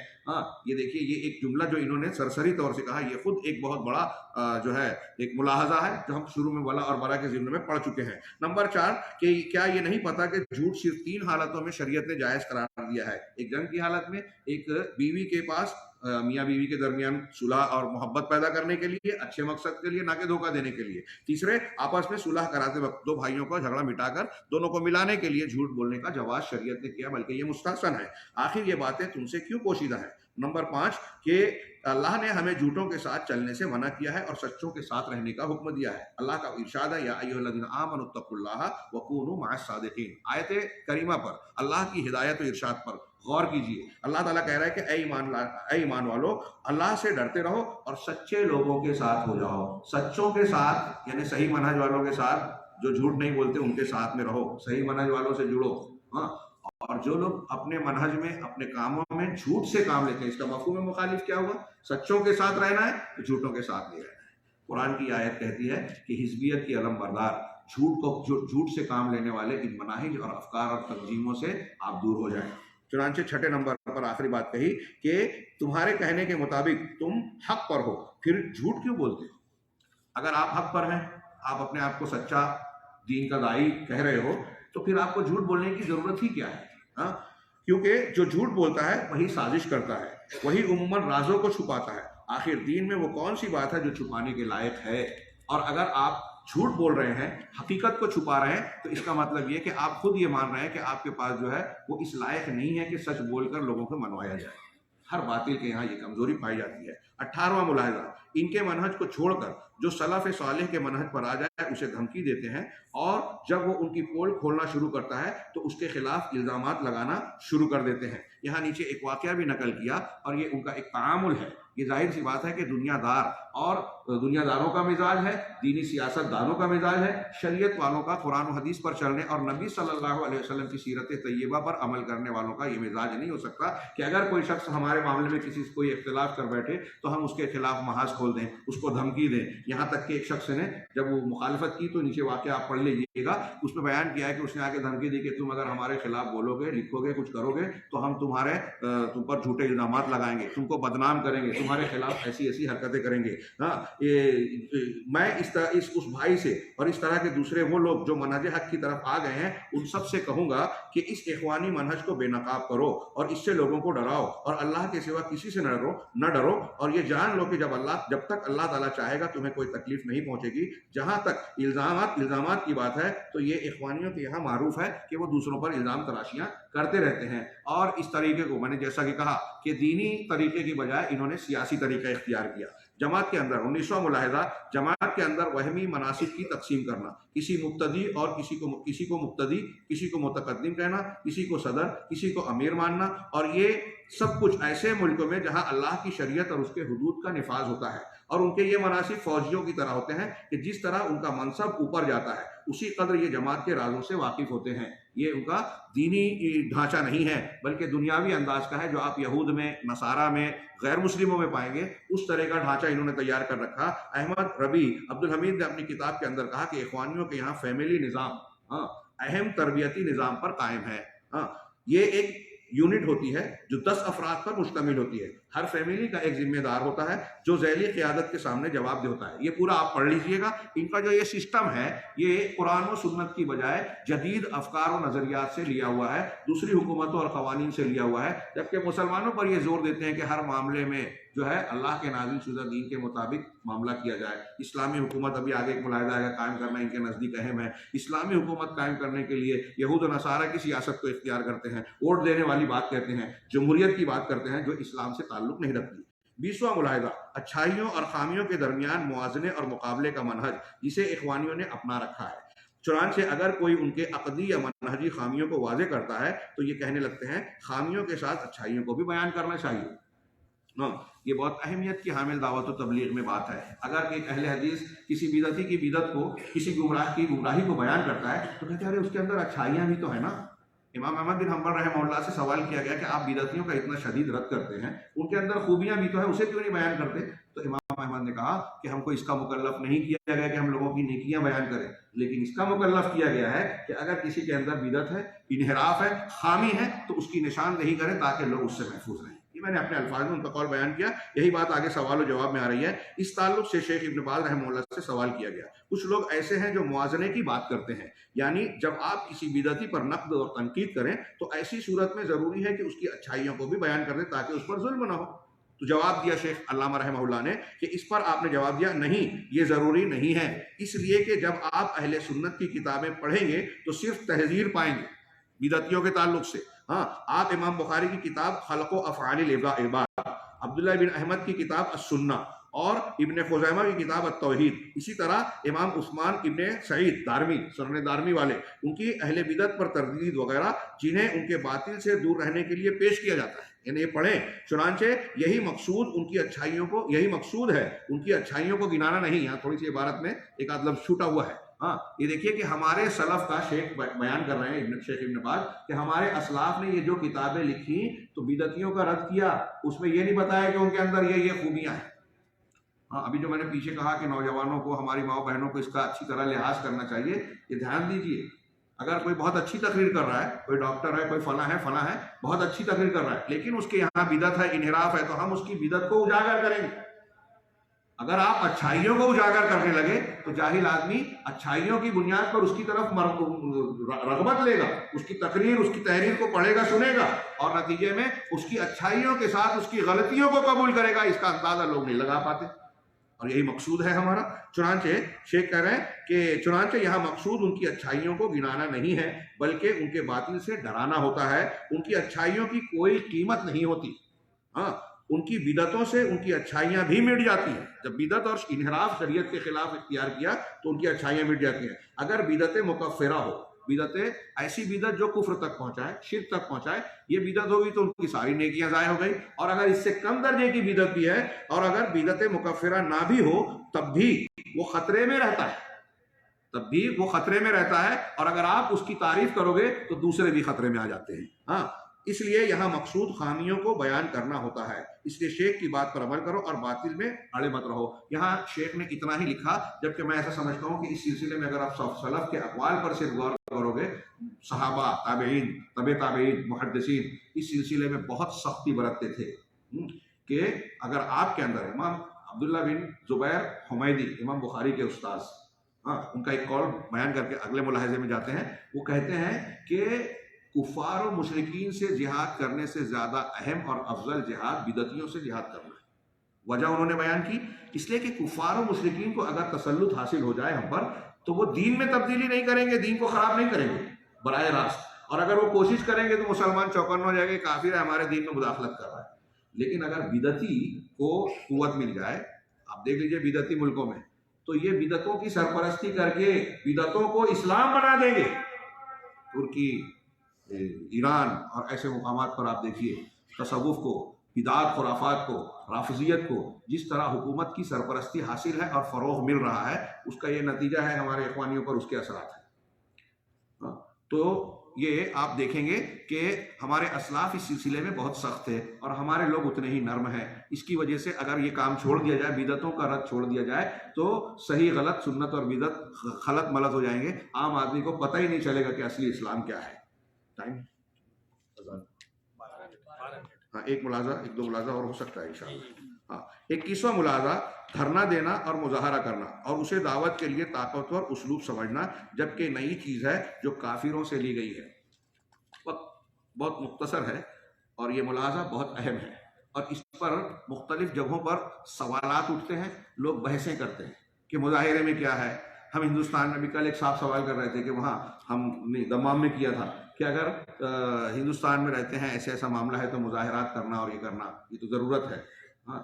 Speaker 1: یہ دیکھیے، یہ ایک جملہ جو انہوں نے سرسری طور سے کہا، یہ خود ایک بہت بڑا جو ہے ایک ملاحظہ ہے جو ہم شروع میں ولا اور برا کے ضمن میں پڑھ چکے ہیں۔ نمبر 4، کہ کیا یہ نہیں پتا کہ جھوٹ صرف 3 حالتوں میں شریعت نے جائز قرار دیا ہے؟ ایک جنگ کی حالت میں، ایک بیوی کے پاس میاں بیوی کے درمیان صلح اور محبت پیدا کرنے کے لیے، اچھے مقصد کے لیے، نہ کہ دھوکہ دینے کے لیے۔ تیسرے، آپس میں صلح کراتے وقت 2 بھائیوں کا جھگڑا مٹا کر دونوں کو ملانے کے لیے جھوٹ بولنے کا جواز شریعت نے کیا، بلکہ یہ مستحسن ہے۔ آخر یہ باتیں تم سے کیوں پوشیدہ ہیں؟ نمبر 5، کہ اللہ نے ہمیں جھوٹوں کے ساتھ چلنے سے منع کیا ہے اور سچوں کے ساتھ رہنے کا حکم دیا ہے۔ اللہ کا ارشاد ہے یا ایھا الذین آمنوا اتقوا اللہ وکونوا مع الصادقین۔ آیت کریمہ پر اللہ کی ہدایت و ارشاد پر غور کیجیے۔ اللہ تعالیٰ کہہ رہا ہے کہ اے ایمان والو، اللہ سے ڈرتے رہو اور سچے لوگوں کے ساتھ ہو جاؤ۔ سچوں کے ساتھ یعنی صحیح منہج والوں کے ساتھ، جو جھوٹ نہیں بولتے ان کے ساتھ میں رہو، صحیح منہج والوں سے جڑو۔ اور جو لوگ اپنے منہج میں، اپنے کاموں میں جھوٹ سے کام لیتے ہیں، اس کا مفہوم مخالف کیا ہوا؟ سچوں کے ساتھ رہنا ہے تو جھوٹوں کے ساتھ نہیں رہنا ہے۔ قرآن کی آیت کہتی ہے کہ حزبیت کی علم بردار، جھوٹ سے کام لینے والے ان مناہج اور افکار اور تنظیموں سے آپ دور ہو جائیں۔ چنانچہ 6 نمبر پر آخری بات کہی کہ تمہارے کہنے کے مطابق تم حق پر ہو، پھر جھوٹ کیوں بولتے ہو؟ اگر آپ حق پر ہیں، آپ اپنے آپ کو سچا دین کا داعی کہہ رہے ہو، تو پھر آپ کو جھوٹ بولنے کی ضرورت ہی کیا ہے؟ کیونکہ جو جھوٹ بولتا ہے وہی سازش کرتا ہے، وہی عموماً رازوں کو چھپاتا ہے۔ آخر دین میں وہ کون سی بات ہے جو چھپانے کے لائق ہے؟ اور اگر آپ جھوٹ بول رہے ہیں، حقیقت کو چھپا رہے ہیں، تو اس کا مطلب یہ کہ آپ خود یہ مان رہے ہیں کہ آپ کے پاس جو ہے وہ اس لائق نہیں ہے کہ سچ بول کر لوگوں کو منوایا جائے۔ ہر باطل کے یہاں یہ کمزوری پائی جاتی ہے۔ 18واں ملاحظہ، ان کے منہج کو چھوڑ کر جو سلف صالح کے منہج پر آ جائے اسے دھمکی دیتے ہیں، اور جب وہ ان کی پول کھولنا شروع کرتا ہے تو اس کے خلاف الزامات لگانا شروع کر دیتے ہیں۔ یہاں نیچے ایک واقعہ بھی نقل کیا، اور یہ ان کا ایک تعامل ہے۔ یہ ظاہر سی بات ہے کہ دنیا دار اور دنیا داروں کا مزاج ہے، دینی سیاست دانوں کا مزاج ہے، شریعت والوں کا قرآن و حدیث پر چلنے اور نبی صلی اللہ علیہ وسلم کی سیرت طیبہ پر عمل کرنے والوں کا یہ مزاج نہیں ہو سکتا کہ اگر کوئی شخص ہمارے معاملے میں کسی سے کوئی اختلاف کر بیٹھے تو ہم اس کے خلاف محاذ کھول دیں، اس کو دھمکی دیں۔ یہاں تک کہ ایک شخص نے جب وہ مخالفت کی تو نیچے واقعہ آپ پڑھ لیجیے گا، اس میں بیان کیا ہے کہ اس نے آ کے دھمکی دی کہ تم اگر ہمارے خلاف بولو گے، لکھو گے، کچھ کرو گے تو ہم تم پر جھوٹے الزامات لگائیں گے، تم کو بدنام کریں گے، تمہارے خلاف ایسی حرکتیں کریں گے۔ میں اس بھائی سے اور اس طرح کے دوسرے وہ لوگ جو منہج حق کی طرف آ گئے ہیں ان سب سے کہوں گا کہ اس اخوانی منہج کو بے نقاب کرو اور اس سے لوگوں کو ڈراؤ، اور اللہ کے سوا کسی سے نہ ڈرو، اور یہ جان لو کہ جب تک اللہ تعالیٰ چاہے گا تمہیں کوئی تکلیف نہیں پہنچے گی۔ جہاں تک الزامات کی بات ہے تو یہ اخوانیوں کے یہاں معروف ہے کہ وہ دوسروں پر الزام تراشیاں کرتے رہتے ہیں، اور اس طریقے کو میں نے جیسا کہ کہا کہ دینی طریقے کی بجائے انہوں نے سیاسی طریقہ اختیار کیا۔ جماعت کے اندر 19واں ملاحظہ، جماعت کے اندر وہمی مناسب کی تقسیم کرنا، کسی مقتدی اور کسی کو مقتدی، کسی کو متقدم کہنا، کسی کو صدر، کسی کو امیر ماننا، اور یہ سب کچھ ایسے ملکوں میں جہاں اللہ کی شریعت اور اس کے حدود کا نفاذ ہوتا ہے، اور ان کے یہ مناسب فوجیوں کی طرح ہوتے ہیں کہ جس طرح ان کا منصب اوپر جاتا ہے اسی قدر یہ جماعت کے رازوں سے واقف ہوتے ہیں۔ یہ ان کا دینی ڈھانچہ نہیں ہے بلکہ دنیاوی انداز کا ہے، جو آپ یہود میں، نصارہ میں، غیر مسلموں میں پائیں گے، اس طرح کا ڈھانچہ انہوں نے تیار کر رکھا۔ احمد ربیع عبدالحمید نے اپنی کتاب کے اندر کہا کہ اخوانیوں کے یہاں فیملی نظام اہم تربیتی نظام پر قائم ہے۔ یہ ایک یونٹ ہوتی ہے جو 10 افراد پر مشتمل ہوتی ہے۔ ہر فیملی کا ایک ذمہ دار ہوتا ہے جو ذیلی قیادت کے سامنے جواب دہ ہوتا ہے۔ یہ پورا آپ پڑھ لیجئے گا۔ ان کا جو یہ سسٹم ہے یہ قرآن و سنت کی بجائے جدید افکار و نظریات سے لیا ہوا ہے، دوسری حکومتوں اور قوانین سے لیا ہوا ہے، جبکہ مسلمانوں پر یہ زور دیتے ہیں کہ ہر معاملے میں جو ہے اللہ کے نازل شدہ دین کے مطابق معاملہ کیا جائے۔ اسلامی حکومت، ابھی آگے ایک ملاحظہ آئے گا، قائم کرنا ان کے نزدیک اہم ہے۔ اسلامی حکومت قائم کرنے کے لیے یہود و نصارہ کی سیاست کو اختیار کرتے ہیں، ووٹ دینے والی بات کرتے ہیں، جمہوریت کی بات کرتے ہیں جو اسلام سے تعلق نہیں رکھتی۔ 20واں ملاحظہ، اچھائیوں اور خامیوں کے درمیان موازنے اور مقابلے کا منہج جسے اخوانیوں نے اپنا رکھا ہے۔ چنانچہ اگر کوئی ان کے عقدی یا منہجی خامیوں کو واضح کرتا ہے تو یہ کہنے لگتے ہیں خامیوں کے ساتھ اچھائیوں کو بھی بیان کرنا چاہیے. ہاں، یہ بہت اہمیت کی حامل دعوت و تبلیغ میں بات ہے. اگر ایک اہل حدیث کسی بدعتی کی بدعت کو، کسی گمراہی کو بیان کرتا ہے تو کہتے ہیں ارے اس کے اندر اچھائیاں بھی تو ہیں نا. امام احمد بن حنبل رحمہ اللہ سے سوال کیا گیا کہ آپ بدعتیوں کا اتنا شدید رد کرتے ہیں، ان کے اندر خوبیاں بھی تو ہیں، اسے کیوں نہیں بیان کرتے؟ تو امام احمد نے کہا کہ ہم کو اس کا مکلف نہیں کیا گیا کہ ہم لوگوں کی نیکیاں بیان کریں، لیکن اس کا مکلف کیا گیا ہے کہ اگر کسی کے اندر بدعت ہے، انحراف ہے، خامی ہے تو اس کی نشاندہی کریں تاکہ لوگ اس سے محفوظ رہیں. یہ میں نے اپنے الفاظ میں ان کا قول بیان کیا. یہی بات آگے سوال و جواب میں آ رہی ہے. اس تعلق سے شیخ ابن باز رحمہ اللہ سے سوال کیا گیا. کچھ لوگ ایسے ہیں جو موازنے کی بات کرتے ہیں، یعنی جب آپ کسی بدعتی پر نقد اور تنقید کریں تو ایسی صورت میں ضروری ہے کہ اس کی اچھائیوں کو بھی بیان کر دیں تاکہ اس پر ظلم نہ ہو. تو جواب دیا شیخ علامہ رحمہ اللہ نے کہ اس پر آپ نے جواب دیا نہیں، یہ ضروری نہیں ہے، اس لیے کہ جب آپ اہل سنت کی کتابیں پڑھیں گے تو صرف تحذیر پائیں گے بدعتیوں کے تعلق سے. ہاں، آپ امام بخاری کی کتاب خلق و افعال العباد، عبداللہ بن احمد کی کتاب السنہ اور ابن خزیمہ کی کتاب التوحید، اسی طرح امام عثمان ابن سعید دارمی، سنن دارمی والے، ان کی اہل بدعت پر تردید وغیرہ جنہیں ان کے باطل سے دور رہنے کے لیے پیش کیا جاتا ہے، یعنی یہ پڑھیں. چنانچہ یہی مقصود ان کی اچھائیوں کو، یہی مقصود ہے ان کی اچھائیوں کو گنانا نہیں. یہاں تھوڑی سی عبارت میں ایک آدھ لفظ چھوٹا ہوا ہے. ہاں، یہ دیکھیے کہ ہمارے سلف کا شیخ بیان کر رہے ہیں شیخ ابن باز کہ ہمارے اسلاف نے یہ جو کتابیں لکھی تو بدعتیوں کا رد کیا، اس میں یہ نہیں بتایا کہ ان کے اندر یہ خوبیاں ہیں. ہاں، ابھی جو میں نے پیچھے کہا کہ نوجوانوں کو، ہماری ماؤں بہنوں کو اس کا اچھی طرح لحاظ کرنا چاہیے، یہ دھیان دیجیے. اگر کوئی بہت اچھی تقریر کر رہا ہے، کوئی ڈاکٹر ہے، کوئی فلاں ہے بہت اچھی تقریر کر رہا ہے، لیکن اس کے یہاں بدعت ہے، انحراف ہے، تو ہم اس کی بدعت کو اجاگر کریں گے. اگر آپ اچھائیوں کو اجاگر کرنے لگے تو جاہل آدمی اچھائیوں کی بنیاد پر اس کی طرف رغبت لے گا، اس کی تقریر، اس کی تحریر کو پڑھے گا، سنے گا، اور نتیجے میں اس کی اچھائیوں کے ساتھ اس کی غلطیوں کو قبول کرے گا. اس کا اندازہ لوگ نہیں لگا پاتے، اور یہی مقصود ہے ہمارا. چنانچہ شیخ کہہ رہے ہیں کہ چنانچہ یہاں مقصود ان کی اچھائیوں کو گنانا نہیں ہے بلکہ ان کے باطل سے ڈرانا ہوتا ہے. ان کی اچھائیوں کی کوئی قیمت نہیں ہوتی. ہاں، ان کی بدعتوں سے ان کی اچھائیاں بھی مٹ جاتی ہیں. جب بدعت اور انحراف شریعت کے خلاف اختیار کیا تو ان کی اچھائیاں مٹ جاتی ہیں. اگر بدعت مکفرہ ہو، بدعت ایسی بدعت جو کفر تک پہنچائے، شرک تک پہنچائے، یہ بدعت ہوگی تو ان کی ساری نیکیاں ضائع ہو گئی. اور اگر اس سے کم درجے کی بدعت بھی ہے اور اگر بدعت مکفرہ نہ بھی ہو تب بھی وہ خطرے میں رہتا ہے، اور اگر آپ اس کی تعریف کرو گے تو دوسرے بھی خطرے میں آ جاتے ہیں. ہاں، اس لیے یہاں مقصود خامیوں کو بیان کرنا ہوتا ہے. اس لیے شیخ کی بات پر عمل کرو اور باطل میں اڑے مت رہو. یہاں شیخ نے اتنا ہی لکھا، جبکہ میں ایسا سمجھتا ہوں کہ اس سلسلے میں اگر آپ سلف کے اقوال پر صرف غور کرو گے، صحابہ، تابعین، تبع تابعین، محدثین اس سلسلے میں بہت سختی برتتے تھے کہ اگر آپ کے اندر امام عبداللہ بن زبیر حمیدی، امام بخاری کے استاذ، ان کا ایک قول بیان کر کے اگلے ملاحظے میں جاتے ہیں. وہ کہتے ہیں کہ کفار و مشرکین سے جہاد کرنے سے زیادہ اہم اور افضل جہاد بدعتیوں سے جہاد کرنا ہے. وجہ انہوں نے بیان کی، اس لیے کہ کفار و مشرکین کو اگر تسلط حاصل ہو جائے ہم پر تو وہ دین میں تبدیلی نہیں کریں گے، دین کو خراب نہیں کریں گے براہ راست. اور اگر وہ کوشش کریں گے تو مسلمان چوکن ہو جائے گا، کافر ہے، ہمارے دین میں مداخلت کر رہا ہے. لیکن اگر بدعتی کو قوت مل جائے، آپ دیکھ لیجئے بدعتی ملکوں میں، تو یہ بدعتوں کی سرپرستی کر کے بدعتوں کو اسلام بنا دیں گے. ترکی، ایران اور ایسے مقامات پر آپ دیکھیے تصوف کو، بدعات، خرافات کو، رافضیت کو جس طرح حکومت کی سرپرستی حاصل ہے اور فروغ مل رہا ہے، اس کا یہ نتیجہ ہے ہمارے اخوانیوں پر اس کے اثرات ہیں. تو یہ آپ دیکھیں گے کہ ہمارے اسلاف اس سلسلے میں بہت سخت ہے اور ہمارے لوگ اتنے ہی نرم ہیں. اس کی وجہ سے اگر یہ کام چھوڑ دیا جائے، بدعتوں کا رد چھوڑ دیا جائے، تو صحیح غلط، سنت اور بدعت خلط ملط ہو جائیں گے. عام آدمی کو پتہ ہی نہیں چلے گا کہ اصلی اسلام کیا ہے. ٹائم ہاں، ایک دو ملاحظہ اور ہو سکتا ہے انشاءاللہ. ہاں، 21واں ملاحظہ، دھرنا دینا اور مظاہرہ کرنا اور اسے دعوت کے لیے طاقتور اسلوب سمجھنا، جبکہ نئی چیز ہے جو کافروں سے لی گئی ہے. وقت بہت مختصر ہے اور یہ ملاحظہ بہت اہم ہے، اور اس پر مختلف جگہوں پر سوالات اٹھتے ہیں، لوگ بحثیں کرتے ہیں کہ مظاہرے میں کیا ہے. ہم ہندوستان میں بھی کل ایک صاحب سوال کر رہے تھے کہ وہاں ہم نے دمام میں کیا تھا کہ اگر ہندوستان میں رہتے ہیں ایسا معاملہ ہے تو مظاہرات کرنا اور یہ کرنا، یہ تو ضرورت ہے. ہاں،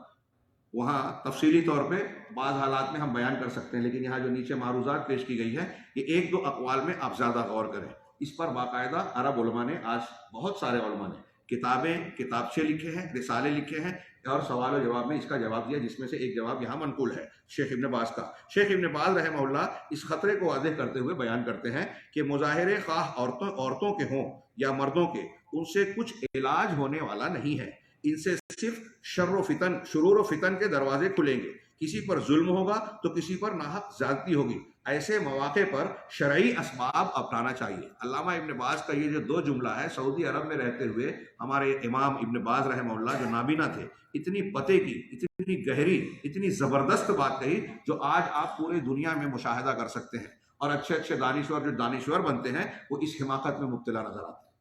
Speaker 1: وہاں تفصیلی طور پہ بعض حالات میں ہم بیان کر سکتے ہیں، لیکن یہاں جو نیچے معروضات پیش کی گئی ہے یہ ایک دو اقوال میں آپ زیادہ غور کریں۔ اس پر باقاعدہ عرب علماء نے، آج بہت سارے علماء نے کتابیں، کتابچے لکھے ہیں، رسالے لکھے ہیں اور سوال و جواب میں اس کا جواب دیا، جس میں سے ایک جواب یہاں منقول ہے شیخ ابن باز کا۔ شیخ ابن باز رحمہ اللہ اس خطرے کو واضح کرتے ہوئے بیان کرتے ہیں کہ مظاہرے خواہ عورتوں کے ہوں یا مردوں کے، ان سے کچھ علاج ہونے والا نہیں ہے، ان سے صرف شرور و فتن کے دروازے کھلیں گے، کسی پر ظلم ہوگا تو کسی پر ناحق زیادتی ہوگی، ایسے مواقع پر شرعی اسباب اپنانا چاہیے۔ علامہ ابن باز کا یہ جو دو جملہ ہے، سعودی عرب میں رہتے ہوئے ہمارے امام ابن باز رحمہ اللہ جو نابینا تھے، اتنی پتے کی، اتنی گہری، اتنی زبردست بات کہی جو آج آپ پورے دنیا میں مشاہدہ کر سکتے ہیں، اور اچھے اچھے دانشور جو دانشور بنتے ہیں وہ اس حماقت میں مبتلا نظر آتے ہیں۔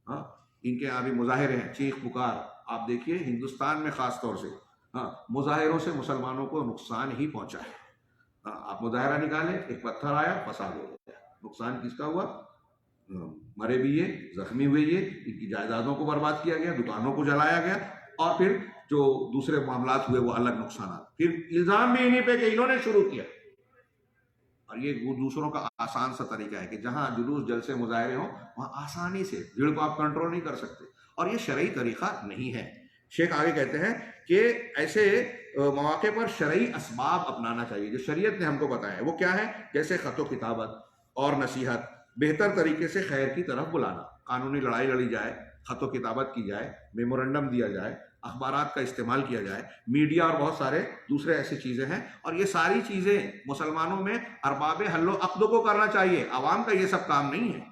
Speaker 1: ہاں، ان کے یہاں بھی مظاہرے ہیں، چیخ پکار، آپ دیکھیے ہندوستان میں خاص طور سے مظاہروں سے مسلمانوں کو نقصان ہی پہنچا ہے۔ آپ مظاہرہ نکالیں، ایک پتھر آیا، فساد ہو گیا، نقصان کس کا ہوا؟ مرے بھی یہ، زخمی ہوئے یہ، ان کی جائیدادوں کو برباد کیا گیا، دکانوں کو جلایا گیا، اور پھر جو دوسرے معاملات ہوئے وہ الگ نقصانات، پھر الزام بھی انہی پہ کہ انہوں نے شروع کیا۔ اور یہ دوسروں کا آسان سا طریقہ ہے کہ جہاں جلوس جلسے مظاہرے ہوں وہاں آسانی سے بھیڑ کو آپ کنٹرول نہیں کر سکتے، اور یہ شرعی طریقہ نہیں ہے۔ شیخ آگے کہتے ہیں کہ ایسے مواقع پر شرعی اسباب اپنانا چاہیے جو شریعت نے ہم کو بتایا ہے۔ وہ کیا ہے؟ جیسے خط و کتابت اور نصیحت، بہتر طریقے سے خیر کی طرف بلانا، قانونی لڑائی لڑی جائے، خط و کتابت کی جائے، میمورنڈم دیا جائے، اخبارات کا استعمال کیا جائے، میڈیا اور بہت سارے دوسرے ایسی چیزیں ہیں، اور یہ ساری چیزیں مسلمانوں میں ارباب حل و عقد کو کرنا چاہیے۔ عوام کا یہ سب کام نہیں ہے،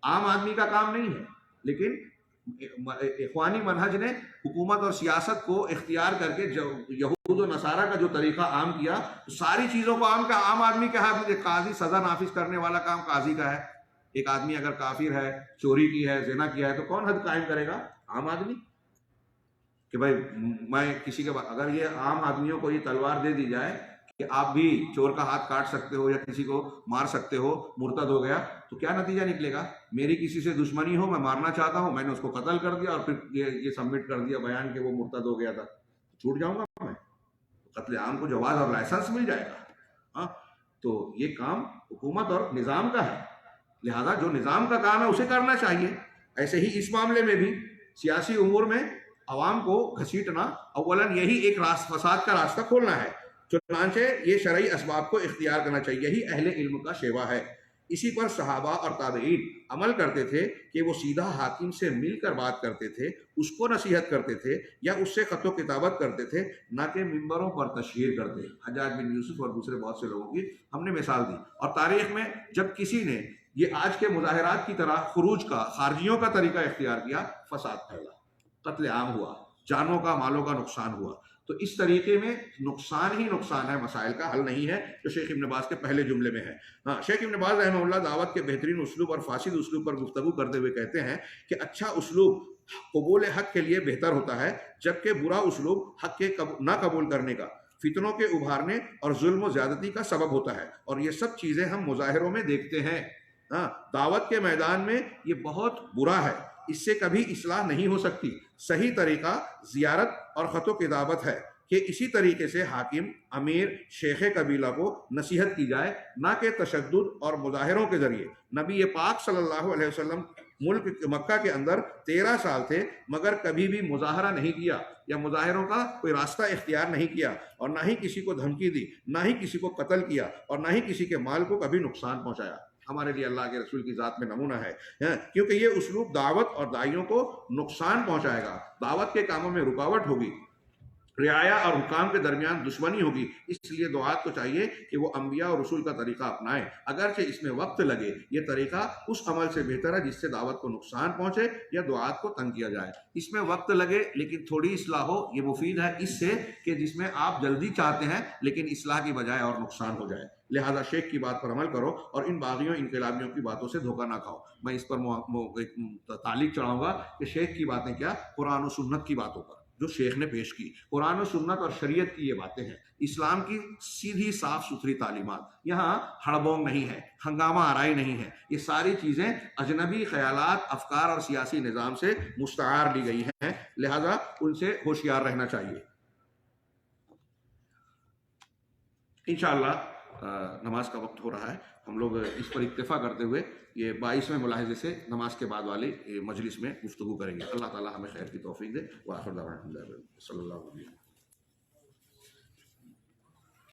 Speaker 1: عام آدمی کا کام نہیں ہے، لیکن اخوانی منہج نے حکومت اور سیاست کو اختیار کر کے یہود و نصارہ کا جو طریقہ عام کیا، ساری چیزوں کو عام کا، عام آدمی کے ہاتھ میں قاضی سزا نافذ کرنے والا کام قاضی کا ہے۔ ایک آدمی اگر کافر ہے، چوری کی ہے، زنا کیا ہے، تو کون حد قائم کرے گا؟ عام آدمی۔ کہ بھائی میں کسی کے اگر یہ عام آدمیوں کو یہ تلوار دے دی جائے کہ آپ بھی چور کا ہاتھ کاٹ سکتے ہو یا کسی کو مار سکتے ہو، مرتد ہو گیا، تو کیا نتیجہ نکلے گا؟ میری کسی سے دشمنی ہو، میں مارنا چاہتا ہوں، میں نے اس کو قتل کر دیا اور پھر یہ سبمٹ کر دیا بیان کہ وہ مرتد ہو گیا تھا، چھوٹ جاؤں گا میں؟ قتل عام کو جواز اور لائسنس مل جائے گا۔ تو یہ کام حکومت اور نظام کا ہے، لہذا جو نظام کا کام ہے اسے کرنا چاہیے۔ ایسے ہی اس معاملے میں بھی سیاسی امور میں عوام کو گھسیٹنا اولاً یہی ایک فساد کا راستہ کھولنا ہے، چنانچہ یہ شرعی اسباب کو اختیار کرنا چاہیے، یہی اہل علم کا شیوا ہے۔ اسی پر صحابہ اور تابعین عمل کرتے تھے کہ وہ سیدھا حاکم سے مل کر بات کرتے تھے، اس کو نصیحت کرتے تھے یا اس سے خط و کتابت کرتے تھے، نہ کہ ممبروں پر تشہیر کرتے۔ حجاج بن یوسف اور دوسرے بہت سے لوگوں کی ہم نے مثال دی، اور تاریخ میں جب کسی نے یہ آج کے مظاہرات کی طرح خروج کا، خارجیوں کا طریقہ اختیار کیا، فساد پھیلا، قتل عام ہوا، جانوں کا، مالوں کا نقصان ہوا۔ تو اس طریقے میں نقصان ہی نقصان ہے، مسائل کا حل نہیں ہے، جو شیخ ابن باز کے پہلے جملے میں ہے۔ شیخ ابن باز رحمہ اللہ دعوت کے بہترین اسلوب اور فاسد اسلوب پر گفتگو کرتے ہوئے کہتے ہیں کہ اچھا اسلوب قبول حق کے لیے بہتر ہوتا ہے، جبکہ برا اسلوب حق کے نہ قبول کرنے کا، فتنوں کے ابھارنے اور ظلم و زیادتی کا سبب ہوتا ہے، اور یہ سب چیزیں ہم مظاہروں میں دیکھتے ہیں۔ دعوت کے میدان میں یہ بہت برا ہے، اس سے کبھی اصلاح نہیں ہو سکتی۔ صحیح طریقہ زیارت اور خط و کتابت ہے کہ اسی طریقے سے حاکم، امیر، شیخ قبیلہ کو نصیحت کی جائے، نہ کہ تشدد اور مظاہروں کے ذریعے۔ نبی پاک صلی اللہ علیہ وسلم ملک مکہ کے اندر 13 سال تھے، مگر کبھی بھی مظاہرہ نہیں کیا یا مظاہروں کا کوئی راستہ اختیار نہیں کیا، اور نہ ہی کسی کو دھمکی دی، نہ ہی کسی کو قتل کیا، اور نہ ہی کسی کے مال کو کبھی نقصان پہنچایا۔ ہمارے لیے اللہ کے رسول کی ذات میں نمونہ ہے، کیونکہ یہ اسلوب دعوت اور داعیوں کو نقصان پہنچائے گا، دعوت کے کاموں میں رکاوٹ ہوگی، رعایا اور حکام کے درمیان دشمنی ہوگی۔ اس لیے دعات کو چاہیے کہ وہ انبیاء اور رسول کا طریقہ اپنائیں، اگرچہ اس میں وقت لگے۔ یہ طریقہ اس عمل سے بہتر ہے جس سے دعوت کو نقصان پہنچے یا دعات کو تنگ کیا جائے۔ اس میں وقت لگے لیکن تھوڑی اصلاح ہو، یہ مفید ہے اس سے کہ جس میں آپ جلدی چاہتے ہیں لیکن اصلاح کی بجائے اور نقصان ہو جائے۔ لہذا شیخ کی بات پر عمل کرو اور ان باغیوں، انقلابیوں کی باتوں سے دھوکہ نہ کھاؤ۔ میں اس پر تعلیق چڑھاؤں گا کہ شیخ کی باتیں کیا، قرآن و سنت کی باتوں پر جو شیخ نے پیش کی، قرآن و سنت اور شریعت کی یہ باتیں ہیں، اسلام کی سیدھی صاف ستھری تعلیمات، یہاں ہڑبونگ نہیں ہے، ہنگامہ آرائی نہیں ہے، یہ ساری چیزیں اجنبی خیالات، افکار اور سیاسی نظام سے مستعار لی گئی ہیں، لہذا ان سے ہوشیار رہنا چاہیے۔ انشاءاللہ نماز کا وقت ہو رہا ہے. ہم لوگ اس پر اکتفا کرتے ہوئے یہ 22ویں ملاحظے سے نماز کے بعد والی مجلس میں گفتگو کریں گے. اللہ تعالیٰ ہمیں خیر کی توفیق دے. وآخر دعوانا الحمدللہ صلی اللہ علیہ وسلم.